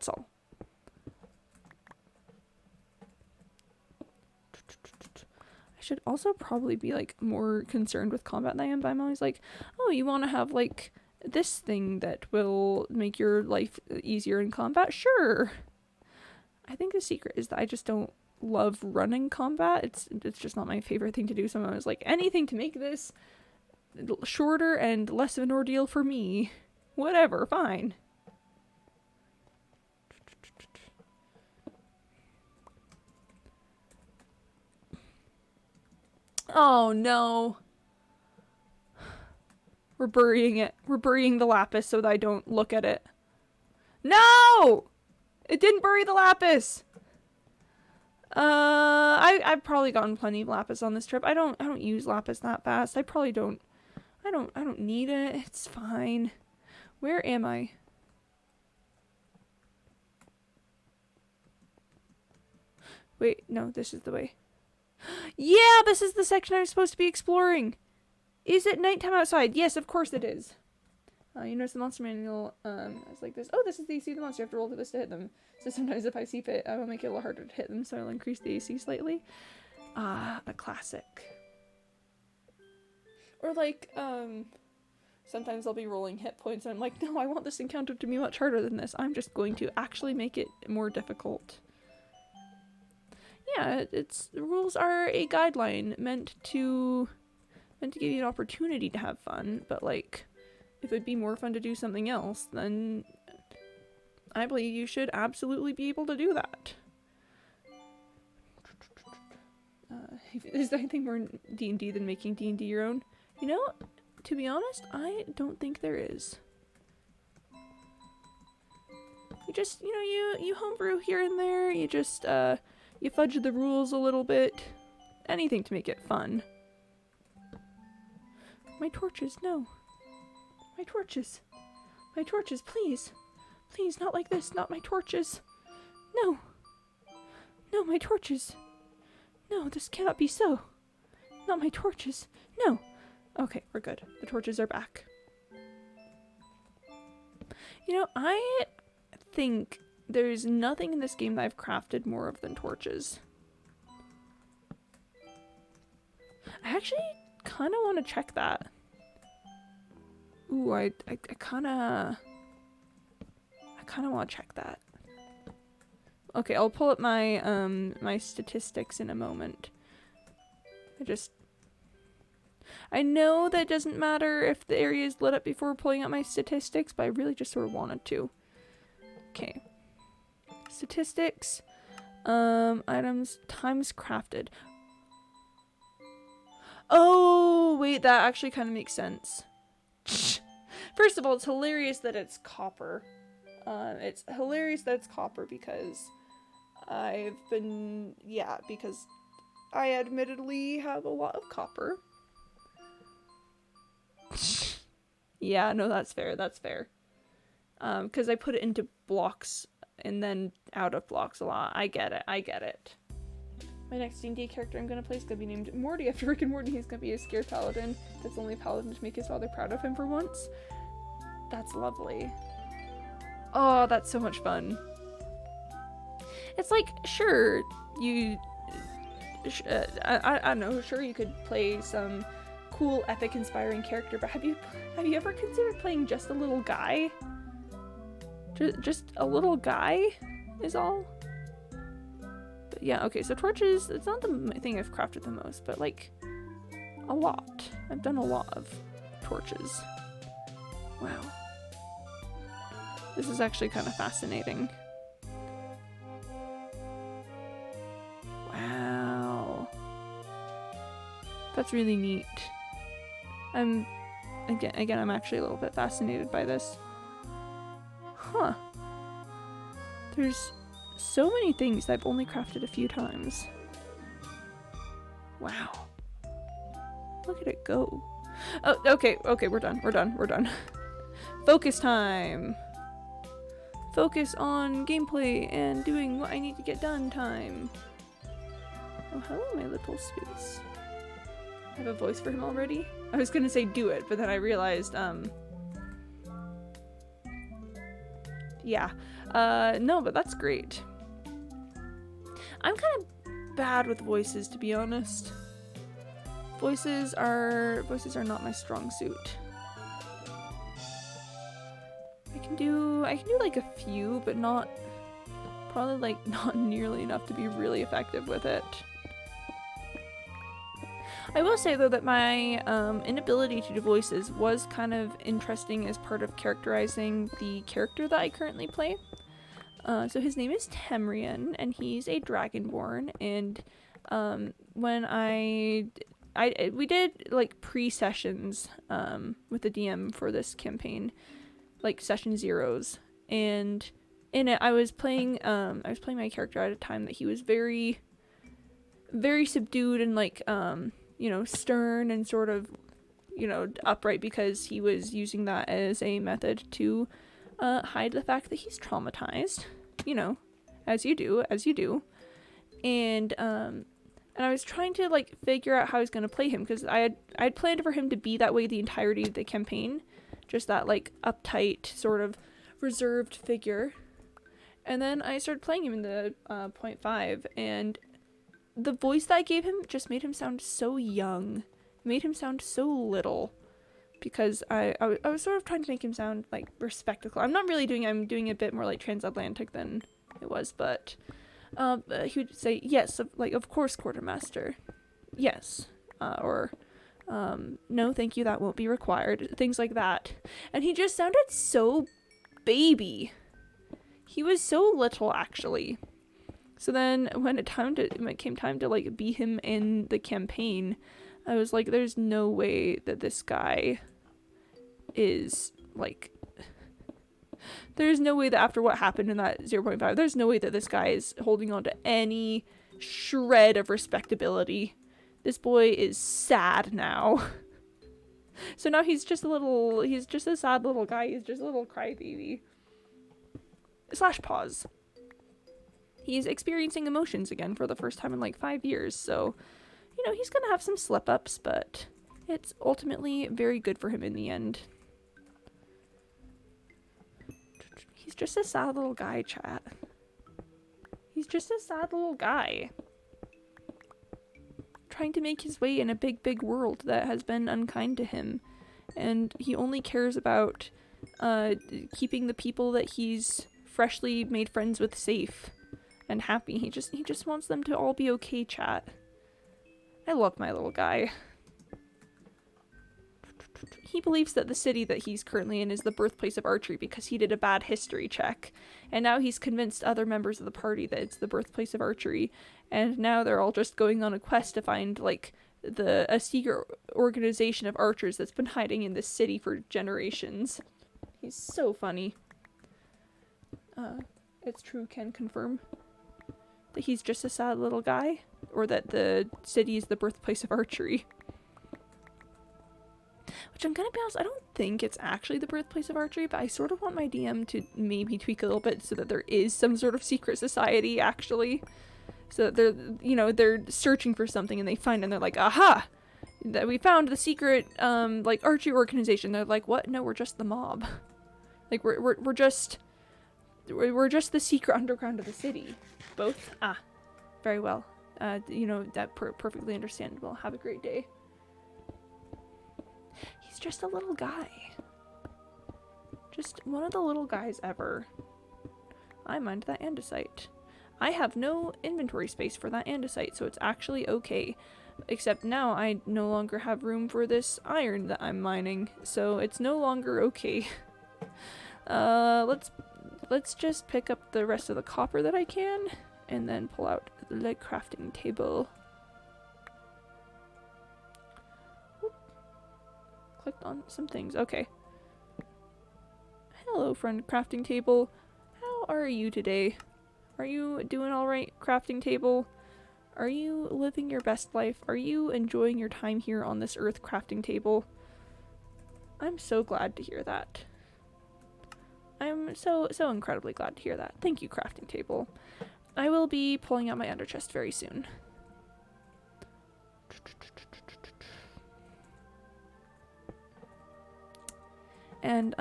should also probably be like more concerned with combat than I am, but I'm always like, oh, you want to have like this thing that will make your life easier in combat? Sure. I think the secret is that I just don't love running combat. It's just not my favorite thing to do. So I was like, anything to make this shorter and less of an ordeal for me. Whatever, fine. Oh no. We're burying it. We're burying the lapis so that I don't look at it. No! It didn't bury the lapis. I've probably gotten plenty of lapis on this trip. I don't use lapis that fast. I don't need it. It's fine. Where am I? Wait, no, this is the way. Yeah, this is the section I'm supposed to be exploring. Is it nighttime outside? Yes, of course it is. You notice the monster manual is like this. Oh, this is the AC of the monster. You have to roll to this to hit them. So sometimes if I see fit, I will make it a little harder to hit them, so I'll increase the AC slightly. A classic. Or like, sometimes I'll be rolling hit points and I'm like, no, I want this encounter to be much harder than this. I'm just going to actually make it more difficult. Yeah, the rules are a guideline meant to give you an opportunity to have fun, but like, if it'd be more fun to do something else, then I believe you should absolutely be able to do that. Is there anything more D&D than making D&D your own? You know, to be honest, I don't think there is. You just, you know, you homebrew here and there, you just, you fudge the rules a little bit. Anything to make it fun. My torches, no. My torches. My torches, please. Please, not like this, not my torches. No. No, my torches. No, this cannot be so. Not my torches. No. Okay, we're good. The torches are back. You know, I think there's nothing in this game that I've crafted more of than torches. I actually kind of want to check that. Ooh, I kind of want to check that. Okay, I'll pull up my my statistics in a moment. I know that doesn't matter if the area is lit up before pulling up my statistics, but I really just sort of wanted to. Okay. Statistics. Items times crafted. Oh, wait, that actually kind of makes sense. For First of all, it's hilarious that it's copper. It's hilarious that it's copper because because I admittedly have a lot of copper. Yeah, no, that's fair. Because I put it into blocks and then out of blocks a lot. I get it. My next D&D character I'm gonna play is gonna be named Morty after Rick and Morty. He's gonna be a scare paladin that's only a paladin to make his father proud of him for once. That's lovely. Oh, that's so much fun. It's like, sure, I don't know, sure you could play some cool, epic, inspiring character, but have you ever considered playing just a little guy? Just a little guy is all? But yeah, okay, so torches, it's not the thing I've crafted the most, but like, a lot. I've done a lot of torches. Wow. This is actually kind of fascinating. Wow. That's really neat. I'm actually a little bit fascinated by this. Huh. There's so many things that I've only crafted a few times. Wow. Look at it go. Oh, okay, we're done. Focus time. Focus on gameplay and doing what I need to get done time. Oh, hello, my little space. I have a voice for him already? I was gonna say do it, but then I realized, yeah. No, but that's great. I'm kind of bad with voices, to be honest. Voices are not my strong suit. I can do like a few, but probably like not nearly enough to be really effective with it. I will say though that my inability to do voices was kind of interesting as part of characterizing the character that I currently play. So his name is Temrian, and he's a Dragonborn, and when we did like pre-sessions with the DM for this campaign, like session zeros, and in it I was playing my character at a time that he was very, very subdued and like stern and sort of upright, because he was using that as a method to hide the fact that he's traumatized, as you do, and I was trying to like figure out how I was going to play him, because I had planned for him to be that way the entirety of the campaign, just that like uptight sort of reserved figure. And then I started playing him in the 0.5, and the voice that I gave him just made him sound so young, made him sound so little, because I was sort of trying to make him sound like respectable. I'm doing a bit more like transatlantic than it was, but he would say, yes, of course, quartermaster, yes, or no, thank you, that won't be required, things like that. And he just sounded so baby. He was so little, actually. So then when it came time to like be him in the campaign, I was like, there's no way that this guy is like, there's no way that after what happened in that 0.5, there's no way that this guy is holding on to any shred of respectability. This boy is sad now. So now he's just a sad little guy. He's just a little crybaby. / pause. He's experiencing emotions again for the first time in like 5 years, so, he's gonna have some slip-ups, but it's ultimately very good for him in the end. He's just a sad little guy, chat. He's just a sad little guy. Trying to make his way in a big, big world that has been unkind to him, and he only cares about keeping the people that he's freshly made friends with safe and happy. He just wants them to all be okay, chat. I love my little guy. He believes that the city that he's currently in is the birthplace of archery because he did a bad history check, and now he's convinced other members of the party that it's the birthplace of archery, and now they're all just going on a quest to find like a secret organization of archers that's been hiding in this city for generations. He's so funny. It's true, can confirm that he's just a sad little guy, or that the city is the birthplace of archery. Which I'm gonna be honest, I don't think it's actually the birthplace of archery, but I sort of want my DM to maybe tweak a little bit so that there is some sort of secret society, actually. So that they're, you know, they're searching for something and they find it and they're like, aha! That we found the secret, like, archery organization. They're like, what? No, we're just the mob. Like, we're just the secret underground of the city. Both? Ah. Very well. You know, that perfectly understandable. Have a great day. He's just a little guy. Just one of the little guys ever. I mined that andesite. I have no inventory space for that andesite, so it's actually okay. Except now I no longer have room for this iron that I'm mining, so it's no longer okay. Let's just pick up the rest of the copper that I can, and then pull out the crafting table. Whoop. Clicked on some things. Okay. Hello, friend crafting table. How are you today? Are you doing alright, crafting table? Are you living your best life? Are you enjoying your time here on this earth, crafting table? I'm so glad to hear that. I'm so incredibly glad to hear that. Thank you, crafting table. I will be pulling out my ender chest very soon. And,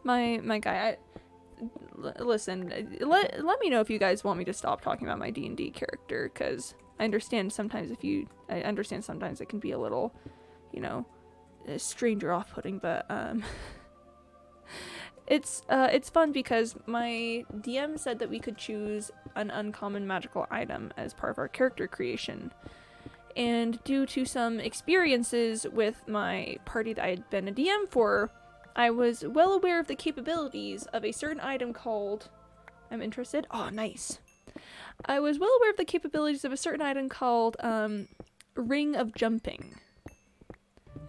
my guy, listen, let me know if you guys want me to stop talking about my D&D character, because I understand sometimes it can be a little, you know, strange or off-putting, but, it's fun because my DM said that we could choose an uncommon magical item as part of our character creation. And due to some experiences with my party that I had been a DM for, I was well aware of the capabilities of a certain item called... I'm interested? Oh, nice. I was well aware of the capabilities of a certain item called, Ring of Jumping.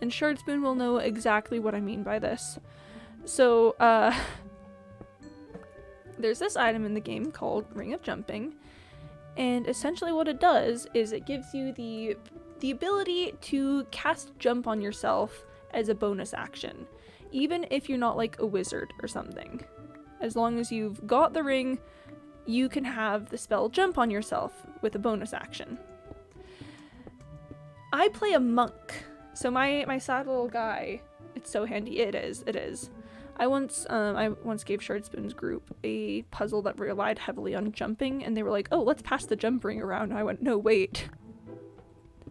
And Shardspoon will know exactly what I mean by this. So, there's this item in the game called Ring of Jumping, and essentially what it does is it gives you the ability to cast Jump on yourself as a bonus action, even if you're not like a wizard or something. As long as you've got the ring, you can have the spell Jump on yourself with a bonus action. I play a monk, so my sad little guy, it's so handy. It is. I once gave Shardspoon's group a puzzle that relied heavily on jumping, and they were like, oh, let's pass the jump ring around. And I went, no, wait.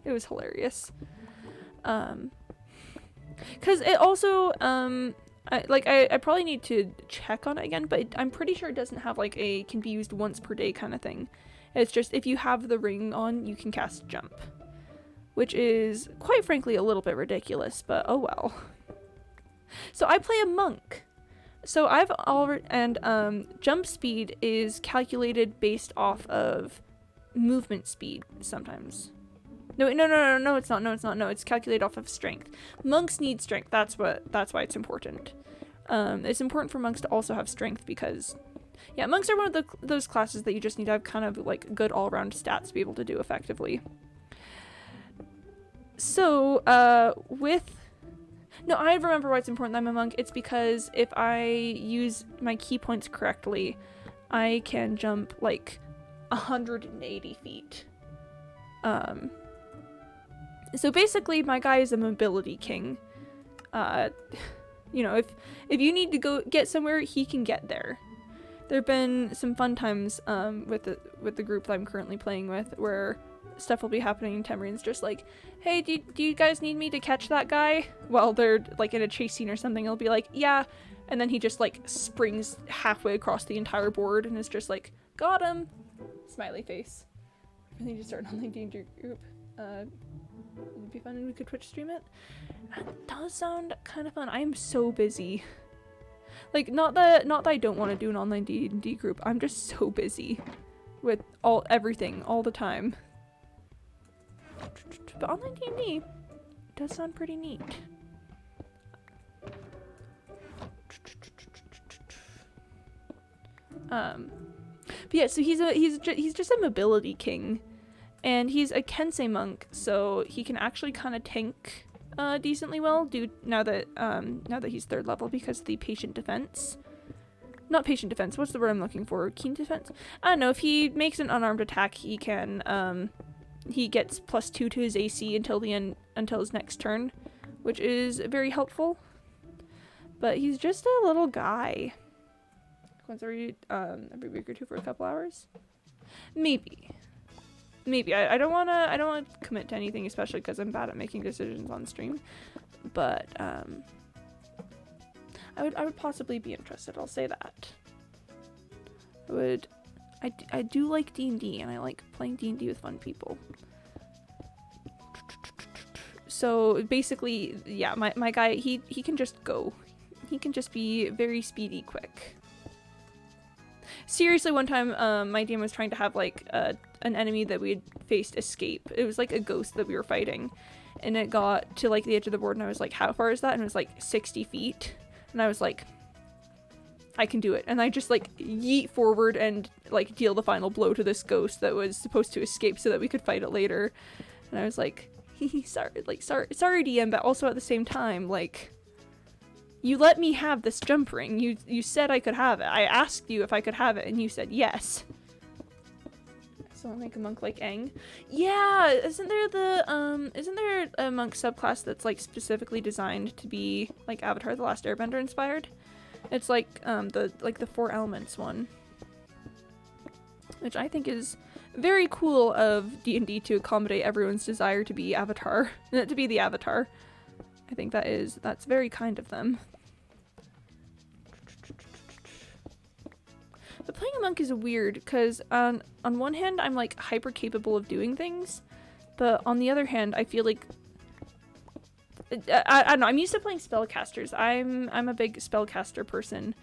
It was hilarious. Because it also, I probably need to check on it again, but I'm pretty sure it doesn't have like a can be used once per day kind of thing. It's just if you have the ring on, you can cast Jump. Which is, quite frankly, a little bit ridiculous, but oh well. So I play a monk. So I've already, and jump speed is calculated based off of movement speed sometimes. No, it's not. No, it's calculated off of strength. Monks need strength. That's why it's important. It's important for monks to also have strength because, yeah, monks are one of those classes that you just need to have kind of like good all-around stats to be able to do effectively. So, no, I remember why it's important that I'm a monk. It's because if I use my key points correctly, I can jump like 180 feet. So basically my guy is a mobility king. You know, if you need to go get somewhere, he can get there. There've been some fun times with the group that I'm currently playing with where stuff will be happening and Tamarine's just like, hey, do you guys need me to catch that guy? While they're like in a chase scene or something, it'll be like, yeah, and then he just like springs halfway across the entire board and is just like, got him, smiley face. I really just start an online danger group. It'd be fun if we could Twitch stream it. That does sound kind of fun. I am so busy. Like, not that I don't want to do an online D&D group. I'm just so busy with everything all the time. But online D&D does sound pretty neat. But yeah, so he's just a mobility king, and he's a Kensei monk, so he can actually kind of tank decently well. Now that he's 3rd level, because of the patient defense. Not patient defense. What's the word I'm looking for? Keen defense. I don't know. If he makes an unarmed attack, he can he gets +2 to his AC until his next turn, which is very helpful. But he's just a little guy. Once every week or 2 for a couple hours, maybe. I don't want to commit to anything, especially because I'm bad at making decisions on stream. But I would possibly be interested. I'll say that. I do like D&D, and I like playing D&D with fun people. So basically, yeah, my guy, he can just go. He can just be very speedy, quick. Seriously, one time, my DM was trying to have, like, an enemy that we had faced escape. It was, like, a ghost that we were fighting. And it got to, like, the edge of the board, and I was like, how far is that? And it was, like, 60 feet. And I was like, I can do it. And I just, like, yeet forward and, like, deal the final blow to this ghost that was supposed to escape so that we could fight it later. And I was like, sorry, DM, but also at the same time, like... You let me have this jump ring. You said I could have it. I asked you if I could have it, and you said yes. So I'll make a monk like Aang. Yeah, isn't there a monk subclass that's like specifically designed to be like Avatar: The Last Airbender inspired? It's like the 4 elements one, which I think is very cool of D&D to accommodate everyone's desire to be Avatar, to be the Avatar. I think that's very kind of them. But playing a monk is weird, because on one hand, I'm like hyper capable of doing things, but on the other hand, I feel like I don't know. I'm used to playing spellcasters. I'm a big spellcaster person,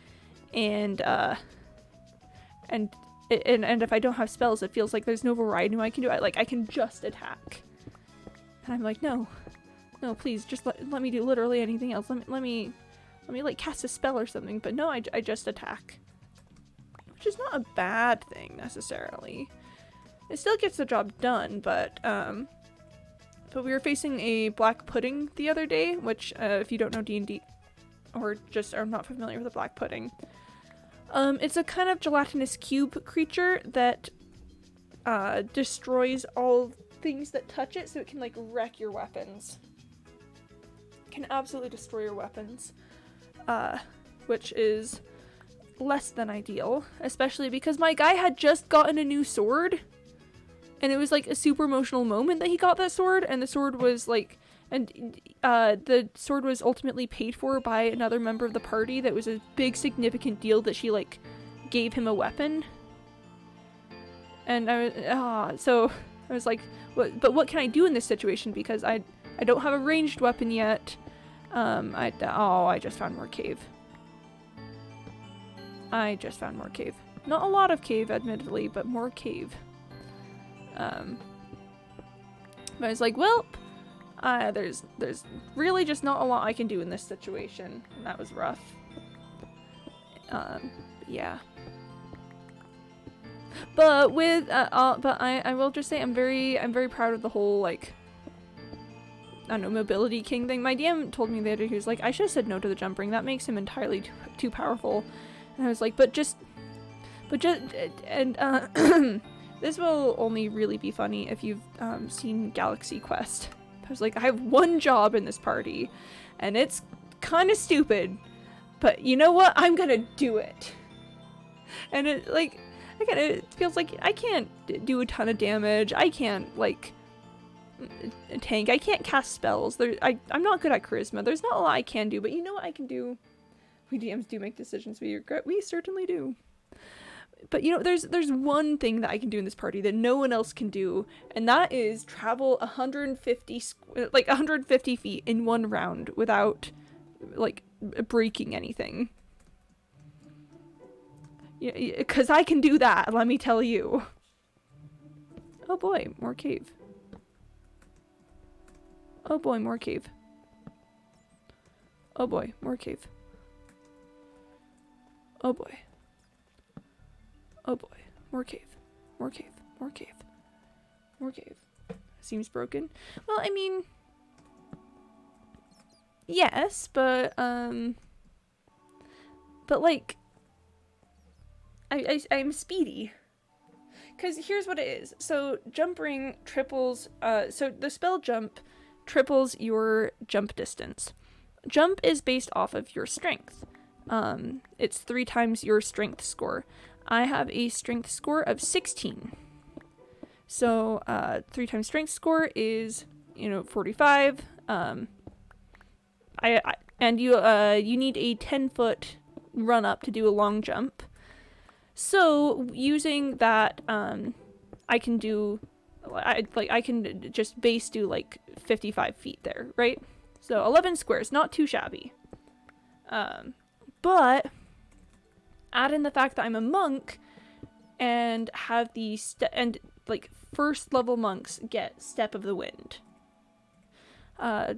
and if I don't have spells, it feels like there's no variety I can do. I can just attack, and I'm like, no, please, just let me do literally anything else. Let me like cast a spell or something. But no, I just attack, which is not a bad thing necessarily. It still gets the job done, but we were facing a black pudding the other day, which if you don't know D&D or just are not familiar with a black pudding, it's a kind of gelatinous cube creature that destroys all things that touch it, so it can like wreck your weapons. It can absolutely destroy your weapons, which is less than ideal, especially because my guy had just gotten a new sword, and it was like a super emotional moment that he got that sword, and the sword was like, the sword was ultimately paid for by another member of the party. That was a big significant deal that she like gave him a weapon. And I was like, what can I do in this situation, because I don't have a ranged weapon yet. I just found more cave. Not a lot of cave, admittedly, but more cave. But I was like, well, there's really just not a lot I can do in this situation. And that was rough. Yeah. But with I will just say I'm very proud of the whole, like, I don't know, mobility king thing. My DM told me the other day, he was like, I should have said no to the jump ring. That makes him entirely too powerful. And I was like, but just this will only really be funny if you've seen Galaxy Quest. I was like, I have one job in this party, and it's kind of stupid, but you know what? I'm gonna do it. And it, like, again, it feels like I can't do a ton of damage. I can't, like, tank. I can't cast spells. I'm not good at charisma. There's not a lot I can do, but you know what I can do? We DMs do make decisions we regret. We certainly do. But you know, there's one thing that I can do in this party that no one else can do, and that is travel 150 feet in one round without, like, breaking anything. Yeah, 'cause I can do that, let me tell you. Oh boy, more cave. Oh boy, more cave. Oh boy, more cave. Oh boy. Oh boy, more cave. More cave. More cave. More cave. Seems broken. Well, I mean, yes, but like, I'm speedy. Because here's what it is. So jump ring triples, so the spell jump triples your jump distance. Jump is based off of your strength. It's 3 times your strength score. I have a strength score of 16. So 3 times strength score is, 45. And you need a 10-foot run up to do a long jump. So using that, I can just base do like 55 feet there, right? So 11 squares, not too shabby. But add in the fact that I'm a monk and have the first level monks get Step of the Wind,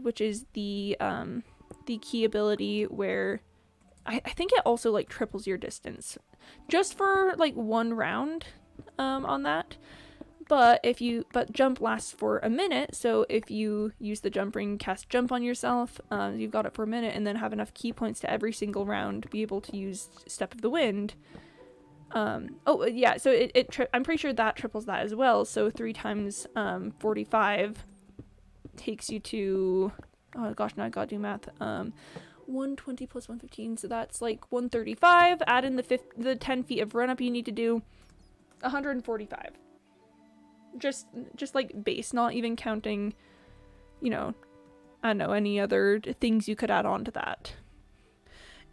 which is the key ability where I think it also like triples your distance, just for like 1 round on that. But jump lasts for a minute, so if you use the jump ring, cast jump on yourself, you've got it for a minute, and then have enough key points to every single round to be able to use Step of the Wind. So I'm pretty sure that triples that as well. So 3 times 45 takes you to, oh gosh, now I gotta do math. 120 plus 115, so that's like 135. Add in the 10 feet of run up you need to do, 145. Just like base, not even counting, I don't know, any other things you could add on to that.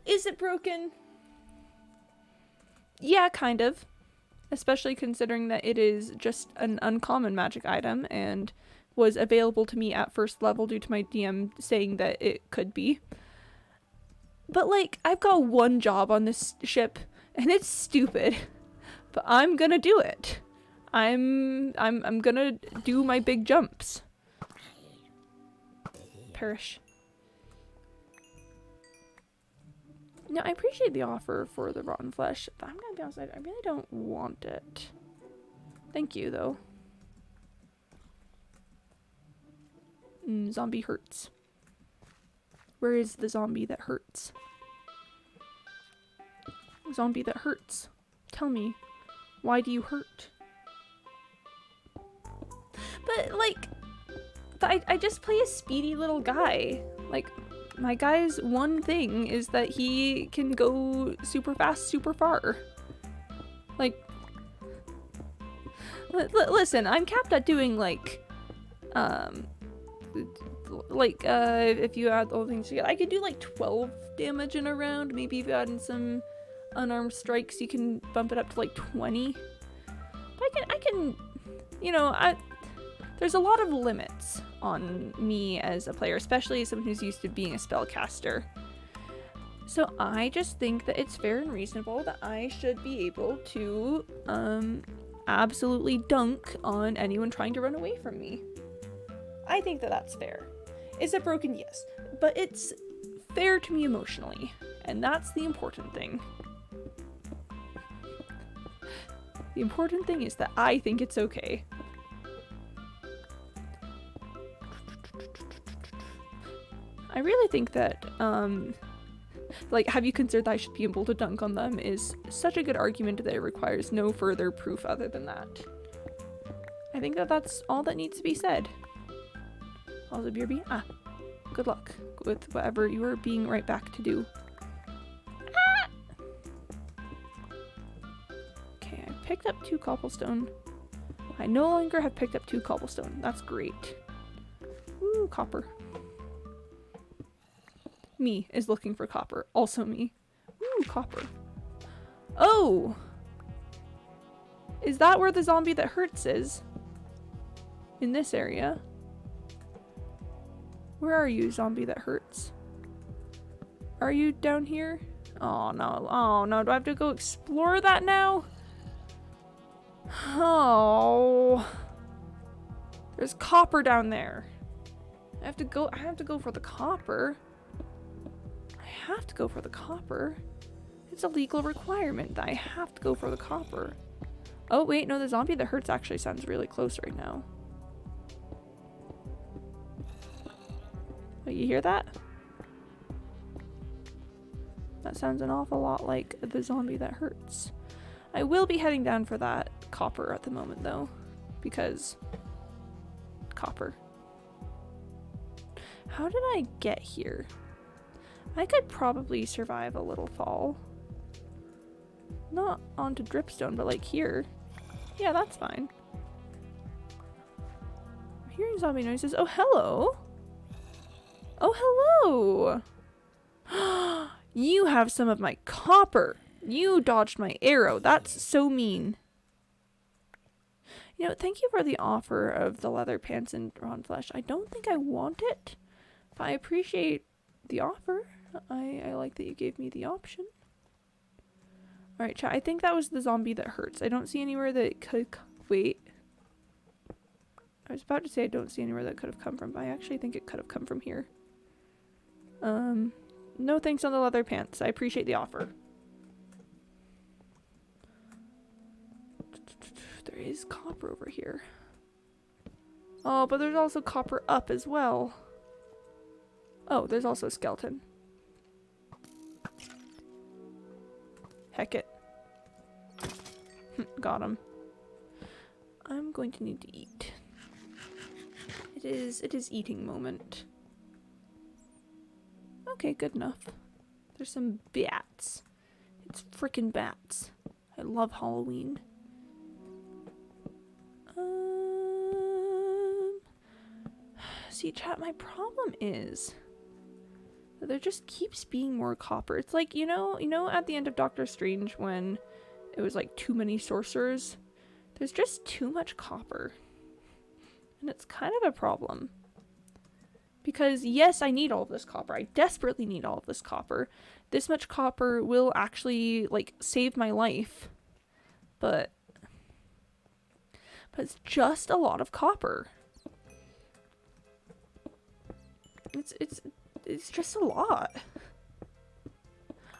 Is it broken? Yeah, kind of. Especially considering that it is just an uncommon magic item and was available to me at first level due to my DM saying that it could be. But like, I've got 1 job on this ship and it's stupid, but I'm gonna do it. I'm gonna do my big jumps. Perish. No, I appreciate the offer for the rotten flesh, but I'm gonna be honest, I really don't want it. Thank you, though. Zombie hurts. Where is the zombie that hurts? Zombie that hurts. Tell me, why do you hurt? But, like, I just play a speedy little guy. Like, my guy's one thing is that he can go super fast, super far. Like, listen, I'm capped at doing, if you add all things together, I could do, 12 damage in a round. Maybe if you add in some unarmed strikes, you can bump it up to, 20. But I can, there's a lot of limits on me as a player, especially as someone who's used to being a spellcaster. So I just think that it's fair and reasonable that I should be able to absolutely dunk on anyone trying to run away from me. I think that that's fair. Is it broken? Yes. But it's fair to me emotionally, and that's the important thing. The important thing is that I think it's okay. I really think that, have you considered that I should be able to dunk on them is such a good argument that it requires no further proof other than that. I think that that's all that needs to be said. Also, BRB, good luck with whatever you are being right back to do. Okay, I picked up 2 cobblestone. I no longer have picked up 2 cobblestone. That's great. Ooh, copper. Me is looking for copper. Also me. Ooh, copper. Oh! Is that where the zombie that hurts is? In this area? Where are you, zombie that hurts? Are you down here? Oh no. Oh no. Do I have to go explore that now? Oh. There's copper down there. I have to go for the copper. I have to go for the copper. It's a legal requirement that I have to go for the copper. Oh wait, no, the zombie that hurts actually sounds really close right now. Oh, you hear that? That sounds an awful lot like the zombie that hurts. I will be heading down for that copper at the moment though, because copper. How did I get here? I could probably survive a little fall. Not onto dripstone, but like here. Yeah, that's fine. I'm hearing zombie noises. Oh, hello. Oh, hello. You have some of my copper. You dodged my arrow. That's so mean. You know, thank you for the offer of the leather pants and drawn flesh. I don't think I want it, but I appreciate the offer. I like that you gave me the option. Alright, chat. I think that was the zombie that hurts. I don't see anywhere that it could... Wait. I was about to say I don't see anywhere that could have come from, but I actually think it could have come from here. No thanks on the leather pants. I appreciate the offer. There is copper over here. Oh, but there's also copper up as well. Oh, there's also a skeleton. Heck it. Got him. I'm going to need to eat. It is eating moment. Okay, good enough. There's some bats. It's frickin' bats. I love Halloween. See, chat, my problem is that there just keeps being more copper. It's like, you know at the end of Doctor Strange when it was like too many sorcerers? There's just too much copper. And it's kind of a problem. Because yes, I need all of this copper. I desperately need all of this copper. This much copper will actually, like, save my life. But it's just a lot of copper. It's just a lot.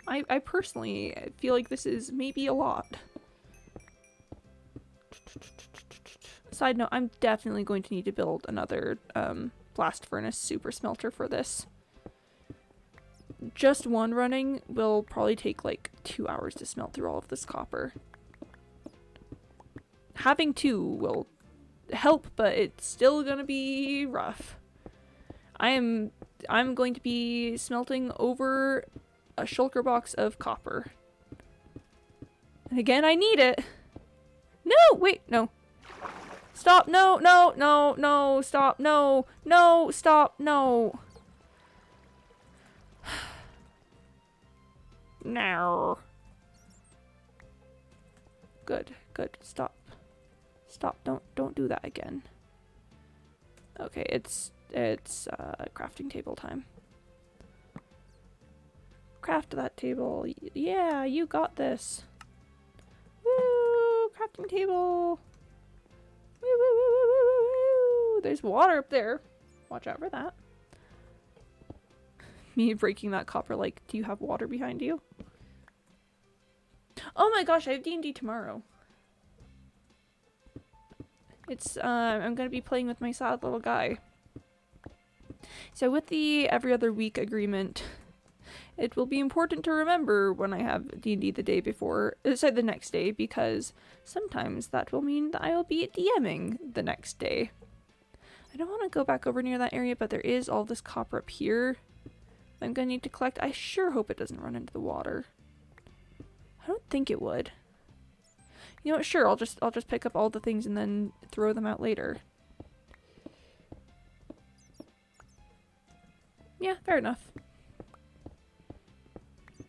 I personally feel like this is maybe a lot. Side note, I'm definitely going to need to build another blast furnace super smelter for this. Just one running will probably take like 2 hours to smelt through all of this copper. Having two will help, but it's still gonna be rough. I'm going to be smelting over a shulker box of copper. And again, I need it. No, wait, no. Stop, no, no, no, no, stop, no, no, stop, no. No. Good, good, stop. Stop, don't do that again. Okay, it's crafting table time. Craft that table. Yeah, you got this. Woo! Crafting table. Woo, woo, woo, woo, woo, woo, woo. There's water up there. Watch out for that. Me breaking that copper, like, do you have water behind you? Oh my gosh, I have D&D tomorrow. It's, I'm gonna be playing with my sad little guy. So with the every other week agreement, it will be important to remember when I have D&D the day before, sorry, the next day, because sometimes that will mean that I will be DMing the next day. I don't want to go back over near that area, but there is all this copper up here I'm gonna need to collect. I sure hope it doesn't run into the water. I don't think it would. You know what, sure, I'll just pick up all the things and then throw them out later. Yeah, fair enough.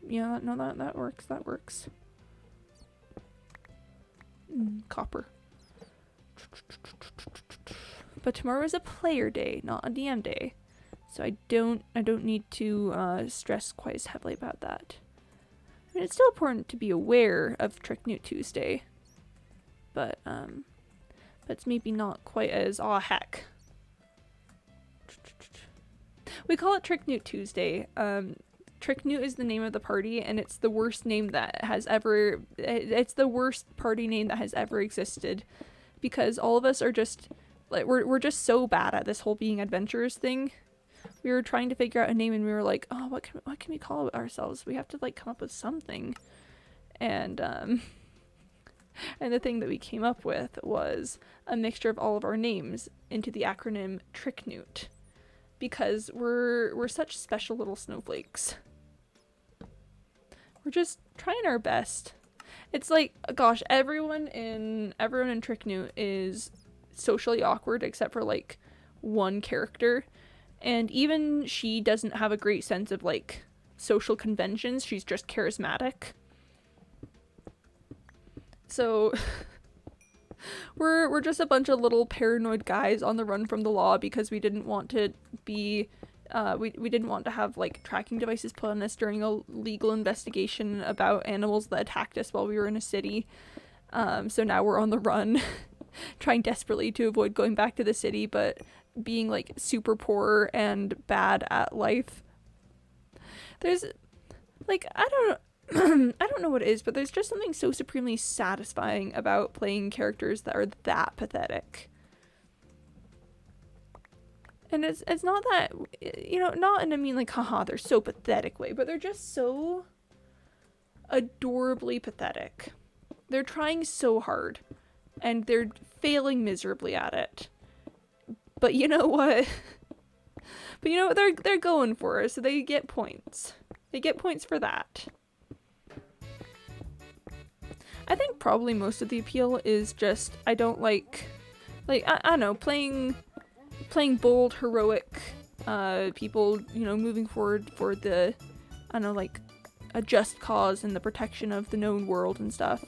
Yeah, no, that works, that works. Copper. But tomorrow is a player day, not a DM day. So I don't need to stress quite as heavily about that. I mean, it's still important to be aware of Trick New Tuesday. But it's maybe not quite as, aw heck. We call it Trick Newt Tuesday. Trick Newt is the name of the party, and it's the worst name that has ever... It's the worst party name that has ever existed. Because all of us are just... like we're just so bad at this whole being adventurers thing. We were trying to figure out a name, and we were like, oh, what can we call ourselves? We have to, like, come up with something. And the thing that we came up with was a mixture of all of our names into the acronym Trick Newt. Because we're such special little snowflakes. We're just trying our best. It's like, gosh, everyone in Trick Newt is socially awkward except for, like, one character. And even she doesn't have a great sense of, like, social conventions. She's just charismatic. So we're just a bunch of little paranoid guys on the run from the law because we didn't want to be we didn't want to have, like, tracking devices put on us during a legal investigation about animals that attacked us while we were in a city. So now we're on the run, trying desperately to avoid going back to the city, but being, like, super poor and bad at life. There's, like, I don't know what it is, but there's just something so supremely satisfying about playing characters that are that pathetic. And it's not that, you know, not in a mean, like, haha, they're so pathetic way, but they're just so adorably pathetic. They're trying so hard, and they're failing miserably at it. But you know what? They're going for it, so they get points. They get points for that. I think probably most of the appeal is just I don't like I don't know, playing bold, heroic people, you know, moving forward for the, I don't know, like, a just cause and the protection of the known world and stuff.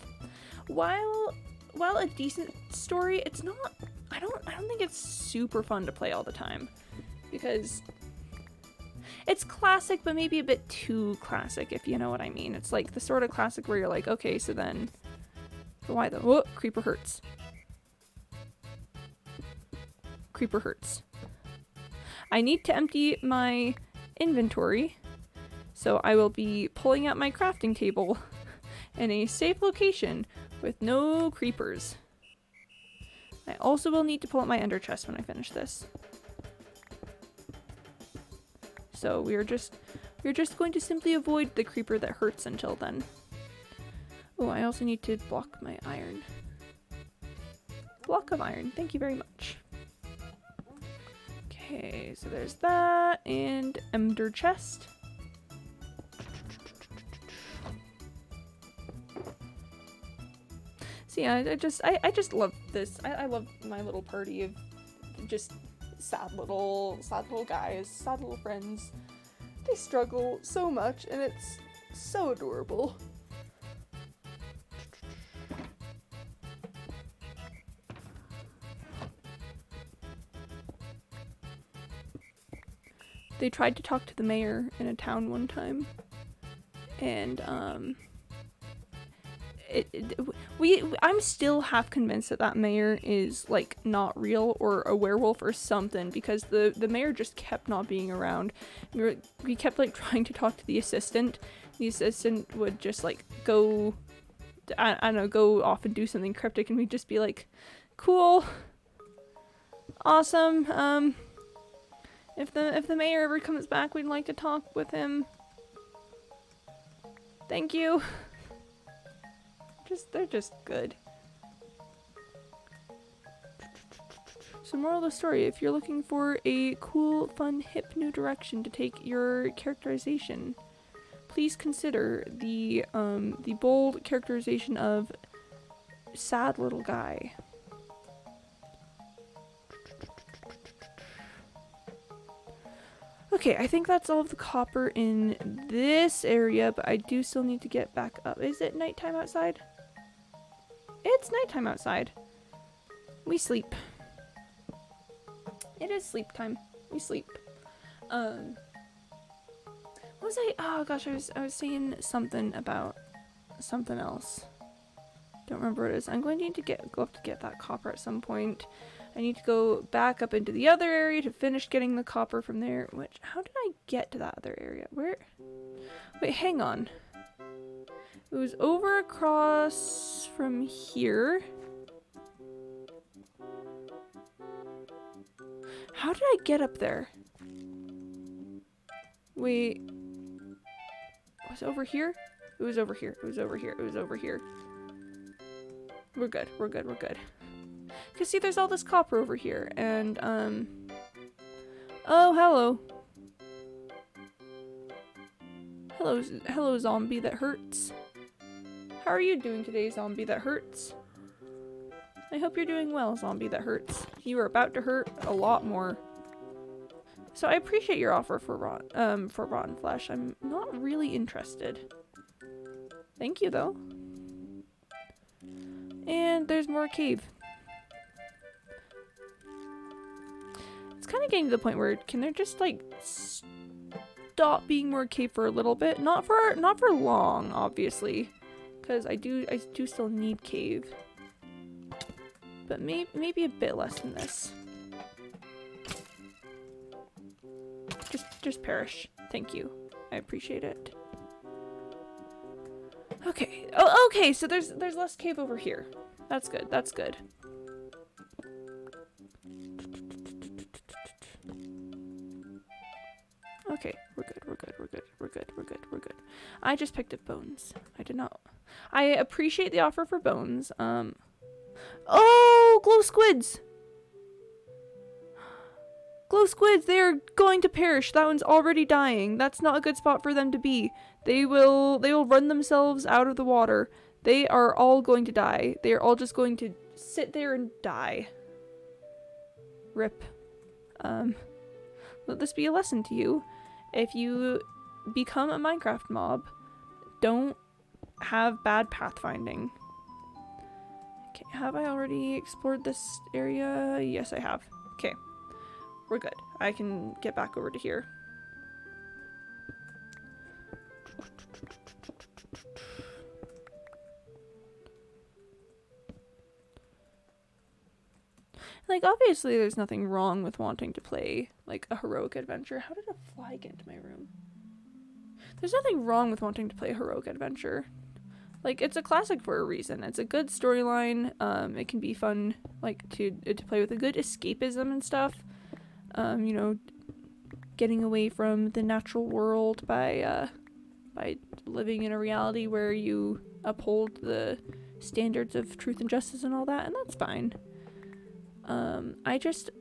While a decent story, it's not, I don't think it's super fun to play all the time, because it's classic, but maybe a bit too classic, if you know what I mean. It's like the sort of classic where you're like, okay, so then, why though? Oh, creeper hurts. Creeper hurts. I need to empty my inventory, so I will be pulling out my crafting table in a safe location with no creepers. I also will need to pull out my ender chest when I finish this. So we're just going to simply avoid the creeper that hurts until then. Oh, I also need to block my iron. Block of iron, thank you very much. Okay, so there's that, and ender chest. So yeah, I just love this. I love my little party of just sad little guys, sad little friends. They struggle so much, and it's so adorable. They tried to talk to the mayor in a town one time, and I'm still half convinced that mayor is, like, not real or a werewolf or something, because the mayor just kept not being around. We kept, like, trying to talk to the assistant. The assistant would just, like, go, I don't know, go off and do something cryptic, and we'd just be like, cool, awesome, if the mayor ever comes back, we'd like to talk with him. Thank you. They're just good. So moral of the story, if you're looking for a cool, fun, hip new direction to take your characterization, please consider the bold characterization of sad little guy. Okay, I think that's all of the copper in this area, but I do still need to get back up. Is it nighttime outside? It's nighttime outside. We sleep. It is sleep time. We sleep. What was I? Oh gosh, I was saying something about something else. Don't remember what it is. I'm going to need to go up to get that copper at some point. I need to go back up into the other area to finish getting the copper from there. How did I get to that other area? Where? Wait, hang on. It was over across from here. How did I get up there? Wait. Was it over here? It was over here. It was over here. It was over here. We're good. We're good. We're good. Cause see, there's all this copper over here, and oh, hello. Hello, zombie that hurts. How are you doing today, zombie that hurts? I hope you're doing well, zombie that hurts. You are about to hurt a lot more. So I appreciate your offer for rotten flesh. I'm not really interested. Thank you, though. And there's more cave. It's kind of getting to the point where can there just like stop being more cave for a little bit? Not for long, obviously, because I do still need cave. But maybe a bit less than this. Just perish. Thank you. I appreciate it. Okay. Oh, okay. So there's less cave over here. That's good. That's good. Okay, we're good. We're good. We're good. We're good. We're good. We're good. I just picked up bones. I did not. I appreciate the offer for bones. Oh, glow squids. Glow squids, they are going to perish. That one's already dying. That's not a good spot for them to be. They will run themselves out of the water. They are all going to die. They are all just going to sit there and die. Rip. Let this be a lesson to you. If you become a Minecraft mob, don't have bad pathfinding. Okay, have I already explored this area? Yes, I have. Okay. We're good. I can get back over to here. Like, obviously there's nothing wrong with wanting to play, like, a heroic adventure. How did a fly get into my room? There's nothing wrong with wanting to play a heroic adventure. Like, it's a classic for a reason. It's a good storyline. It can be fun, like, to play with a good escapism and stuff. You know, getting away from the natural world by living in a reality where you uphold the standards of truth and justice and all that, and that's fine. I just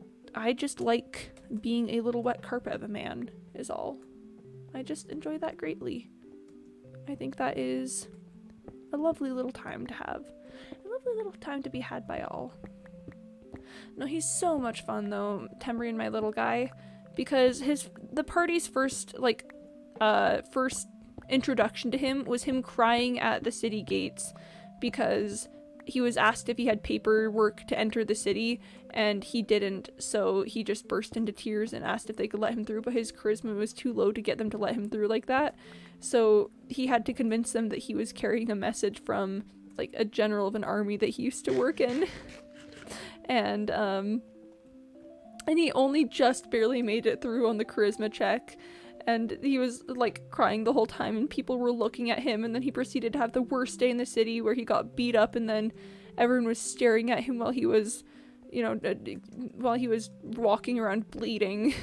like being a little wet carpet of a man, is all. I just enjoy that greatly. I think that is a lovely little time to have. A lovely little time to be had by all. No, he's so much fun though, Tembrian, my little guy, because the party's first introduction to him was him crying at the city gates because he was asked if he had paperwork to enter the city and he didn't, so he just burst into tears and asked if they could let him through, but his charisma was too low to get them to let him through like that, so he had to convince them that he was carrying a message from like a general of an army that he used to work in. And he only just barely made it through on the charisma check, and he was like crying the whole time, and people were looking at him, and then he proceeded to have the worst day in the city where he got beat up, and then everyone was staring at him while he was, you know, while he was walking around bleeding.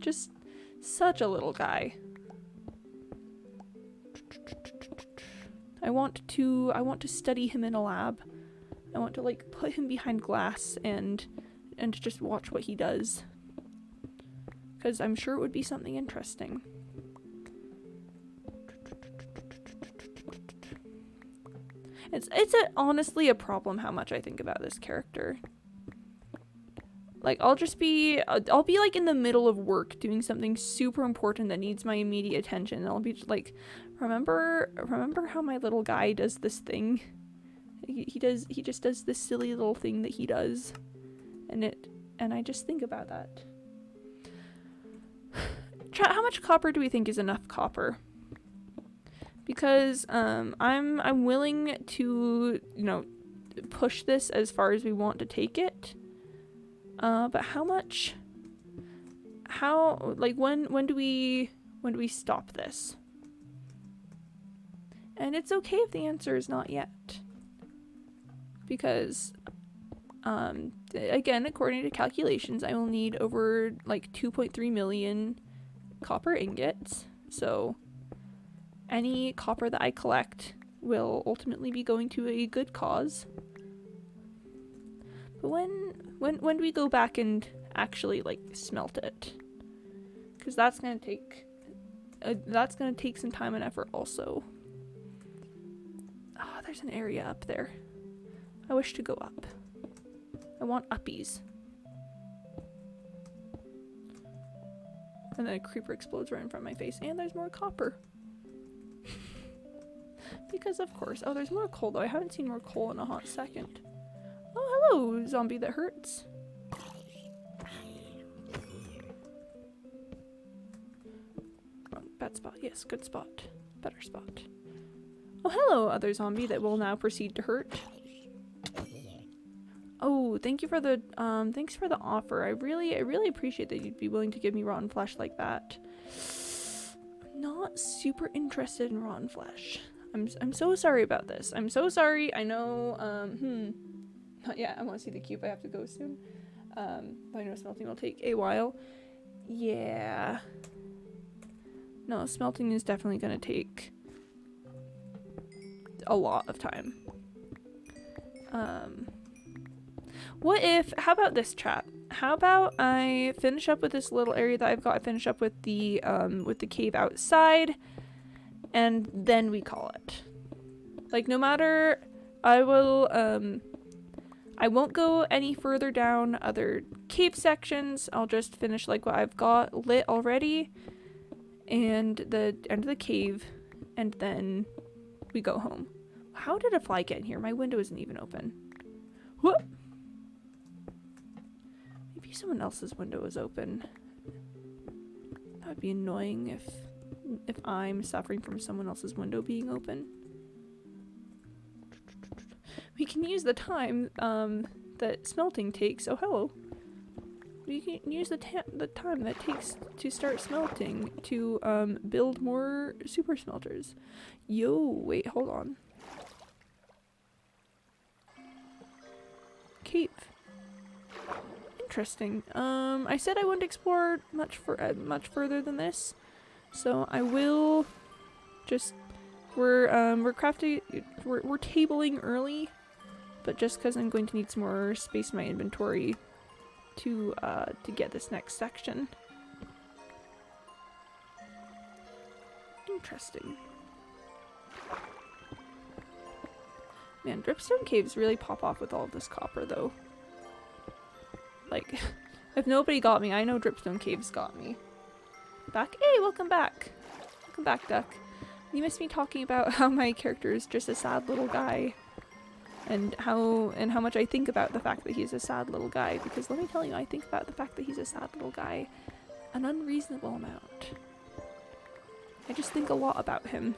Just such a little guy. I want to study him in a lab. I want to like put him behind glass and just watch what he does, because I'm sure it would be something interesting. It's honestly a problem how much I think about this character. Like, I'll be like in the middle of work doing something super important that needs my immediate attention, and I'll be just like, remember how my little guy does this thing? He just does this silly little thing that he does, and I just think about that. How much copper do we think is enough copper? Because I'm willing to, you know, push this as far as we want to take it. But how much? How, like, when do we stop this? And it's okay if the answer is not yet. Because, again, according to calculations, I will need over, like, 2.3 million copper ingots. So, any copper that I collect will ultimately be going to a good cause. But when do we go back and actually, like, smelt it? Because that's gonna take some time and effort also. Ah, there's an area up there. I wish to go up. I want uppies. And then a creeper explodes right in front of my face, and there's more copper. Because of course. Oh, there's more coal though. I haven't seen more coal in a hot second. Oh, hello, zombie that hurts. Bad spot. Yes, good spot. Better spot. Oh, hello, other zombie that will now proceed to hurt. Oh, thank you for the thanks for the offer. I really appreciate that you'd be willing to give me rotten flesh like that. I'm not super interested in rotten flesh. I'm so sorry about this. I'm so sorry. I know not yet. I want to see the cube. I have to go soon. I know smelting will take a while. Yeah. No, smelting is definitely gonna take a lot of time. How about this, chat? How about I finish up with this little area that I've got? I finish up with the cave outside, and then we call it. Like, no matter, I won't go any further down other cave sections. I'll just finish like what I've got lit already, and the end of the cave, and then we go home. How did a fly get in here? My window isn't even open. Whoop! Maybe someone else's window is open. That would be annoying if I'm suffering from someone else's window being open. We can use the time that smelting takes. Oh, hello. We can use the time that takes to start smelting to build more super smelters. Yo, wait, hold on. Cave. Interesting. I said I wouldn't explore much further than this, so I will just. We're tabling early, but just because I'm going to need some more space in my inventory to get this next section. Interesting. Man, dripstone caves really pop off with all of this copper, though. Like, if nobody got me, I know dripstone caves got me. Back? Hey, welcome back. Welcome back, Duck. You missed me talking about how my character is just a sad little guy. And how much I think about the fact that he's a sad little guy. Because let me tell you, I think about the fact that he's a sad little guy an unreasonable amount. I just think a lot about him.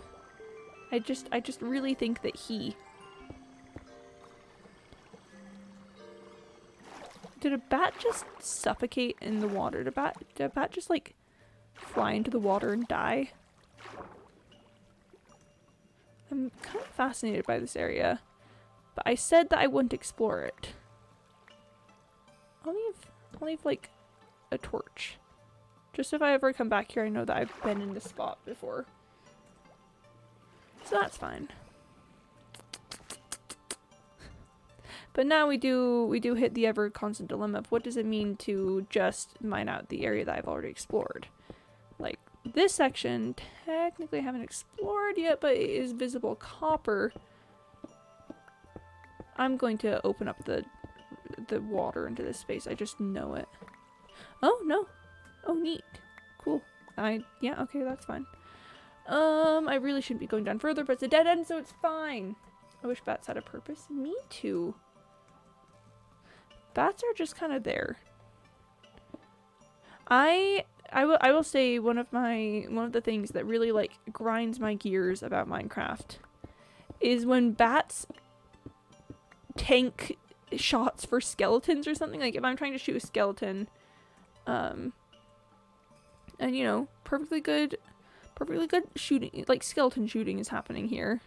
I just really think that he... Did a bat just suffocate in the water? Did a bat just like fly into the water and die? I'm kind of fascinated by this area, but I said that I wouldn't explore it. I'll leave like a torch. Just if I ever come back here, I know that I've been in this spot before. So that's fine. But now we do hit the ever constant dilemma of what does it mean to just mine out the area that I've already explored. Like, this section, technically I haven't explored yet, but it is visible copper. I'm going to open up the water into this space. I just know it. Oh, no. Oh, neat. Cool. Yeah, okay, that's fine. I really shouldn't be going down further, but it's a dead end, so it's fine. I wish bats had a purpose. Me too. Bats are just kind of there. I will say one of the things that really like grinds my gears about Minecraft is when bats tank shots for skeletons or something. Like if I'm trying to shoot a skeleton, and you know, perfectly good shooting, like skeleton shooting is happening here.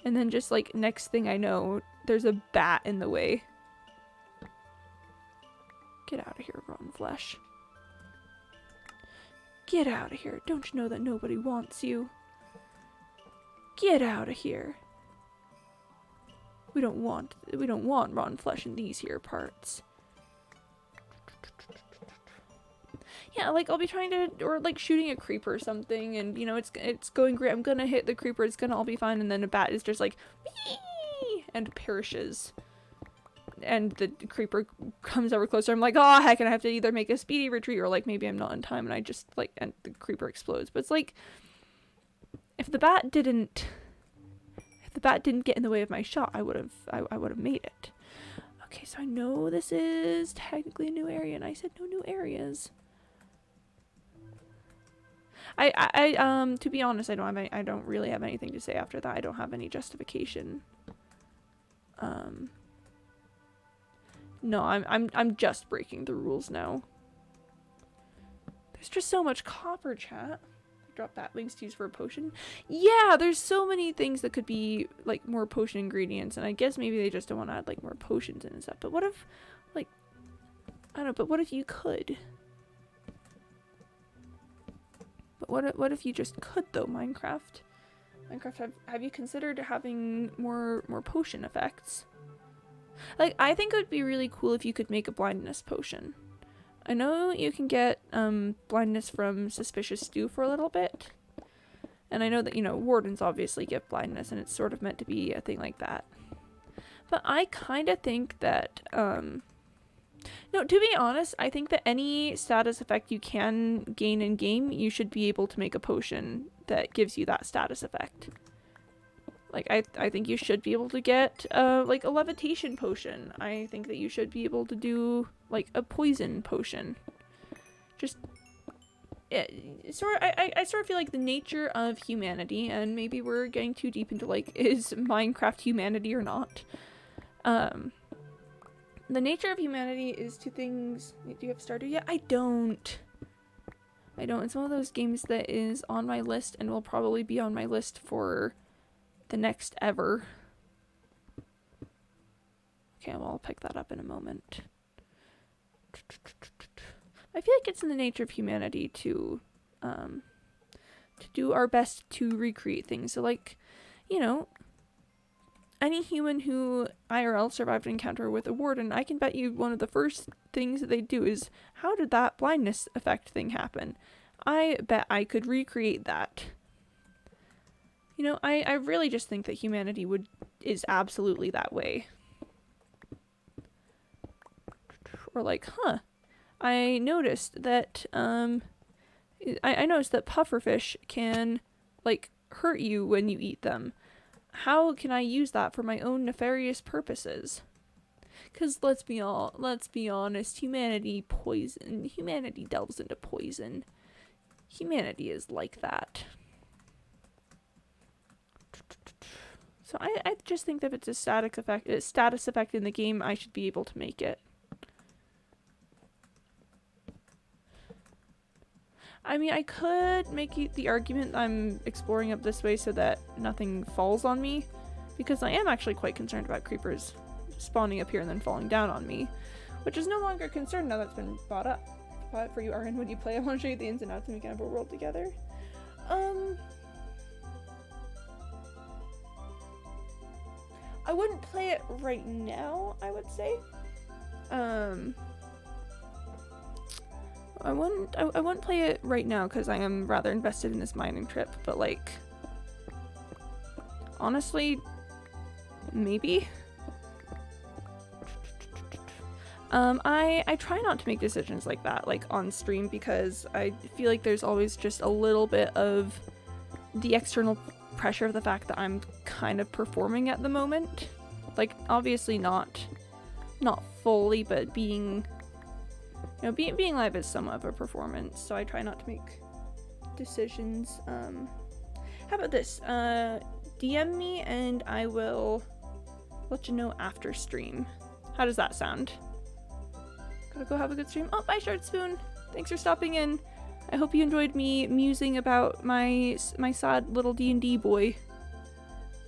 And then just like next thing I know, there's a bat in the way. Get out of here, rotten flesh. Get out of here. Don't you know that nobody wants you? Get out of here. We don't want rotten flesh in these here parts. Yeah, like I'll be trying to, or like shooting a creeper or something, and you know it's going great. I'm gonna hit the creeper. It's gonna all be fine, and then a bat is just like, wee! And perishes. And the creeper comes ever closer. I'm like, oh heck, and I have to either make a speedy retreat or like maybe I'm not in time, and I just like, and the creeper explodes. But it's like, if the bat didn't get in the way of my shot, I would have made it. Okay, so I know this is technically a new area, and I said no new areas. To be honest, I don't really have anything to say after that. I don't have any justification. No, I'm just breaking the rules now. There's just so much copper, chat. Drop bat wings to use for a potion. Yeah, there's so many things that could be like more potion ingredients, and I guess maybe they just don't want to add like more potions in and stuff. But what if, like, I don't know. But what if you could? But what if you just could though, Minecraft? Have you considered having more potion effects? Like, I think it would be really cool if you could make a blindness potion. I know you can get blindness from suspicious stew for a little bit. And I know that, you know, wardens obviously give blindness, and it's sort of meant to be a thing like that. But I kind of think that, no, to be honest, I think that any status effect you can gain in game, you should be able to make a potion that gives you that status effect. Like, I think you should be able to get, like, a levitation potion. I think that you should be able to do, like, a poison potion. Just, I sort of feel like the nature of humanity, and maybe we're getting too deep into, like, is Minecraft humanity or not? The nature of humanity is two things. Do you have started yet? I don't. It's one of those games that is on my list and will probably be on my list for the next ever. Okay, well, I'll pick that up in a moment. I feel like it's in the nature of humanity to do our best to recreate things. So, like, you know, any human who IRL survived an encounter with a warden, I can bet you one of the first things that they do is, how did that blindness effect thing happen? I bet I could recreate that. You know, I really just think that humanity is absolutely that way. Or like, I noticed that, I noticed that pufferfish can, like, hurt you when you eat them. How can I use that for my own nefarious purposes? Because let's be honest, humanity delves into poison. Humanity is like that. So I just think that if it's a status effect in the game, I should be able to make it. I mean, I could make the argument I'm exploring up this way so that nothing falls on me, because I am actually quite concerned about creepers spawning up here and then falling down on me, which is no longer a concern now that's been brought up. But for you, RN, when you play, I want to show you the ins and outs and we can have a world together. I wouldn't play it right now, I would say. I wouldn't play it right now because I am rather invested in this mining trip, but like, honestly, maybe. I try not to make decisions like that, like on stream, because I feel like there's always just a little bit of the external pressure of the fact that I'm kind of performing at the moment. Like, obviously not fully, but being live is somewhat of a performance, so I try not to make decisions. How about this? DM me and I will let you know after stream. How does that sound? Gotta go have a good stream. Oh, bye, Shard Spoon. Thanks for stopping in. I hope you enjoyed me musing about my sad little D&D boy.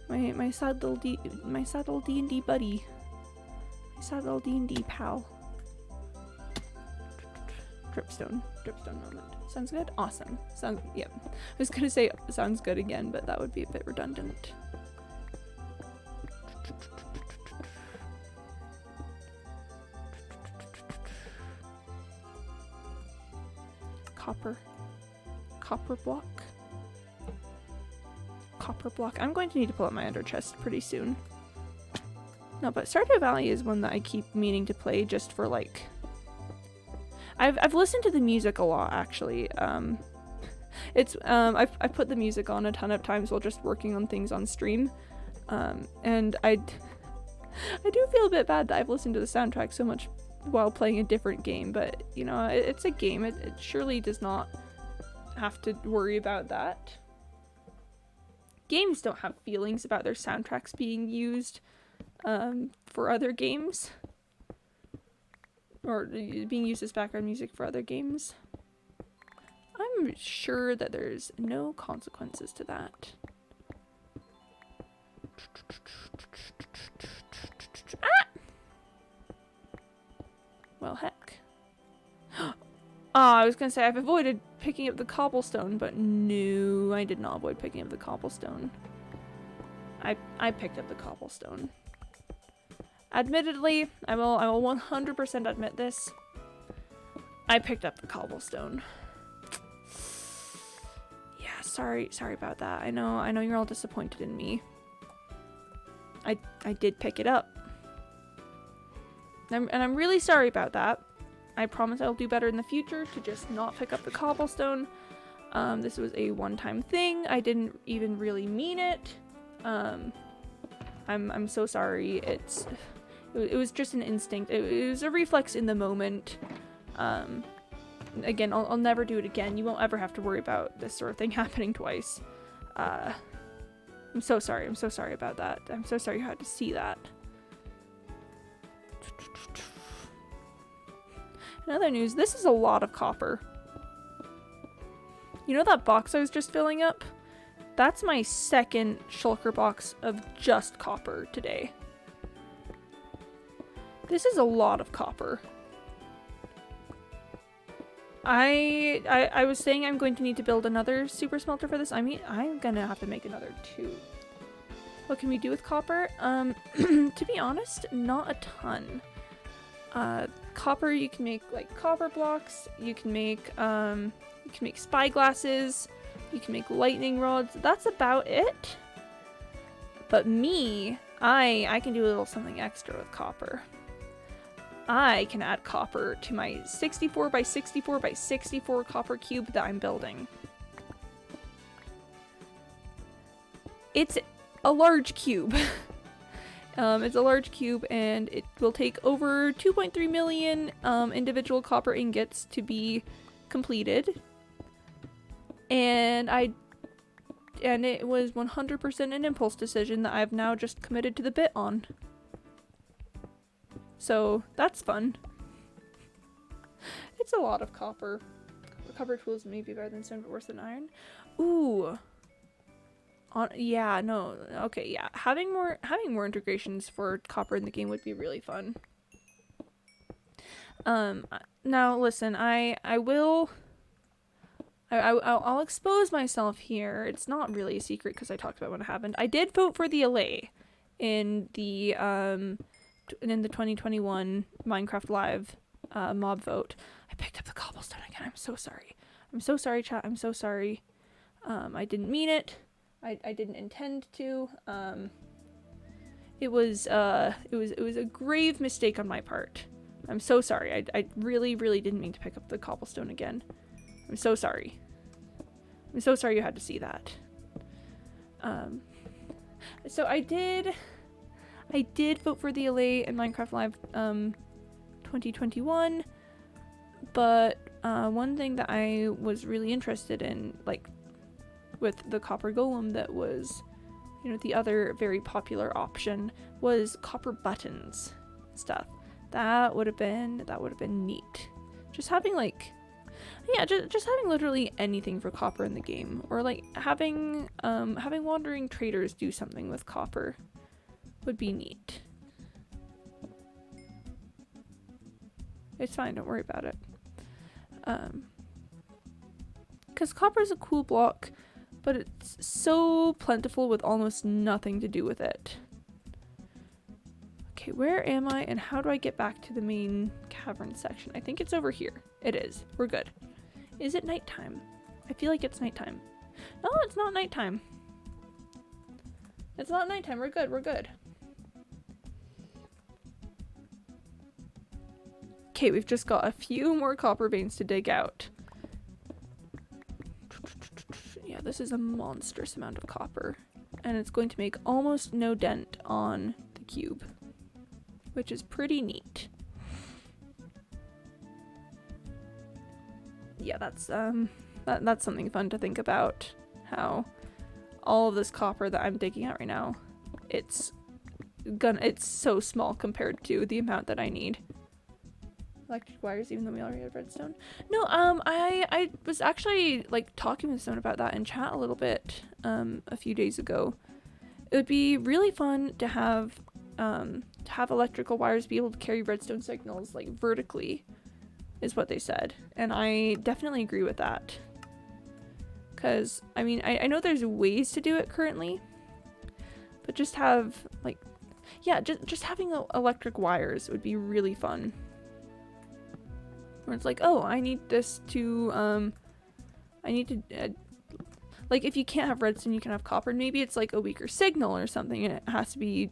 My sad little D&D buddy. My sad little D&D pal. Dripstone moment. Sounds good? Awesome. Yep. I was gonna say sounds good again, but that would be a bit redundant. Copper block. I'm going to need to pull up my ender chest pretty soon. No, but Stardew Valley is one that I keep meaning to play just for like... I've listened to the music a lot, actually. I've put the music on a ton of times while just working on things on stream. And I do feel a bit bad that I've listened to the soundtrack so much while playing a different game, but you know, it's a game. It surely does not have to worry about that. Games don't have feelings about their soundtracks being used for other games, or being used as background music for other games. I'm sure that there's no consequences to that. Ah! Well, heck. I was gonna say I've avoided picking up the cobblestone, but no, I did not avoid picking up the cobblestone. I picked up the cobblestone. Admittedly, I will 100% admit this. I picked up the cobblestone. Yeah, sorry about that. I know you're all disappointed in me. I did pick it up. And I'm really sorry about that. I promise I'll do better in the future to just not pick up the cobblestone. This was a one-time thing. I didn't even really mean it. I'm so sorry. It was just an instinct. It was a reflex in the moment. Again, I'll never do it again. You won't ever have to worry about this sort of thing happening twice. I'm so sorry. I'm so sorry about that. I'm so sorry you had to see that. In other news, this is a lot of copper. You know that box I was just filling up? That's my second shulker box of just copper today. This is a lot of copper. I was saying I'm going to need to build another super smelter for this. I mean, I'm gonna have to make another 2. What can we do with copper? To be honest, not a ton. Copper, you can make like copper blocks, you can make spyglasses, you can make lightning rods. That's about it. But me, I can do a little something extra with copper. I can add copper to my 64 by 64 by 64 copper cube that I'm building. It's a large cube. It's a large cube, and it will take over 2.3 million individual copper ingots to be completed. And it was 100% an impulse decision that I've now just committed to the bit on. So that's fun. It's a lot of copper. Copper tools may be better than stone, but worse than iron. Ooh. Yeah, no. Okay, yeah. Having more integrations for copper in the game would be really fun. Now listen, I'll expose myself here. It's not really a secret because I talked about what happened. I did vote for the LA in the 2021 Minecraft Live mob vote. I picked up the cobblestone again. I'm so sorry. I'm so sorry, chat. I'm so sorry. I didn't mean it. I didn't intend to. It was a grave mistake on my part. I'm so sorry. I really didn't mean to pick up the cobblestone again. I'm so sorry. I'm so sorry you had to see that. So I did vote for the LA and Minecraft Live 2021, but one thing that I was really interested in, like with the copper golem that was you know, the other very popular option was copper buttons stuff. That would have been neat. Just having like, yeah, just having literally anything for copper in the game, or like having wandering traders do something with copper would be neat. It's fine, don't worry about it. Because copper is a cool block, but it's so plentiful with almost nothing to do with it. Okay, where am I and how do I get back to the main cavern section? I think it's over here. It is. We're good. Is it nighttime? I feel like it's nighttime. No, it's not nighttime. It's not nighttime. We're good. We're good. Okay, we've just got a few more copper veins to dig out. Yeah, this is a monstrous amount of copper. And it's going to make almost no dent on the cube, which is pretty neat. Yeah, that's something fun to think about. How all of this copper that I'm digging out right now, it's so small compared to the amount that I need. Electric wires, even though we already have redstone. No, I was actually like talking with someone about that in chat a little bit a few days ago. It would be really fun to have electrical wires be able to carry redstone signals like vertically, is what they said, and I definitely agree with that. Because I mean, I know there's ways to do it currently, but just have like, yeah, just having electric wires would be really fun. Where it's like, oh, I need this to, like, if you can't have redstone, you can have copper. Maybe it's like a weaker signal or something, and it has to be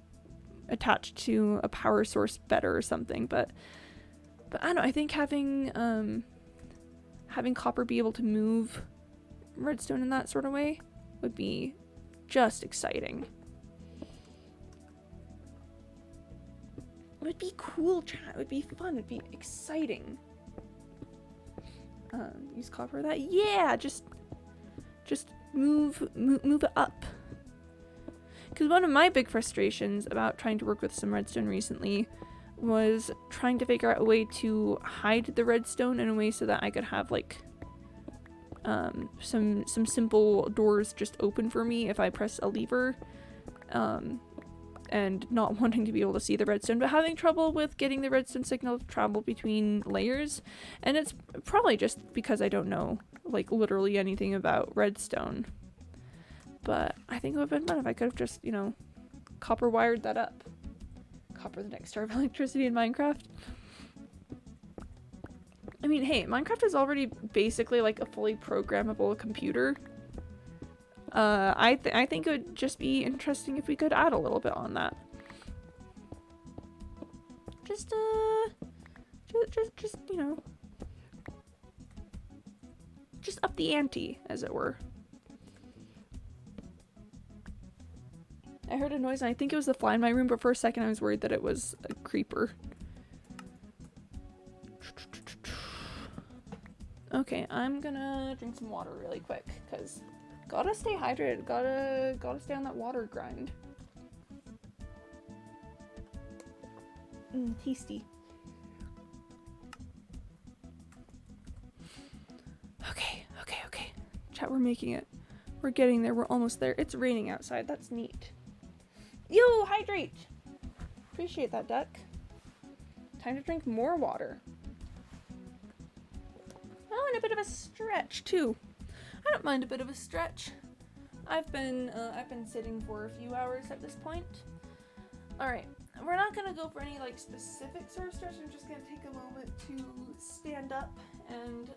attached to a power source better or something. But I don't know. I think having copper be able to move redstone in that sort of way would be just exciting. It would be cool, chat. It would be fun. It would be exciting. Use copper that, yeah, just move it up. Because one of my big frustrations about trying to work with some redstone recently was trying to figure out a way to hide the redstone in a way so that I could have like some simple doors just open for me if I press a lever, and not wanting to be able to see the redstone, but having trouble with getting the redstone signal to travel between layers. And it's probably just because I don't know like literally anything about redstone. But I think it would have been fun if I could have just, you know, copper wired that up. Copper, the next star of electricity in Minecraft. I mean, hey, Minecraft is already basically like a fully programmable computer. I think it would just be interesting if we could add a little bit on that. Just you know, just up the ante, as it were. I heard a noise and I think it was the fly in my room, but for a second I was worried that it was a creeper. Okay, I'm gonna drink some water really quick, because gotta stay hydrated, gotta stay on that water grind. Tasty. Okay. Chat, we're making it. We're getting there, we're almost there. It's raining outside, that's neat. Yo, hydrate! Appreciate that, duck. Time to drink more water. Oh, and a bit of a stretch, too. I don't mind a bit of a stretch. I've been sitting for a few hours at this point. Alright, we're not gonna go for any like specific sort of stretch. I'm just gonna take a moment to stand up and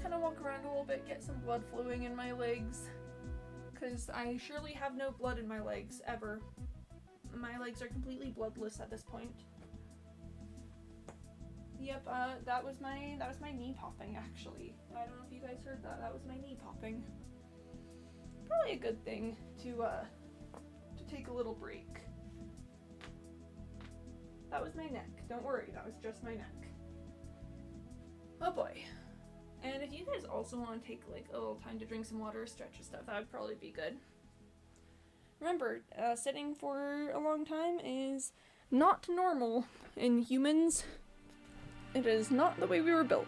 kind of walk around a little bit, get some blood flowing in my legs, because I surely have no blood in my legs ever. My legs are completely bloodless at this point. Yep, that was my knee popping, actually. I don't know if you guys heard that. That was my knee popping. Probably a good thing to take a little break. That was my neck. Don't worry, that was just my neck. Oh boy. And if you guys also want to take like a little time to drink some water or stretch and stuff, that would probably be good. Remember, sitting for a long time is not normal in humans. It is not the way we were built.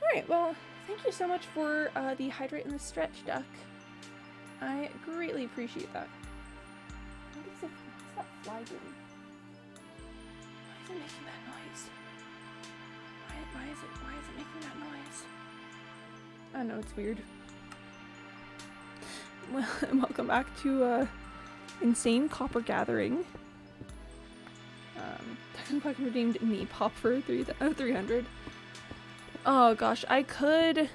Alright, well, thank you so much for the hydrate and the stretch, Duck. I greatly appreciate that. What's that fly doing? Why is it making that noise? Why is it making that noise? I don't know, it's weird. Well, welcome back to Insane Copper Gathering. Technically redeemed me pop for 300. Oh gosh, I could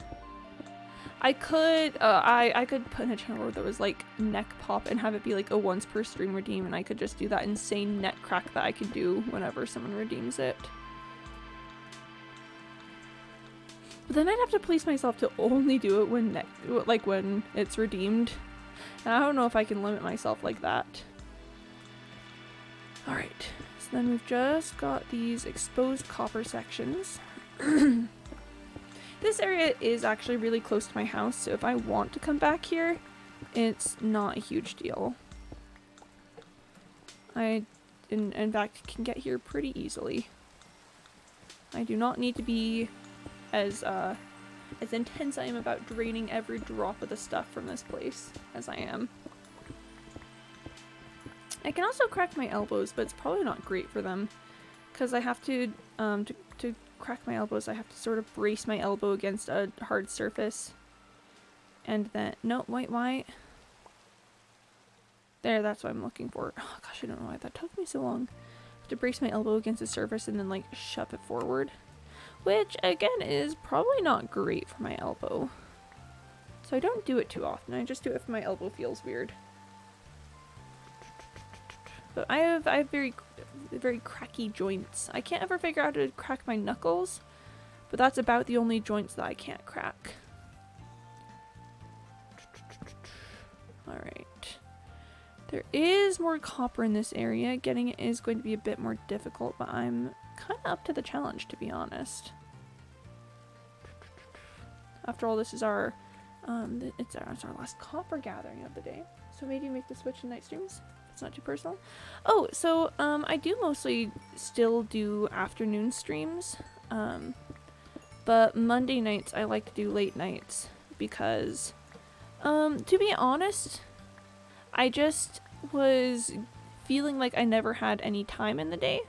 put in a channel that was like neck pop and have it be like a once per stream redeem, and I could just do that insane net crack that I could do whenever someone redeems it. But then I'd have to police myself to only do it when it's redeemed. And I don't know if I can limit myself like that. Alright, so then we've just got these exposed copper sections. This area is actually really close to my house, so if I want to come back here, it's not a huge deal. I, in fact, can get here pretty easily. I do not need to be as intense I am about draining every drop of the stuff from this place as I am. I can also crack my elbows, but it's probably not great for them, because I have to crack my elbows, I have to sort of brace my elbow against a hard surface. And then, no, wait. There, that's what I'm looking for. Oh gosh, I don't know why that took me so long. I have to brace my elbow against a surface and then like shove it forward. Which, again, is probably not great for my elbow. So I don't do it too often, I just do it if my elbow feels weird. But I have very cracky joints. I can't ever figure out how to crack my knuckles, but that's about the only joints that I can't crack. Alright. There is more copper in this area. Getting it is going to be a bit more difficult, but I'm kind of up to the challenge, to be honest. After all, this is our it's our last copper gathering of the day. So maybe make the switch in night streams. It's not too personal. Oh, so I do mostly still do afternoon streams, but Monday nights I like to do late nights because, to be honest, I just was feeling like I never had any time in the day,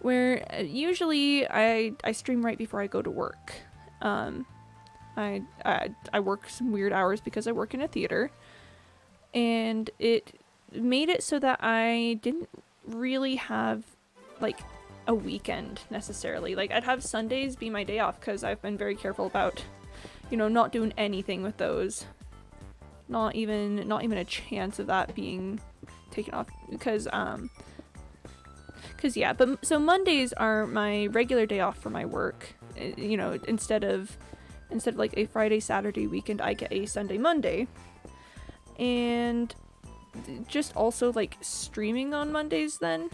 where usually I stream right before I go to work. I work some weird hours because I work in a theater, and it made it so that I didn't really have like a weekend necessarily. Like I'd have Sundays be my day off because I've been very careful about, you know, not doing anything with those. Not even a chance of that being taken off because yeah, but so Mondays are my regular day off for my work. You know, instead of like a Friday, Saturday weekend, I get a Sunday, Monday. And just also like streaming on Mondays then.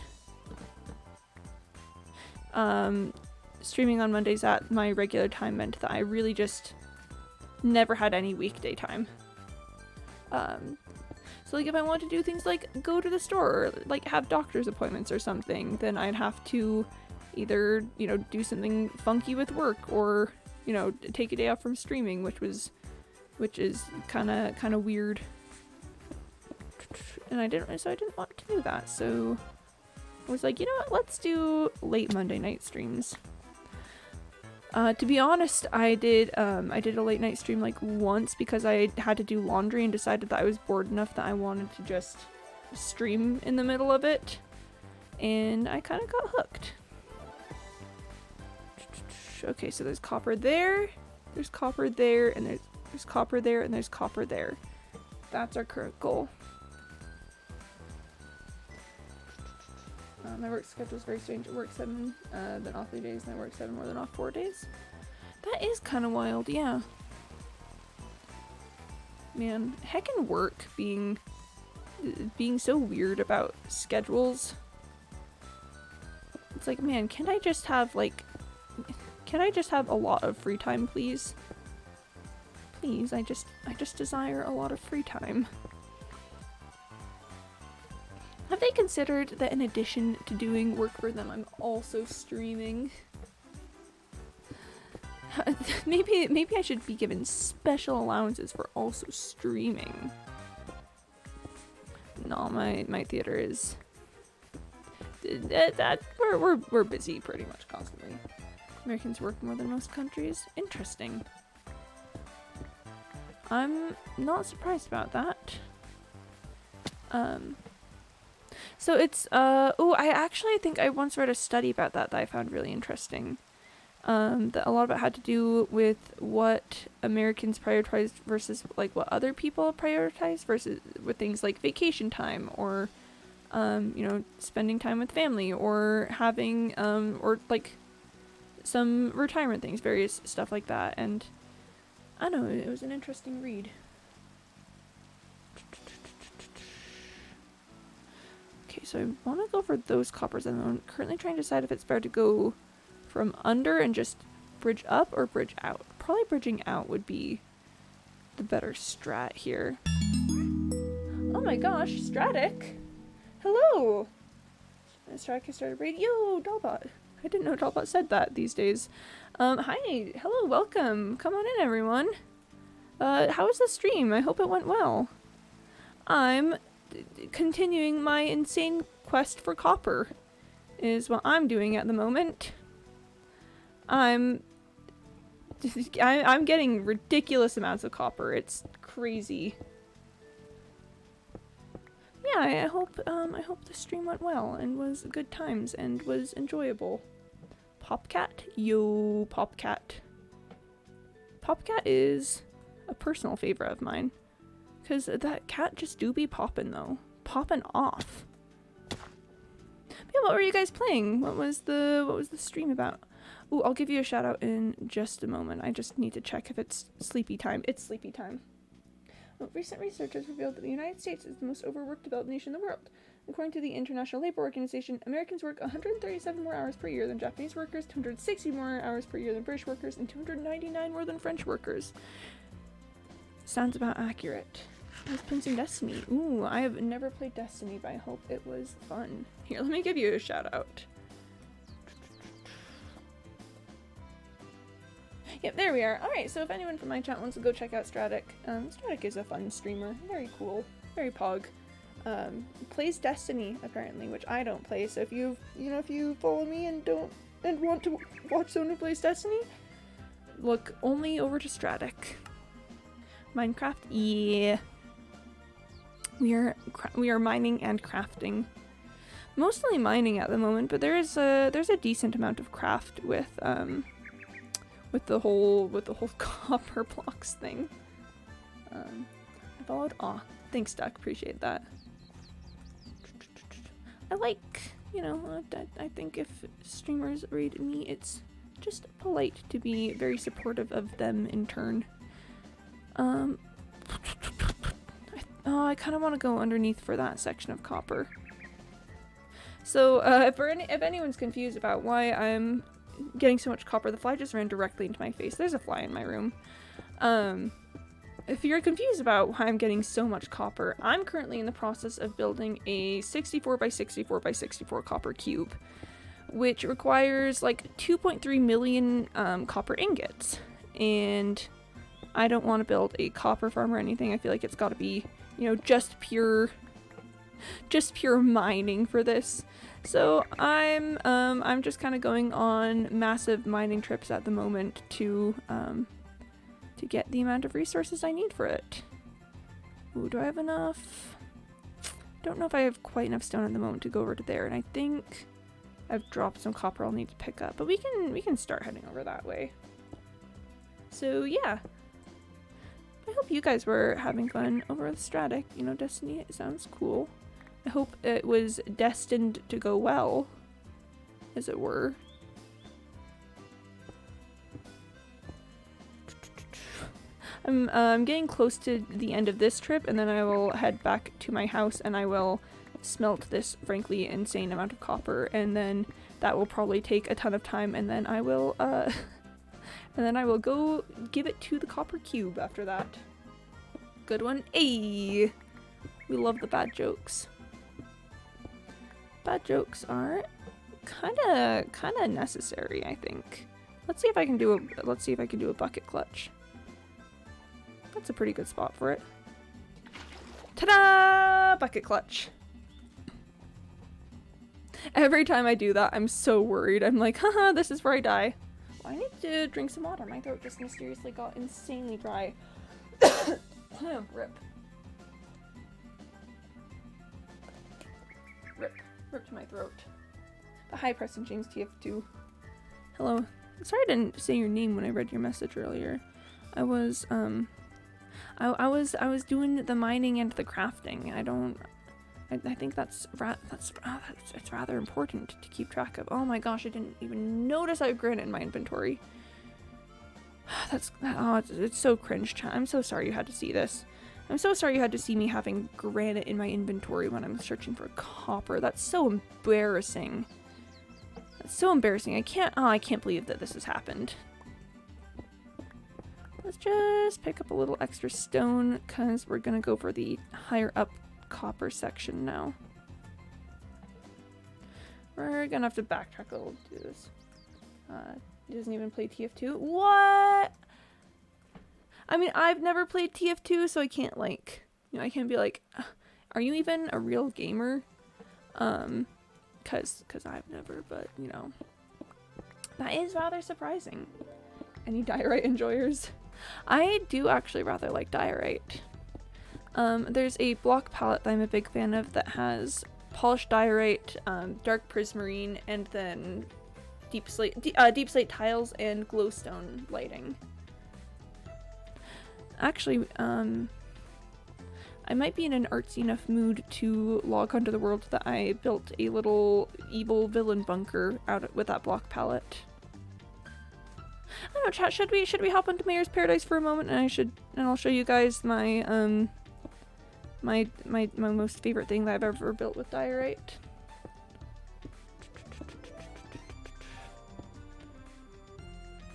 Streaming on Mondays at my regular time meant that I really just never had any weekday time. So like if I wanted to do things like go to the store or like have doctor's appointments or something, then I'd have to either, you know, do something funky with work or, you know, take a day off from streaming, which is kind of weird. And I didn't want to do that, so I was like, you know what, let's do late Monday night streams. To be honest, I did a late night stream like once because I had to do laundry and decided that I was bored enough that I wanted to just stream in the middle of it, and I kind of got hooked. Okay, so there's copper there, there's copper there, and there's copper there, and there's copper there. That's our current goal. My work schedule is very strange. I work 7, then off 3 days, and I work 7 more than off 4 days. That is kind of wild, yeah. Man, heckin' work being so weird about schedules. It's like, man, can I just have a lot of free time, please? Please, I just desire a lot of free time. Have they considered that in addition to doing work for them, I'm also streaming? Maybe I should be given special allowances for also streaming. No, my theater is we're busy pretty much constantly. Americans work more than most countries. Interesting. I'm not surprised about that. So it's oh, I actually think I once read a study about that I found really interesting. That a lot of it had to do with what Americans prioritized versus like what other people prioritize versus with things like vacation time or you know, spending time with family or having or like some retirement things, various stuff like that. And I don't know, it was an interesting read. Okay, so I want to go for those coppers, and I'm currently trying to decide if it's better to go from under and just bridge up or bridge out. Probably bridging out would be the better strat here. Oh my gosh, Stratic! Hello! Stratic has started raid. Yo, Dollbot! I didn't know Dollbot said that these days. Hi! Hello, welcome! Come on in, everyone! How was the stream? I hope it went well. I'm continuing my insane quest for copper, is what I'm doing at the moment. I'm getting ridiculous amounts of copper. It's crazy. Yeah, I hope the stream went well and was good times and was enjoyable. Popcat? Yo, Popcat. Popcat is a personal favorite of mine. Cause that cat just do be popping though. Popping off. Yeah, what were you guys playing? What was the stream about? Ooh, I'll give you a shout out in just a moment. I just need to check if it's sleepy time. It's sleepy time. Well, recent research has revealed that the United States is the most overworked developed nation in the world. According to the International Labour Organization, Americans work 137 more hours per year than Japanese workers, 260 more hours per year than British workers, and 299 more than French workers. Sounds about accurate. I was playing some Destiny. Ooh, I have never played Destiny, but I hope it was fun. Here, let me give you a shout out. Yep, there we are. Alright, so if anyone from my chat wants to go check out Stratic, Stratic is a fun streamer. Very cool. Very pog. Plays Destiny, apparently, which I don't play, so if you follow me and want to watch someone who plays Destiny, look only over to Stratic. Minecraft? Yeah. We are mining and crafting. Mostly mining at the moment, but there's a decent amount of craft with the whole copper blocks thing. I followed. Aw, thanks, Duck. Appreciate that. I like, I think if streamers raid me, it's just polite to be very supportive of them in turn. I kind of want to go underneath for that section of copper. So, if anyone's confused about why I'm getting so much copper, the fly just ran directly into my face. There's a fly in my room. If you're confused about why I'm getting so much copper, I'm currently in the process of building a 64 by 64 by 64 copper cube, which requires like 2.3 million copper ingots. And I don't want to build a copper farm or anything. I feel like it's got to be, just pure mining for this. So I'm just kind of going on massive mining trips at the moment to get the amount of resources I need for it. Ooh, do I have enough? Don't know if I have quite enough stone at the moment to go over to there, and I think I've dropped some copper I'll need to pick up, but we can start heading over that way. So yeah. I hope you guys were having fun over with Stratic. Destiny, it sounds cool. I hope it was destined to go well, as it were. I'm getting close to the end of this trip, and then I will head back to my house and I will smelt this frankly insane amount of copper, and then that will probably take a ton of time, and then I will go give it to the copper cube after that. Good one. Ayy! We love the bad jokes. bad jokes are kinda necessary, I think. Let's see if I can do a bucket clutch. That's a pretty good spot for it. Ta-da! Bucket clutch. Every time I do that, I'm so worried. I'm like, haha, this is where I die. Well, I need to drink some water. My throat just mysteriously got insanely dry. Rip. Rip to my throat. But hi, Preston James TF2. Hello. Sorry I didn't say your name when I read your message earlier. I was doing the mining and the crafting. I think that's rather important to keep track of. Oh my gosh, I didn't even notice I have granite in my inventory. It's so cringe, chat. I'm so sorry you had to see this. I'm so sorry you had to see me having granite in my inventory when I'm searching for copper. That's so embarrassing. That's so embarrassing. I can't believe that this has happened. Let's just pick up a little extra stone because we're gonna go for the higher up copper section now. We're gonna have to backtrack a little to do this. He doesn't even play TF2. What? I mean, I've never played TF2, so I can't I can't be like, are you even a real gamer? Cause I've never, but that is rather surprising. Any diorite enjoyers? I do actually rather like diorite. There's a block palette that I'm a big fan of that has polished diorite, dark prismarine, and then deep slate tiles and glowstone lighting. Actually, I might be in an artsy enough mood to log onto the world that I built a little evil villain bunker out with that block palette. I don't know, chat, should we hop onto Mayor's Paradise for a moment and I'll show you guys my my most favorite thing that I've ever built with diorite.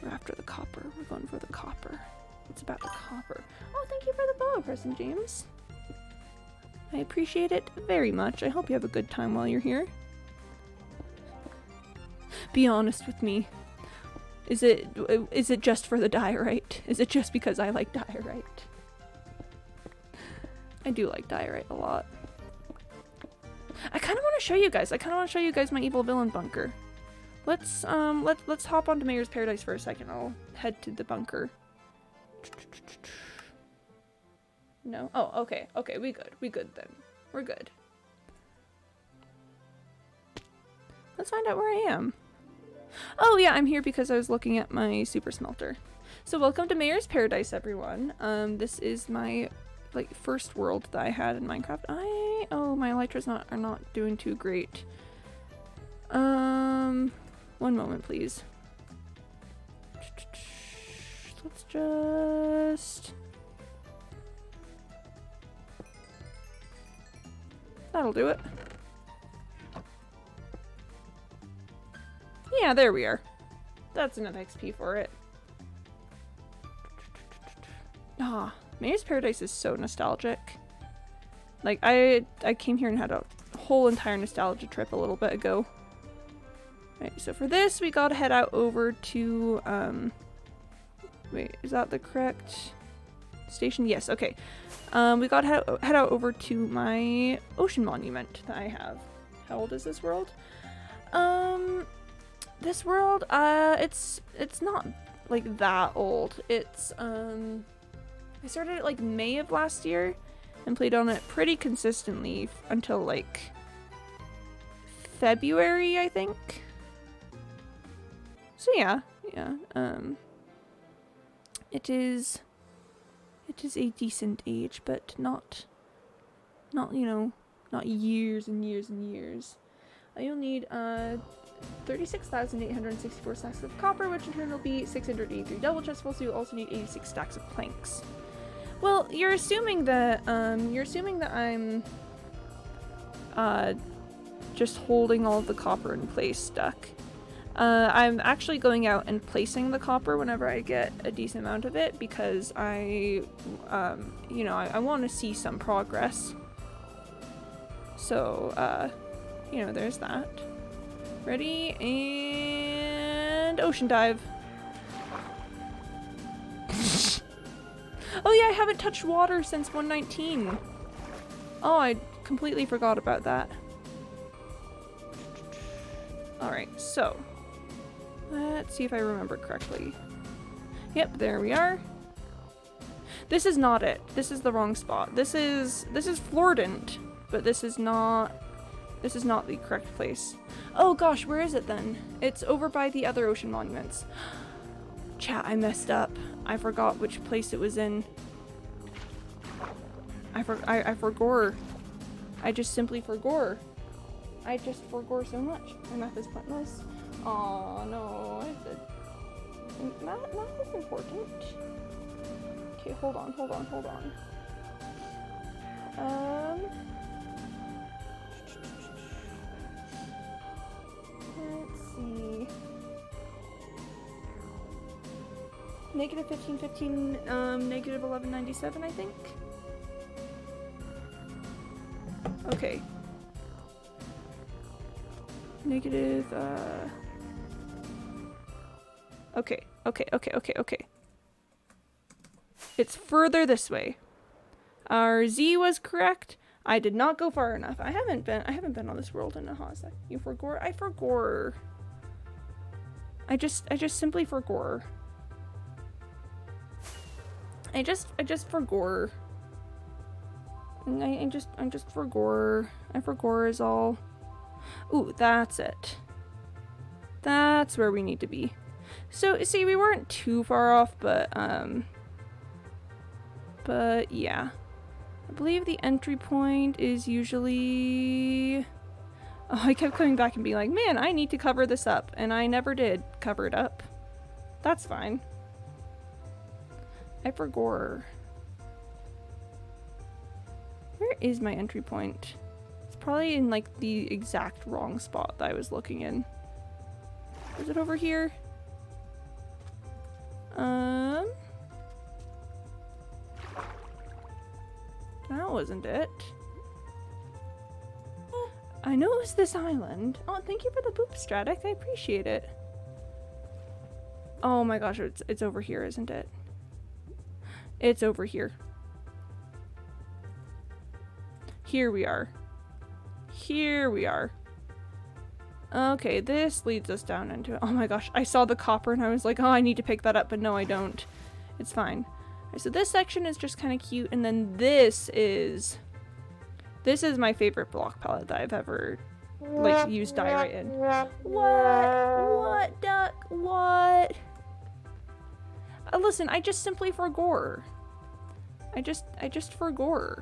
We're after the copper. We're going for the copper. It's about the copper. Oh, thank you for the follow, Preston James. I appreciate it very much. I hope you have a good time while you're here. Be honest with me. Is it just for the diorite? Is it just because I like diorite? I do like diorite a lot. I kind of want to show you guys. My evil villain bunker. Let's hop onto Mayor's Paradise for a second. I'll head to the bunker. No? Oh, okay. Okay, we good then. We're good. Let's find out where I am. Oh yeah, I'm here because I was looking at my super smelter. So welcome to Mayor's Paradise, everyone. This is my first world that I had in Minecraft. Oh, my elytras are not doing too great. One moment, please. Let's just... That'll do it. Yeah, there we are. That's enough XP for it. Ah, Mayor's Paradise is so nostalgic. Like, I came here and had a whole entire nostalgia trip a little bit ago. Right, so for this, we gotta head out over to, wait, is that the correct station? Yes, okay. We gotta head out over to my ocean monument that I have. How old is this world? This world, it's not, that old. It's, I started it, May of last year and played on it pretty consistently until, February, I think. So yeah, it is a decent age, but not years and years and years. You'll need 36,864 stacks of copper, which in turn will be 683 double chestfuls, so you'll also need 86 stacks of planks. Well, you're assuming that I'm just holding all of the copper in place stuck. I'm actually going out and placing the copper whenever I get a decent amount of it because I want to see some progress. So, you know, there's that. Ready, and ocean dive. Oh yeah, I haven't touched water since 119. Oh, I completely forgot about that. Alright, so let's see if I remember correctly. Yep, there we are. This is not it. This is the wrong spot. This is Flordant, but this is not the correct place. Oh gosh, where is it then? It's over by the other ocean monuments. Chat, I messed up. I forgot which place it was in. I forgot. I just simply forgot. I just forgot so much. My math is pointless. Oh no, I said math is important. Okay, hold on. Let's see. Negative 1515, negative 1197, I think. Okay. Negative, okay. It's further this way. Our Z was correct. I did not go far enough. I haven't been on this world in a hot sec. You forgot? I forgot. I just simply forgot. I just forgot. I just forgot. I forgot is all. Ooh, that's it. That's where we need to be. So, see, we weren't too far off, but yeah. I believe the entry point is usually... Oh, I kept coming back and being like, man, I need to cover this up. And I never did cover it up. That's fine. I forgot. Where is my entry point? It's probably in like the exact wrong spot that I was looking in. Is it over here? That wasn't it. I know it was this island. Oh, thank you for the boop, Stratic. I appreciate it. Oh my gosh, it's over here, isn't it? It's over here. Here we are. Here we are. Okay, this leads us down into it. Oh my gosh, I saw the copper and I was like, oh, I need to pick that up, but no, I don't. It's fine. Right, so this section is just kind of cute, and then this is my favorite block palette that I've ever like used diorite in. What, duck? What? Listen, I just simply forgot. I just forgot.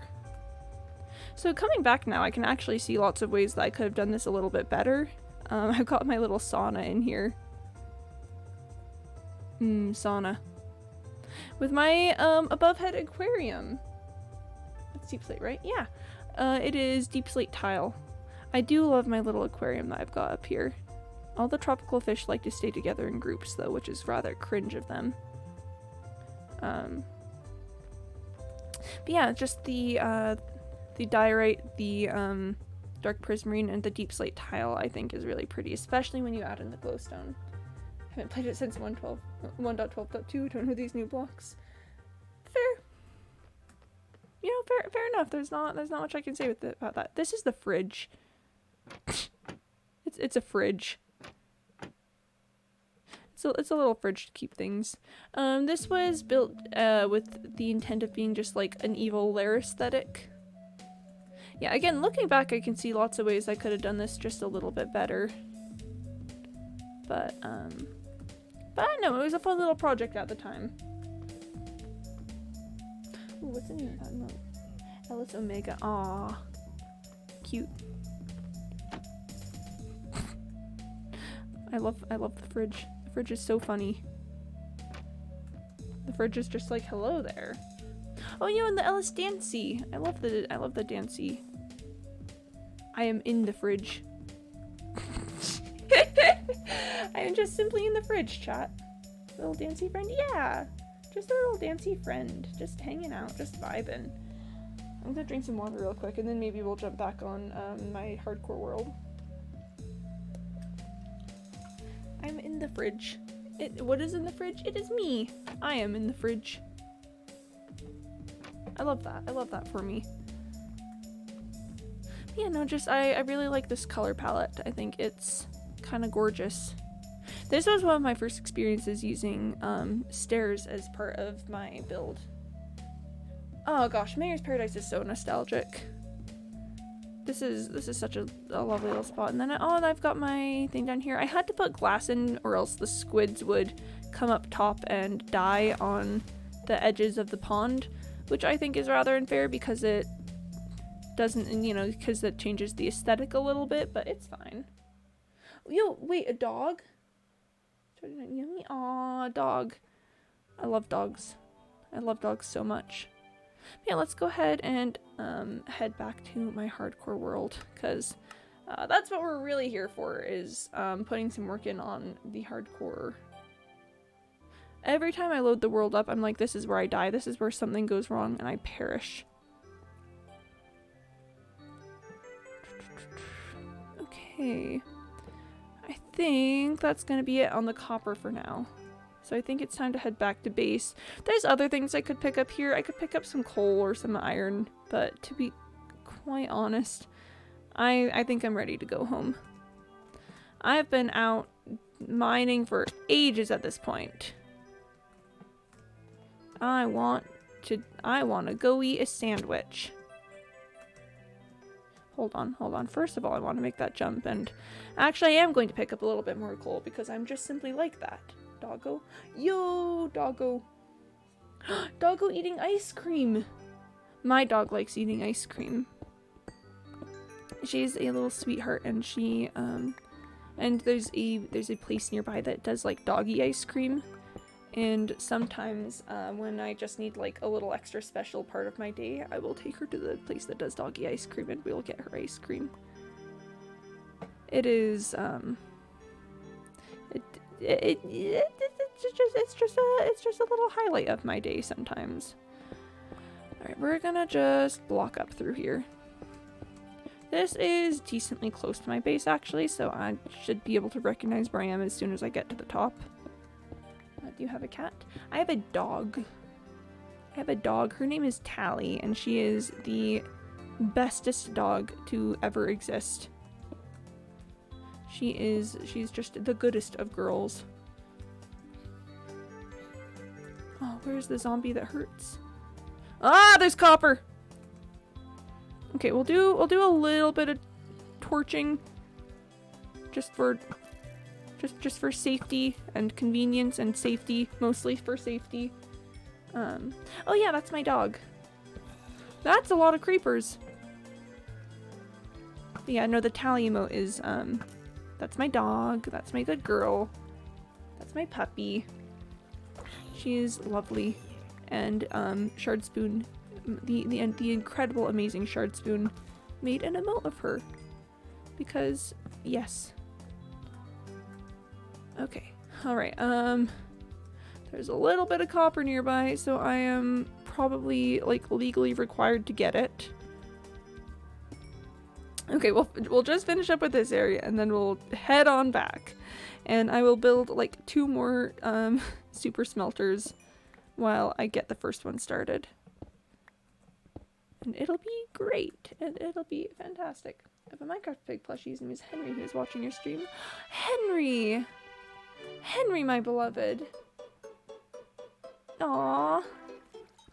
So coming back now, I can actually see lots of ways that I could have done this a little bit better. I've got my little sauna in here. Sauna. With my above head aquarium. That's deep slate, right? Yeah. It is deep slate tile. I do love my little aquarium that I've got up here. All the tropical fish like to stay together in groups though, which is rather cringe of them. But yeah, just the diorite, the dark prismarine, and the deep slate tile I think is really pretty, especially when you add in the glowstone. I haven't played it since 1.12.2, don't know these new blocks. Fair. You know, fair enough. There's not much I can say about that. This is the fridge. It's a fridge. It's a little fridge to keep things. This was built with the intent of being just like an evil lair aesthetic. Yeah, again, looking back, I can see lots of ways I could have done this just a little bit better. But no, it was a fun little project at the time. Ooh, what's the name of that emote? Ellis Omega. Aww. Cute. I love the fridge. The fridge is so funny. The fridge is just like, hello there. Oh, you know, and the Ellis Dancy. I love the Dancy. I am in the fridge. I am just simply in the fridge, chat. Little Dancy friend? Yeah. Just a little Dancy friend. Just hanging out, just vibing. I'm gonna drink some water real quick and then maybe we'll jump back on my hardcore world. I'm in the fridge. What is in the fridge? It is me. I am in the fridge. I love that. I love that for me. Yeah, no, just I really like this color palette. I think it's kind of gorgeous. This was one of my first experiences using stairs as part of my build. Oh gosh, Mayor's Paradise is so nostalgic. This is such a lovely little spot. And then I've got my thing down here. I had to put glass in or else the squids would come up top and die on the edges of the pond, which I think is rather unfair because it doesn't, you know, because it changes the aesthetic a little bit, but it's fine. Yo, wait, a dog? Yummy. Aw, dog. I love dogs. I love dogs so much. Yeah, let's go ahead and head back to my hardcore world, because that's what we're really here for, is putting some work in on the hardcore. Every time I load the world up, I'm like, this is where I die, this is where something goes wrong, and I perish. Okay. I think that's gonna be it on the copper for now. So I think it's time to head back to base. There's other things I could pick up here. I could pick up some coal or some iron, but to be quite honest, I think I'm ready to go home. I've been out mining for ages at this point. I want to go eat a sandwich. Hold on. First of all, I want to make that jump, and actually I am going to pick up a little bit more coal because I'm just simply like that. Doggo. Yo, doggo. Doggo eating ice cream. My dog likes eating ice cream. She's a little sweetheart, and she and there's a place nearby that does like doggy ice cream. And sometimes when I just need like a little extra special part of my day, I will take her to the place that does doggy ice cream and we'll get her ice cream. It is it's just a little highlight of my day sometimes. Alright, we're gonna just block up through here. This is decently close to my base actually, so I should be able to recognize where I am as soon as I get to the top. Do you have a cat? I have a dog. I have a dog. Her name is Tally, and she is the bestest dog to ever exist. She's just the goodest of girls. Oh, where's the zombie that hurts? Ah, there's copper! Okay, we'll do a little bit of torching just for safety and convenience, and safety, mostly for safety. Oh yeah, that's my dog. That's a lot of creepers. But yeah, no, the Tally emote is, that's my dog, that's my good girl, that's my puppy. She is lovely. And, Shard Spoon, the incredible, amazing Shard Spoon made an emote of her. Because, yes. Okay, alright, there's a little bit of copper nearby, so I am probably, like, legally required to get it. Okay, we'll just finish up with this area, and then we'll head on back. And I will build, like, 2 more, super smelters while I get the first one started. And it'll be great, and it'll be fantastic. I have a Minecraft Pig plushie. His name is Henry, who's watching your stream. Henry! Henry, my beloved. Aww.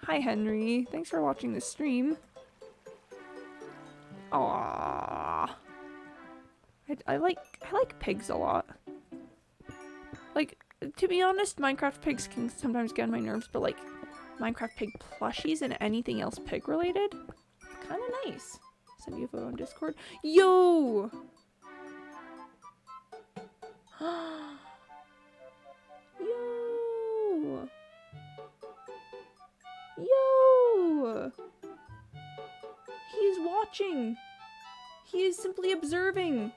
Hi, Henry. Thanks for watching this stream. Aww. I like pigs a lot. Like, to be honest, Minecraft pigs can sometimes get on my nerves, but like, Minecraft pig plushies and anything else pig related, kind of nice. Send you a photo on Discord. Yo! Yo! Yo! He is watching! He is simply observing!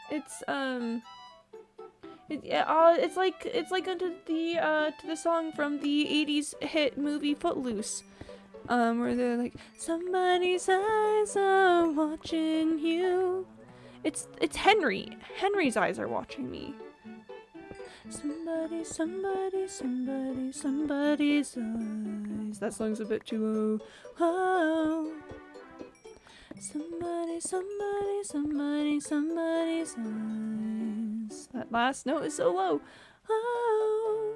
It's like unto the to the song from the 80s hit movie Footloose. Where they're like, somebody's eyes are watching you. It's Henry. Henry's eyes are watching me. Somebody, somebody, somebody, somebody's eyes. That song's a bit too low. Oh. Somebody, somebody, somebody, somebody's eyes. That last note is so low. Oh.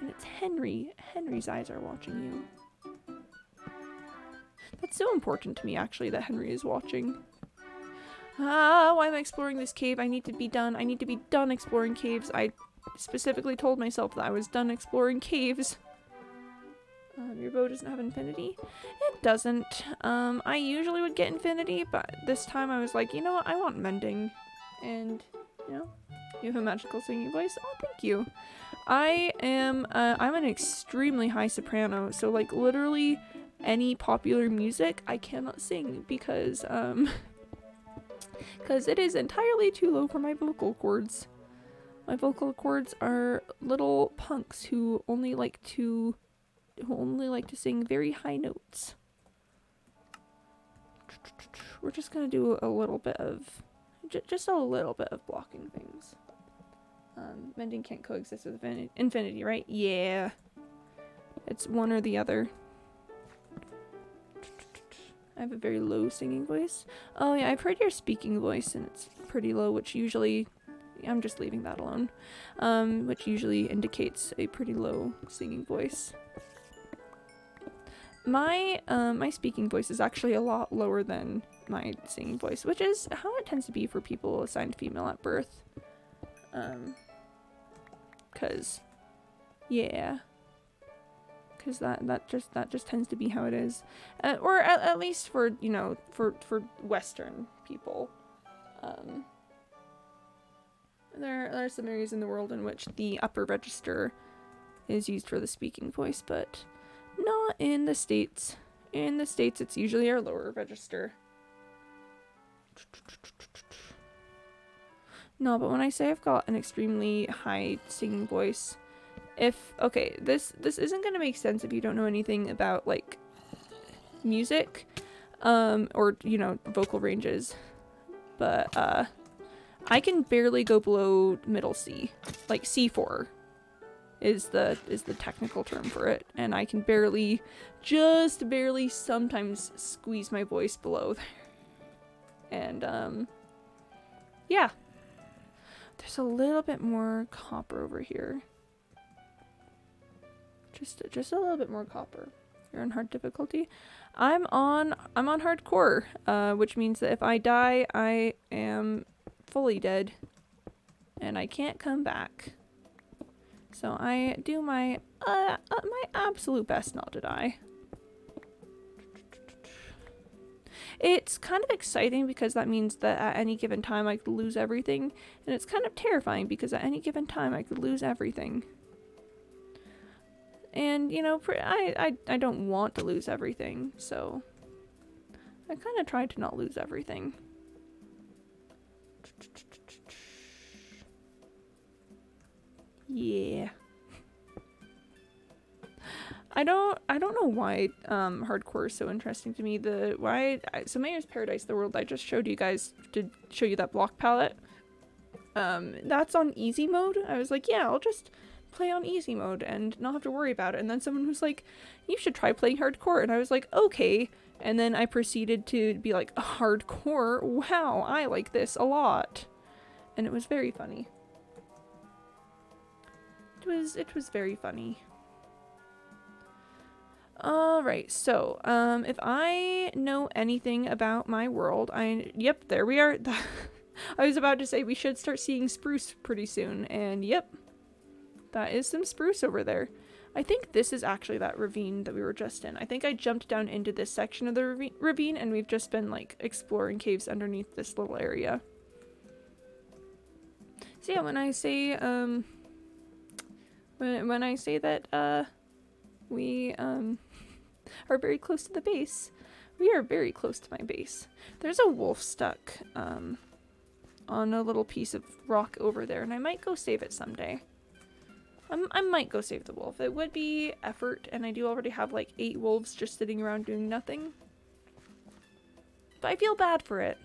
And it's Henry. Henry's eyes are watching you. That's so important to me, actually, that Henry is watching. Why am I exploring this cave? I need to be done. I need to be done exploring caves. I specifically told myself that I was done exploring caves. Your bow doesn't have infinity? It doesn't. I usually would get infinity, but this time I was like, you know what? I want mending. And, you know, you have a magical singing voice. Oh, thank you. I'm an extremely high soprano, so like literally any popular music I cannot sing because it is entirely too low for my vocal cords. My vocal cords are little punks who only like to sing very high notes. We're just gonna do a little bit of just a little bit of blocking things. Mending can't coexist with infinity, right? Yeah. It's one or the other. I have a very low singing voice. Oh yeah, I've heard your speaking voice and it's pretty low, which usually, I'm just leaving that alone, which usually indicates a pretty low singing voice. My speaking voice is actually a lot lower than my singing voice, which is how it tends to be for people assigned female at birth. Cause, yeah. Because that just tends to be how it is, or at least for, you know, for Western people. There are some areas in the world in which the upper register is used for the speaking voice, but not in the States. In the States, it's usually our lower register. No, but when I say I've got an extremely high singing voice, okay, this isn't gonna make sense if you don't know anything about like music, or, you know, vocal ranges, but I can barely go below middle C, like C4 is the technical term for it, and I can just barely sometimes squeeze my voice below there. And yeah, there's a little bit more copper over here. Just a little bit more copper. You're on hard difficulty. I'm on hardcore, which means that if I die, I am fully dead, and I can't come back. So I do my my absolute best not to die. It's kind of exciting because that means that at any given time I could lose everything, and it's kind of terrifying because at any given time I could lose everything. And, you know, I don't want to lose everything, so I kind of tried to not lose everything. Yeah. I don't know why hardcore is so interesting to me. So Mayor's Paradise, the world I just showed you guys to show you that block palette. That's on easy mode. I was like, yeah, I'll just play on easy mode and not have to worry about it. And then someone was like, you should try playing hardcore, and I was like, okay. And then I proceeded to be like, hardcore? Wow, I like this a lot. And it was very funny. It was very funny. Alright, so, if I know anything about my world, yep, there we are. I was about to say we should start seeing spruce pretty soon, and yep, that is some spruce over there. I think this is actually that ravine that we were just in. I think I jumped down into this section of the ravine, and we've just been, like, exploring caves underneath this little area. So yeah, when I say, when I say that, we, are very close to the base, we are very close to my base. There's a wolf stuck, on a little piece of rock over there, and I might go save it someday. I might go save the wolf. It would be effort, and I do already have like 8 wolves just sitting around doing nothing. But I feel bad for it.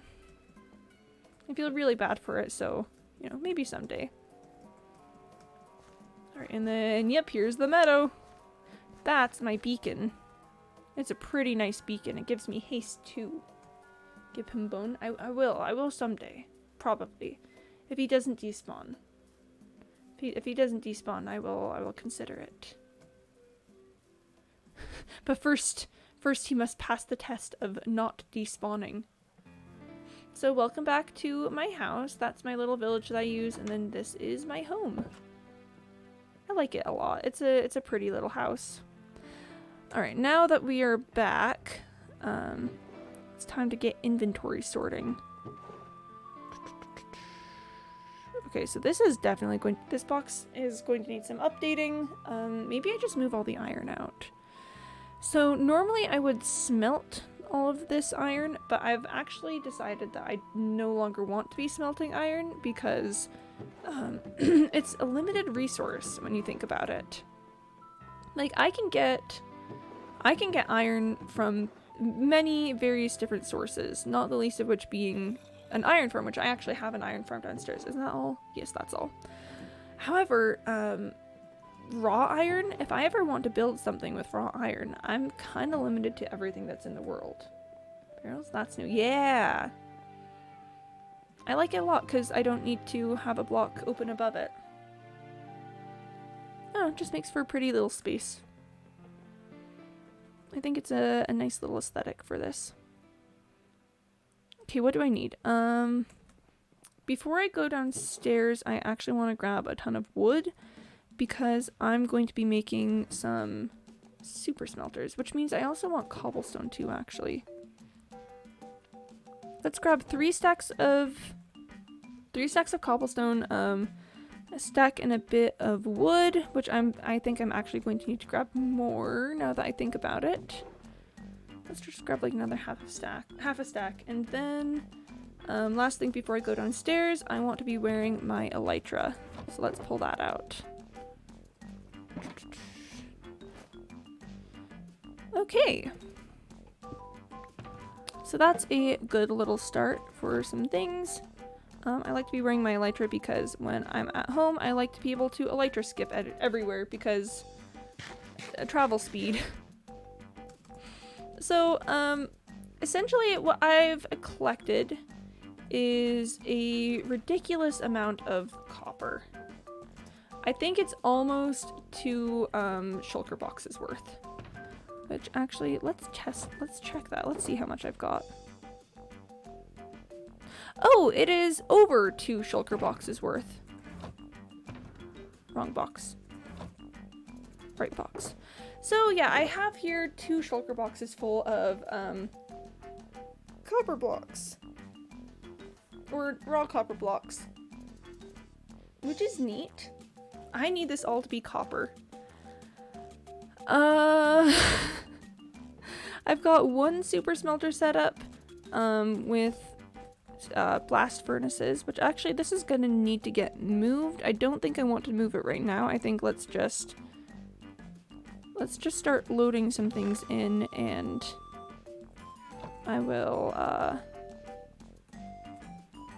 I feel really bad for it, so, you know, maybe someday. Alright, and then, yep, here's the meadow. That's my beacon. It's a pretty nice beacon. It gives me haste too. Give him bone. I will someday. Probably. If he doesn't despawn. If he doesn't despawn, I will consider it. But first he must pass the test of not despawning. So welcome back to my house. That's my little village that I use, and then this is my home. I like it a lot. It's a pretty little house. Alright, now that we are back, it's time to get inventory sorting. Okay, so this is definitely this box is going to need some updating. Maybe I just move all the iron out. So normally I would smelt all of this iron, but I've actually decided that I no longer want to be smelting iron because it's a limited resource when you think about it. Like I can get iron from many various different sources, not the least of which being an iron farm, which I actually have an iron farm downstairs. Isn't that all? Yes, that's all. However, raw iron, if I ever want to build something with raw iron, I'm kind of limited to everything that's in the world. Barrels? That's new. Yeah! I like it a lot because I don't need to have a block open above it. Oh, it just makes for a pretty little space. I think it's a nice little aesthetic for this. Okay, what do I need? Before I go downstairs, I actually want to grab a ton of wood because I'm going to be making some super smelters, which means I also want cobblestone too, actually. Let's grab 3 stacks of cobblestone, a stack and a bit of wood, which I think I'm actually going to need to grab more now that I think about it. Let's just grab like another half a stack, and then last thing before I go downstairs, I want to be wearing my elytra, so let's pull that out. Okay, so that's a good little start for some things. I like to be wearing my elytra because when I'm at home, I like to be able to elytra skip everywhere because travel speed. So, essentially what I've collected is a ridiculous amount of copper. I think it's almost 2 shulker boxes worth. Which actually, let's check that. Let's see how much I've got. Oh, it is over 2 shulker boxes worth. Wrong box. Right box. So yeah, I have here 2 shulker boxes full of copper blocks. Or raw copper blocks. Which is neat. I need this all to be copper. I've got 1 super smelter set up with blast furnaces, which actually this is gonna need to get moved. I don't think I want to move it right now. I think let's just start loading some things in, and I will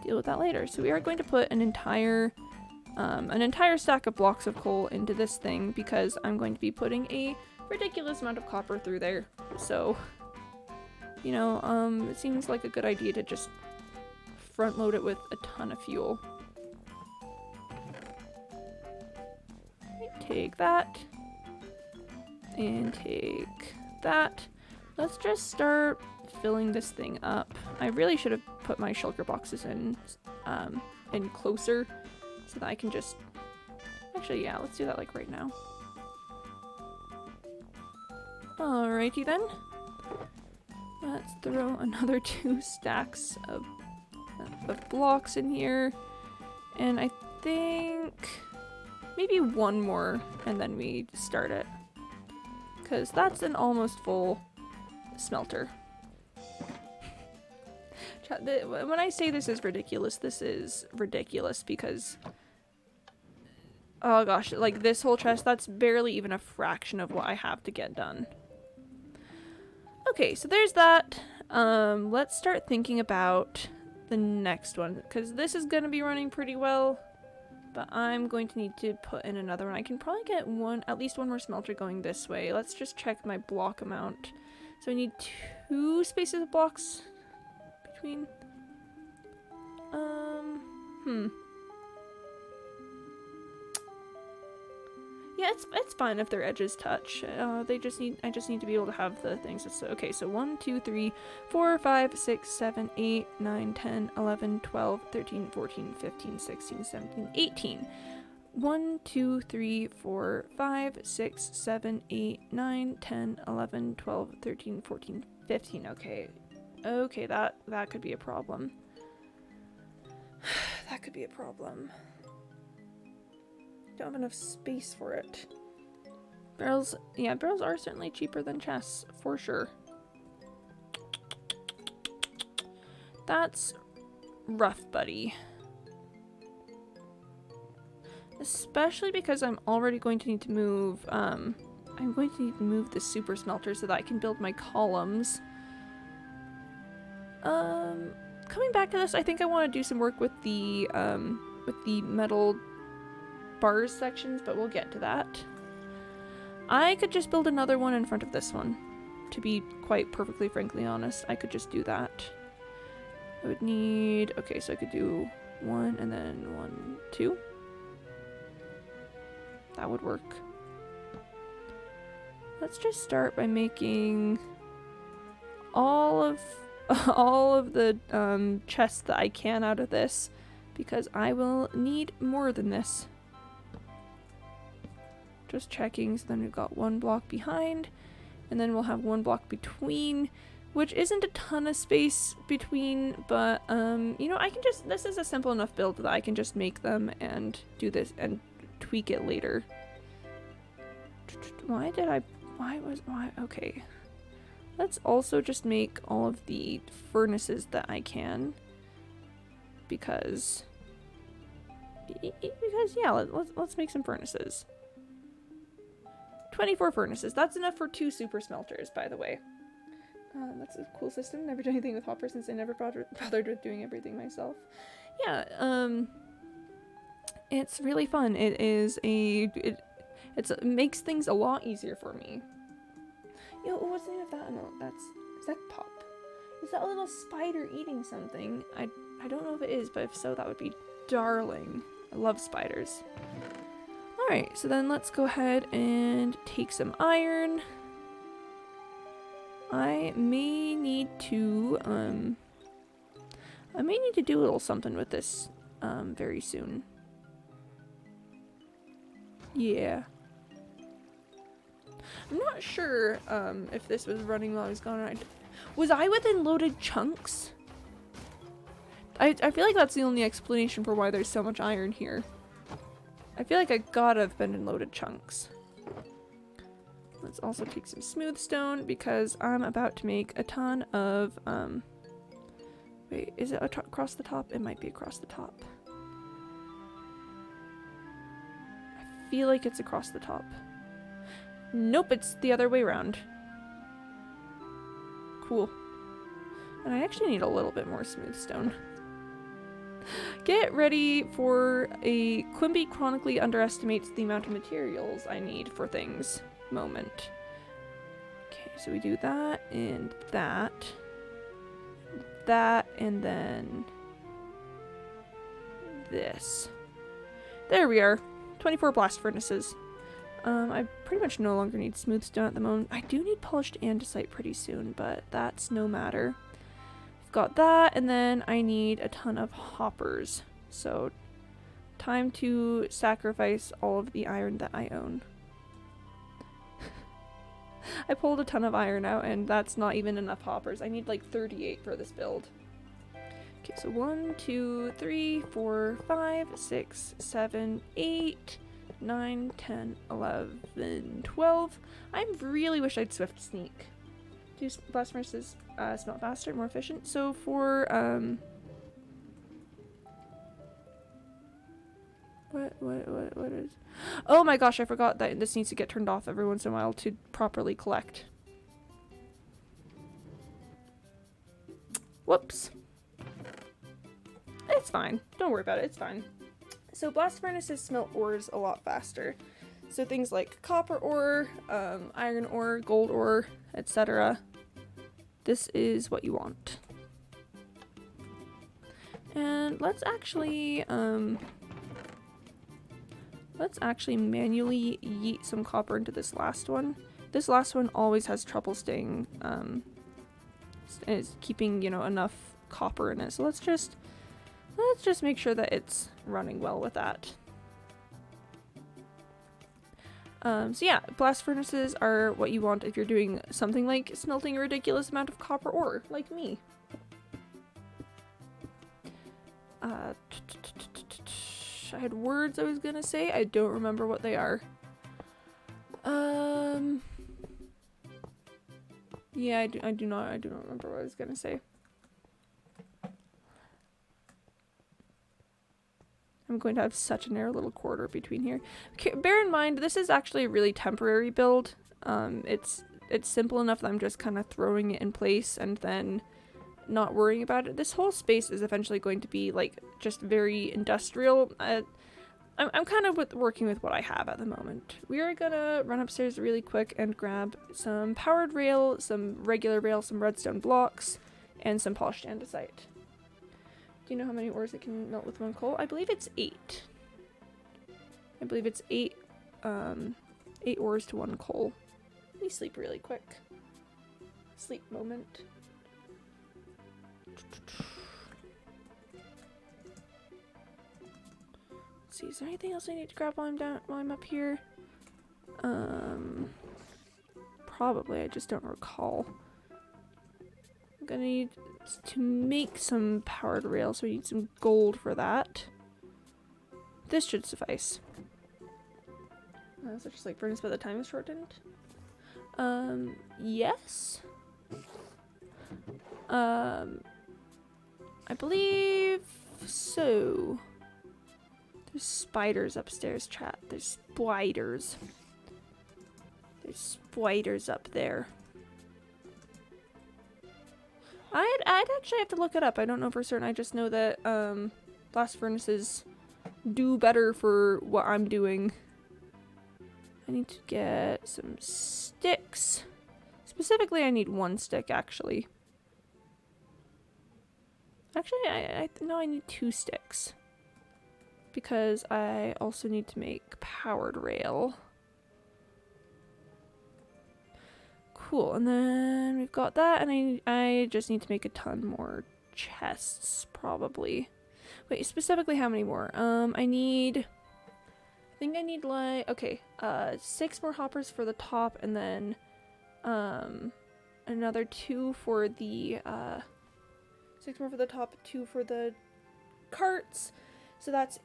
deal with that later. So we are going to put an entire stack of blocks of coal into this thing because I'm going to be putting a ridiculous amount of copper through there. So, you know, it seems like a good idea to just front load it with a ton of fuel. Take that. And take that. Let's just start filling this thing up. I really should have put my shulker boxes in closer so that I can just... Actually, yeah, let's do that like right now. Alrighty then. Let's throw another 2 stacks of blocks in here. And I think maybe 1 more and then we start it. Because that's an almost full smelter. When I say this is ridiculous because... Oh gosh, like this whole chest, that's barely even a fraction of what I have to get done. Okay, so there's that. Let's start thinking about the next one, because this is going to be running pretty well. But I'm going to need to put in another one. I can probably get at least one more smelter going this way. Let's just check my block amount. So I need 2 spaces of blocks between. Yeah, it's fine if their edges touch. I just need to be able to have the things. So, okay, so 1, 2, 3, 4, 5, 6, 7, 8, 9, 10, 11, 12, 13, 14, 15, 16, 17, 18. 1, 2, 3, 4, 5, 6, 7, 8, 9, 10, 11, 12, 13, 14, 15. Okay, that could be a problem. That could be a problem. Don't have enough space for it. Barrels are certainly cheaper than chests, for sure. That's rough, buddy. Especially because I'm already going to need to move, I'm going to need to move the super smelter so that I can build my columns. Coming back to this, I think I want to do some work with the metal bars sections, but we'll get to that. I could just build another one in front of this one. To be quite perfectly frankly honest, I could just do that. I would need, okay, so I could do 1 and then 1, 2. That would work. Let's just start by making all of the chests that I can out of this, because I will need more than this. Just checking, so then we've got 1 block behind, and then we'll have 1 block between, which isn't a ton of space between, but you know, this is a simple enough build that I can just make them and do this and tweak it later. Okay. Let's also just make all of the furnaces that I can, because yeah, let's make some furnaces. 24 furnaces. That's enough for 2 super smelters, by the way. That's a cool system. Never done anything with hoppers since I never bothered with doing everything myself. Yeah, it's really fun. It makes things a lot easier for me. Yo, what's the name of that emote? Is that Pop? Is that a little spider eating something? I don't know if it is, but if so, that would be darling. I love spiders. Alright, so then let's go ahead and take some iron. I may need to do a little something with this very soon. Yeah. I'm not sure if this was running while I was gone. Was I within loaded chunks? I feel like that's the only explanation for why there's so much iron here. I feel like I gotta have been in loaded chunks. Let's also take some smooth stone because I'm about to make a ton of, wait, is it across the top? It might be across the top. I feel like it's across the top. Nope, it's the other way around. Cool. And I actually need a little bit more smooth stone. Get ready for a Quimby chronically underestimates the amount of materials I need for things moment. Okay, so we do that, and then this. There we are. 24 blast furnaces. I pretty much no longer need smooth stone at the moment. I do need polished andesite pretty soon, but that's no matter. I've got that, and then I need a ton of hoppers. So, time to sacrifice all of the iron that I own. I pulled a ton of iron out, and that's not even enough hoppers. I need like 38 for this build. Okay, so 1, 2, 3, 4, 5, 6, 7, 8, 9, 10, 11, 12. I really wish I'd swift sneak. Do blast furnaces smelt faster, more efficient. So for what is? Oh my gosh, I forgot that this needs to get turned off every once in a while to properly collect. Whoops. It's fine. Don't worry about it. It's fine. So blast furnaces smelt ores a lot faster. So things like copper ore, iron ore, gold ore, etc. This is what you want. And let's actually manually yeet some copper into this last one. This last one always has trouble staying, is keeping, you know, enough copper in it. So let's just make sure that it's running well with that. So yeah, blast furnaces are what you want if you're doing something like smelting a ridiculous amount of copper ore, like me. I had words I was gonna say. I don't remember what they are. Yeah, I do not remember what I was gonna say. I'm going to have such a narrow little corridor between here. Okay, bear in mind, this is actually a really temporary build. It's simple enough that I'm just kind of throwing it in place and then not worrying about it. This whole space is eventually going to be like just very industrial. I'm kind of working with what I have at the moment. We are gonna run upstairs really quick and grab some powered rail, some regular rail, some redstone blocks, and some polished andesite. Do you know how many ores it can melt with one coal? I believe it's 8. I believe it's 8 ores to 1 coal. Let me sleep really quick. Sleep moment. Let's see, is there anything else I need to grab while I'm up here? Probably, I just don't recall. I'm gonna need to make some powered rail, so we need some gold for that. This should suffice. Is it just like furnace by the time is shortened? Yes. I believe so. There's spiders upstairs, chat. There's spiders. There's spiders up there. I'd actually have to look it up. I don't know for certain. I just know that blast furnaces do better for what I'm doing. I need to get some sticks. Specifically, I need 1 stick, actually. Actually, no, I need 2 sticks. Because I also need to make powered rail. Cool, and then we've got that, and I just need to make a ton more chests, probably. Wait, specifically how many more? I think I need like, okay, 6 more hoppers for the top, and then, another 2 for the, 6 more for the top, 2 for the carts, so that's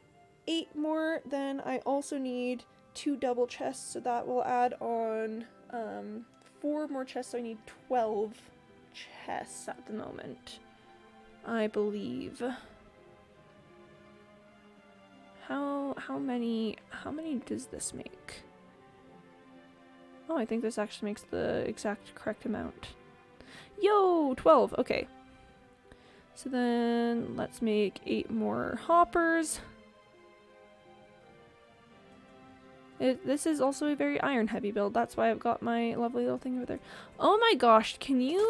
8 more. Then I also need 2 double chests, so that will add on, 4 more chests, so I need 12 chests at the moment, I believe. How many does this make? Oh, I think this actually makes the exact correct amount. Yo, 12, okay. So then let's make 8 more hoppers. This is also a very iron heavy build. That's why I've got my lovely little thing over there. Oh my gosh, can you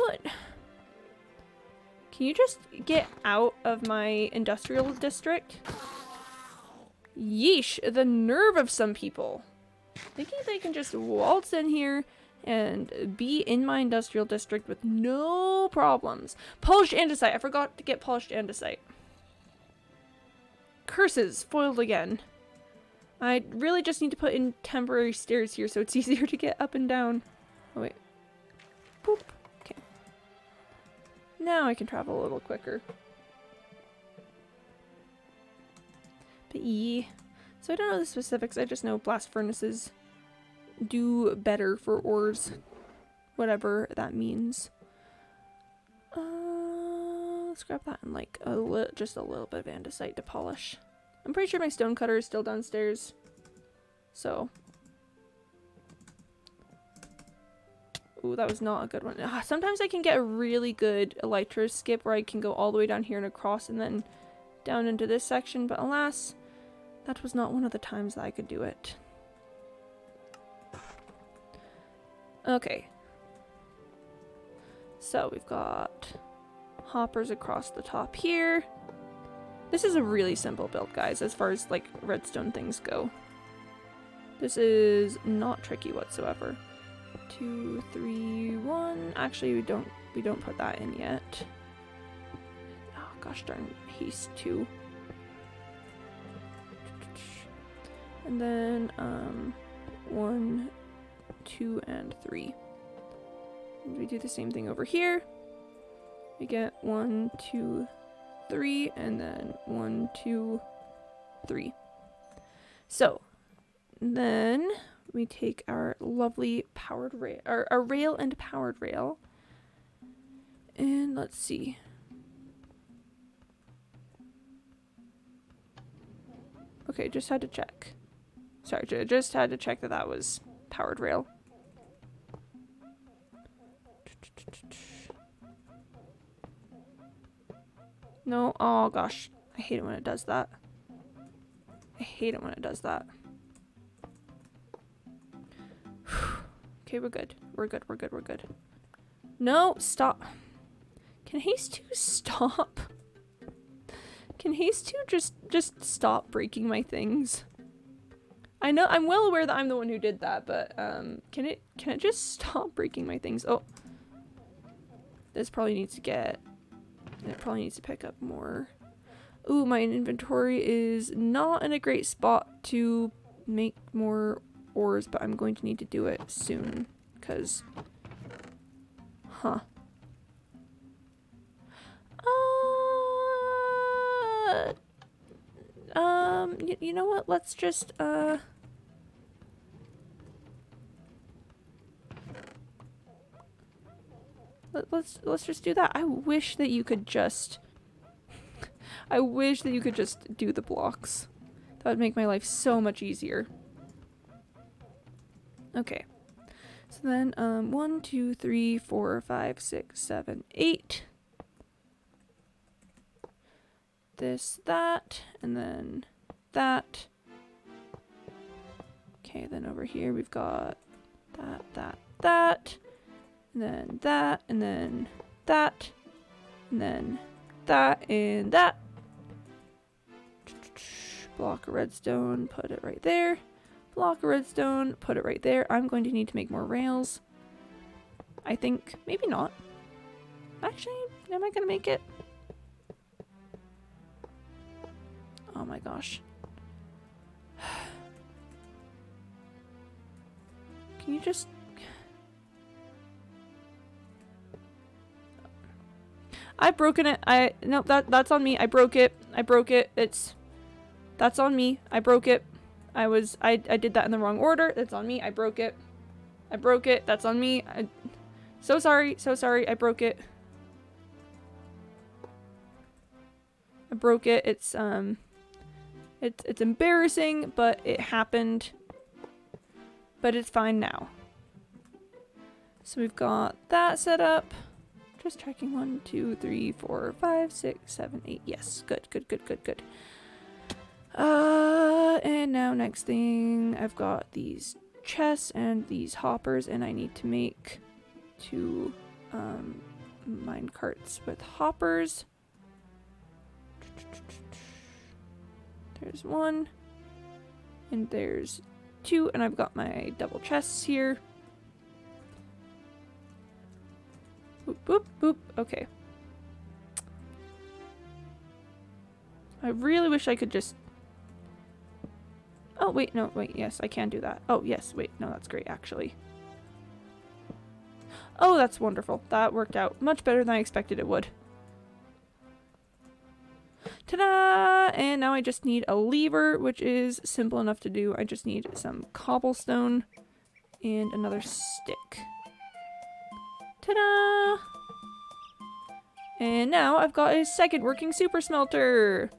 just get out of my industrial district? Yeesh, the nerve of some people. Thinking they can just waltz in here and be in my industrial district with no problems. Polished andesite. I forgot to get polished andesite. Curses, foiled again. I really just need to put in temporary stairs here so it's easier to get up and down. Oh wait. Boop. Okay. Now I can travel a little quicker. But yeah. So I don't know the specifics, I just know blast furnaces do better for ores. Whatever that means. Let's grab that and like just a little bit of andesite to polish. I'm pretty sure my stone cutter is still downstairs. So. Ooh, that was not a good one. Sometimes I can get a really good elytra skip where I can go all the way down here and across and then down into this section, but alas, That was not one of the times that I could do it. Okay. So we've got hoppers across the top here. This is a really simple build, guys, as far as like redstone things go. This is not tricky whatsoever. 2, 3, 1. Actually, we don't put that in yet. Oh gosh darn, haste 2. And then 1, 2, and 3. And we do the same thing over here. We get 1, 2, 3, and then 1, 2, 3. So then we take our lovely powered rail, our rail and powered rail, and let's see. Okay, just had to check. Sorry, just had to check that that was powered rail. No, oh gosh. I hate it when it does that. I hate it when it does that. Okay, we're good. We're good, we're good, we're good. No, stop. Can Haste 2 stop? Can Haste 2 just stop breaking my things? I know, I'm well aware that I'm the one who did that, but can it just stop breaking my things? Oh. This probably needs to get, it probably needs to pick up more. Ooh, my inventory is not in a great spot to make more ores, but I'm going to need to do it soon, because, huh. You know what, let's just, let's just do that. I wish that you could just I wish that you could just do the blocks. That would make my life so much easier. Okay. So then 1, 2, 3, 4, 5, 6, 7, 8. This, that, and then that. Okay, then over here we've got that, that, that. And then that, and then that, and then that, and that. Block of redstone, put it right there. Block of redstone, put it right there. I'm going to need to make more rails. I think, maybe not. Actually, am I gonna make it? Oh my gosh. Can you just... I've broken it. Nope, that's on me. I broke it. That's on me. I broke it. I did that in the wrong order. That's on me. I broke it. That's on me. So sorry. I broke it. It's embarrassing, but it happened. But it's fine now. So we've got that set up. Just checking 1, 2, 3, 4, 5, 6, 7, 8. Yes, good. And now next thing, I've got these chests and these hoppers, and I need to make 2 mine carts with hoppers. There's 1, and there's 2, and I've got my double chests here. Boop, boop, boop. Okay. I really wish I could just... Oh, wait, no, wait, yes, I can do that. Oh, yes, wait, no, that's great, actually. Oh, that's wonderful. That worked out much better than I expected it would. Ta-da! And now I just need a lever, which is simple enough to do. I just need some cobblestone and another stick. Ta-da! And now I've got a second working super smelter.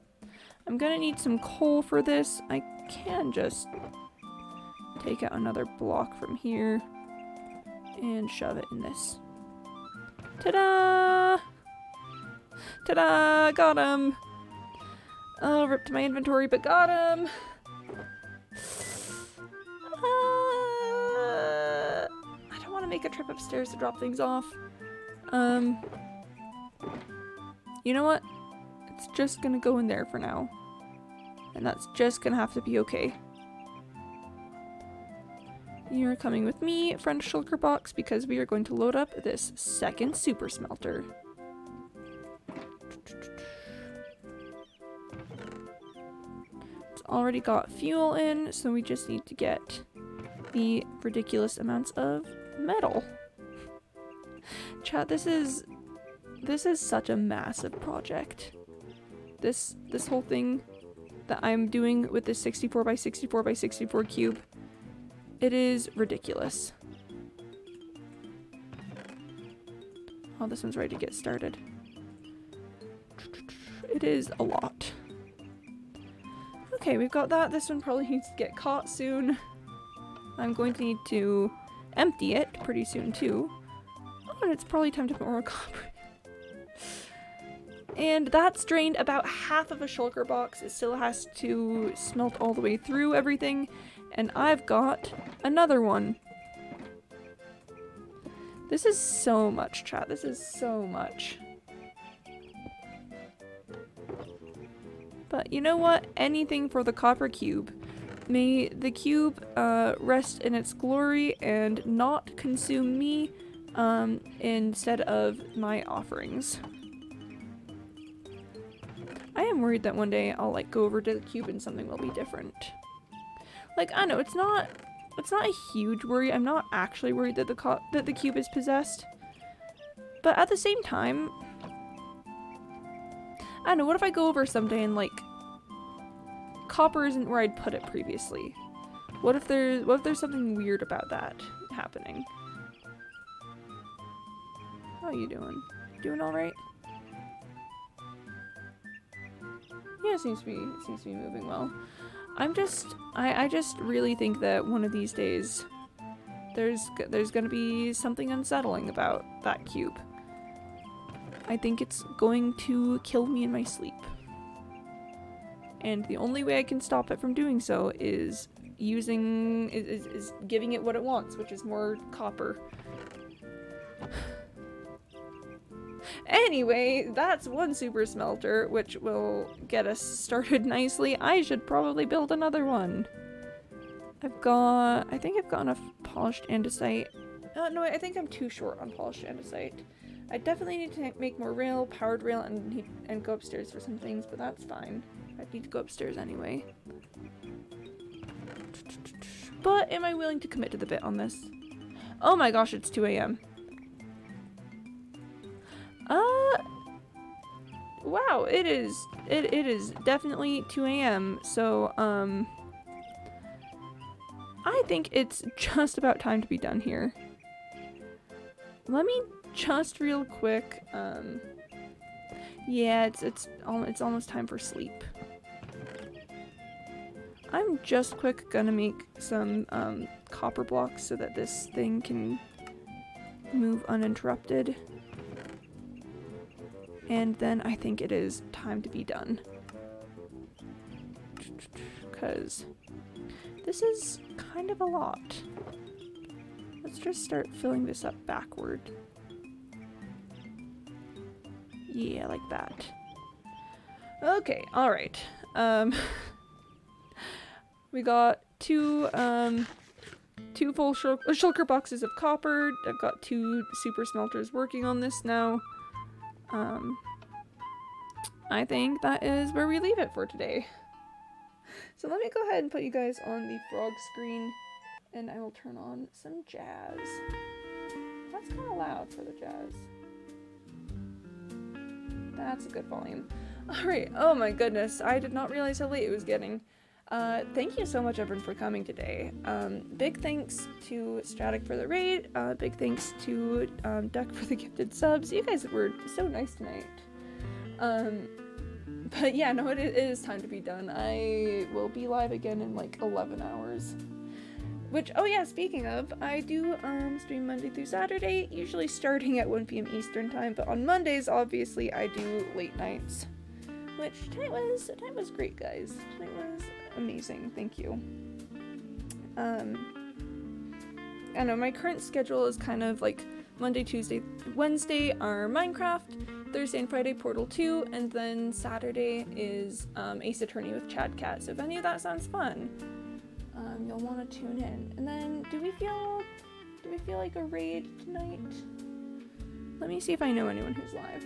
I'm gonna need some coal for this. I can just take out another block from here and shove it in this. Ta-da! Ta-da! Got him! Oh, ripped my inventory, but got him! make a trip upstairs to drop things off. You know what? It's just gonna go in there for now. And that's just gonna have to be okay. You're coming with me, friend Shulker Box, because we are going to load up this second super smelter. It's already got fuel in, so we just need to get the ridiculous amounts of metal. Chat, this is such a massive project. This whole thing that I'm doing with this 64 by 64 by 64 cube, it is ridiculous. Oh, this one's ready to get started. It is a lot. Okay, we've got that. This one probably needs to get caught soon. I'm going to need to empty it pretty soon too. Oh, and it's probably time to put more copper. And that's drained about half of a shulker box. It still has to smelt all the way through everything. And I've got another one. This is so much, chat. This is so much. But you know what? Anything for the copper cube. May the cube rest in its glory and not consume me instead of my offerings. I am worried that one day I'll like go over to the cube and something will be different. Like, I know it's not a huge worry. I'm not actually worried that the cube is possessed. But at the same time, I don't know, what if I go over someday and like copper isn't where I'd put it previously? What if there's something weird about that happening? How you doing? Doing all right? Yeah, it seems to be moving well. I just really think that one of these days there's gonna be something unsettling about that cube. I think it's going to kill me in my sleep. And the only way I can stop it from doing so is giving it what it wants, which is more copper. Anyway, that's one super smelter, which will get us started nicely. I should probably build another one. I think I've got enough polished andesite. No, I think I'm too short on polished andesite. I definitely need to make more rail, powered rail, and go upstairs for some things, but that's fine. I need to go upstairs anyway. But am I willing to commit to the bit on this? Oh my gosh, it's 2 a.m. Wow, it is definitely 2 a.m. So, I think it's just about time to be done here. Let me just real quick, yeah, it's almost time for sleep. I'm just quick gonna make some, copper blocks so that this thing can move uninterrupted. And then I think it is time to be done. Because this is kind of a lot. Let's just start filling this up backward. Yeah, like that. Okay, alright. We got two full shulker boxes of copper. I've got 2 super smelters working on this now. I think that is where we leave it for today. So let me go ahead and put you guys on the frog screen, and I will turn on some jazz. That's kind of loud for the jazz. That's a good volume. Alright, oh my goodness, I did not realize how late it was getting. Thank you so much everyone for coming today. Big thanks to Stratic for the raid, big thanks to Duck for the gifted subs. You guys were so nice tonight. But yeah, no, it is time to be done. I will be live again in like 11 hours. Which, oh yeah, speaking of, I do stream Monday through Saturday, usually starting at 1 p.m. Eastern time, but on Mondays, obviously, I do late nights. Which, tonight was great, guys. Tonight was amazing, thank you. I don't know, my current schedule is kind of like Monday, Tuesday, Wednesday are Minecraft, Thursday and Friday Portal 2, and then Saturday is Ace Attorney with Chad Cat. So if any of that sounds fun, you'll want to tune in. And then do we feel like a raid tonight? Let me see if I know anyone who's live.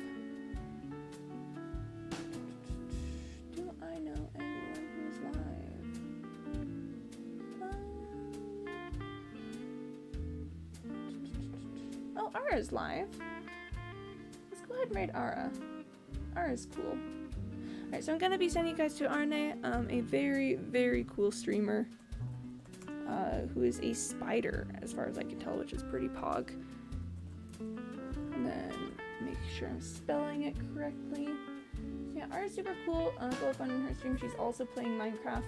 Do I know anyone who's live? Oh, Ara's live. Let's go ahead and raid Ara. Ara's cool. Alright, so I'm gonna be sending you guys to Arne, a very, very cool streamer, who is a spider, as far as I can tell, which is pretty pog. And then make sure I'm spelling it correctly. So yeah, Ara's super cool. Go up on her stream. She's also playing Minecraft.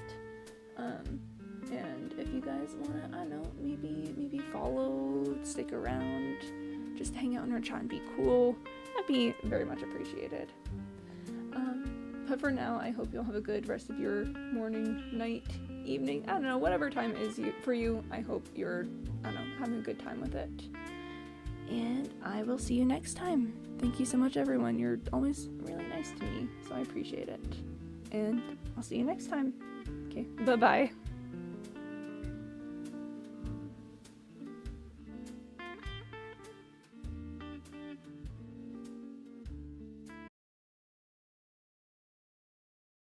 And if you guys wanna, I don't know, maybe follow, stick around, just hang out in her chat and be cool, that'd be very much appreciated. But for now, I hope you'll have a good rest of your morning, night, evening, I don't know, whatever time it is for you. I hope you're, I don't know, having a good time with it. And I will see you next time. Thank you so much, everyone. You're always really nice to me, so I appreciate it. And I'll see you next time. Okay, bye-bye.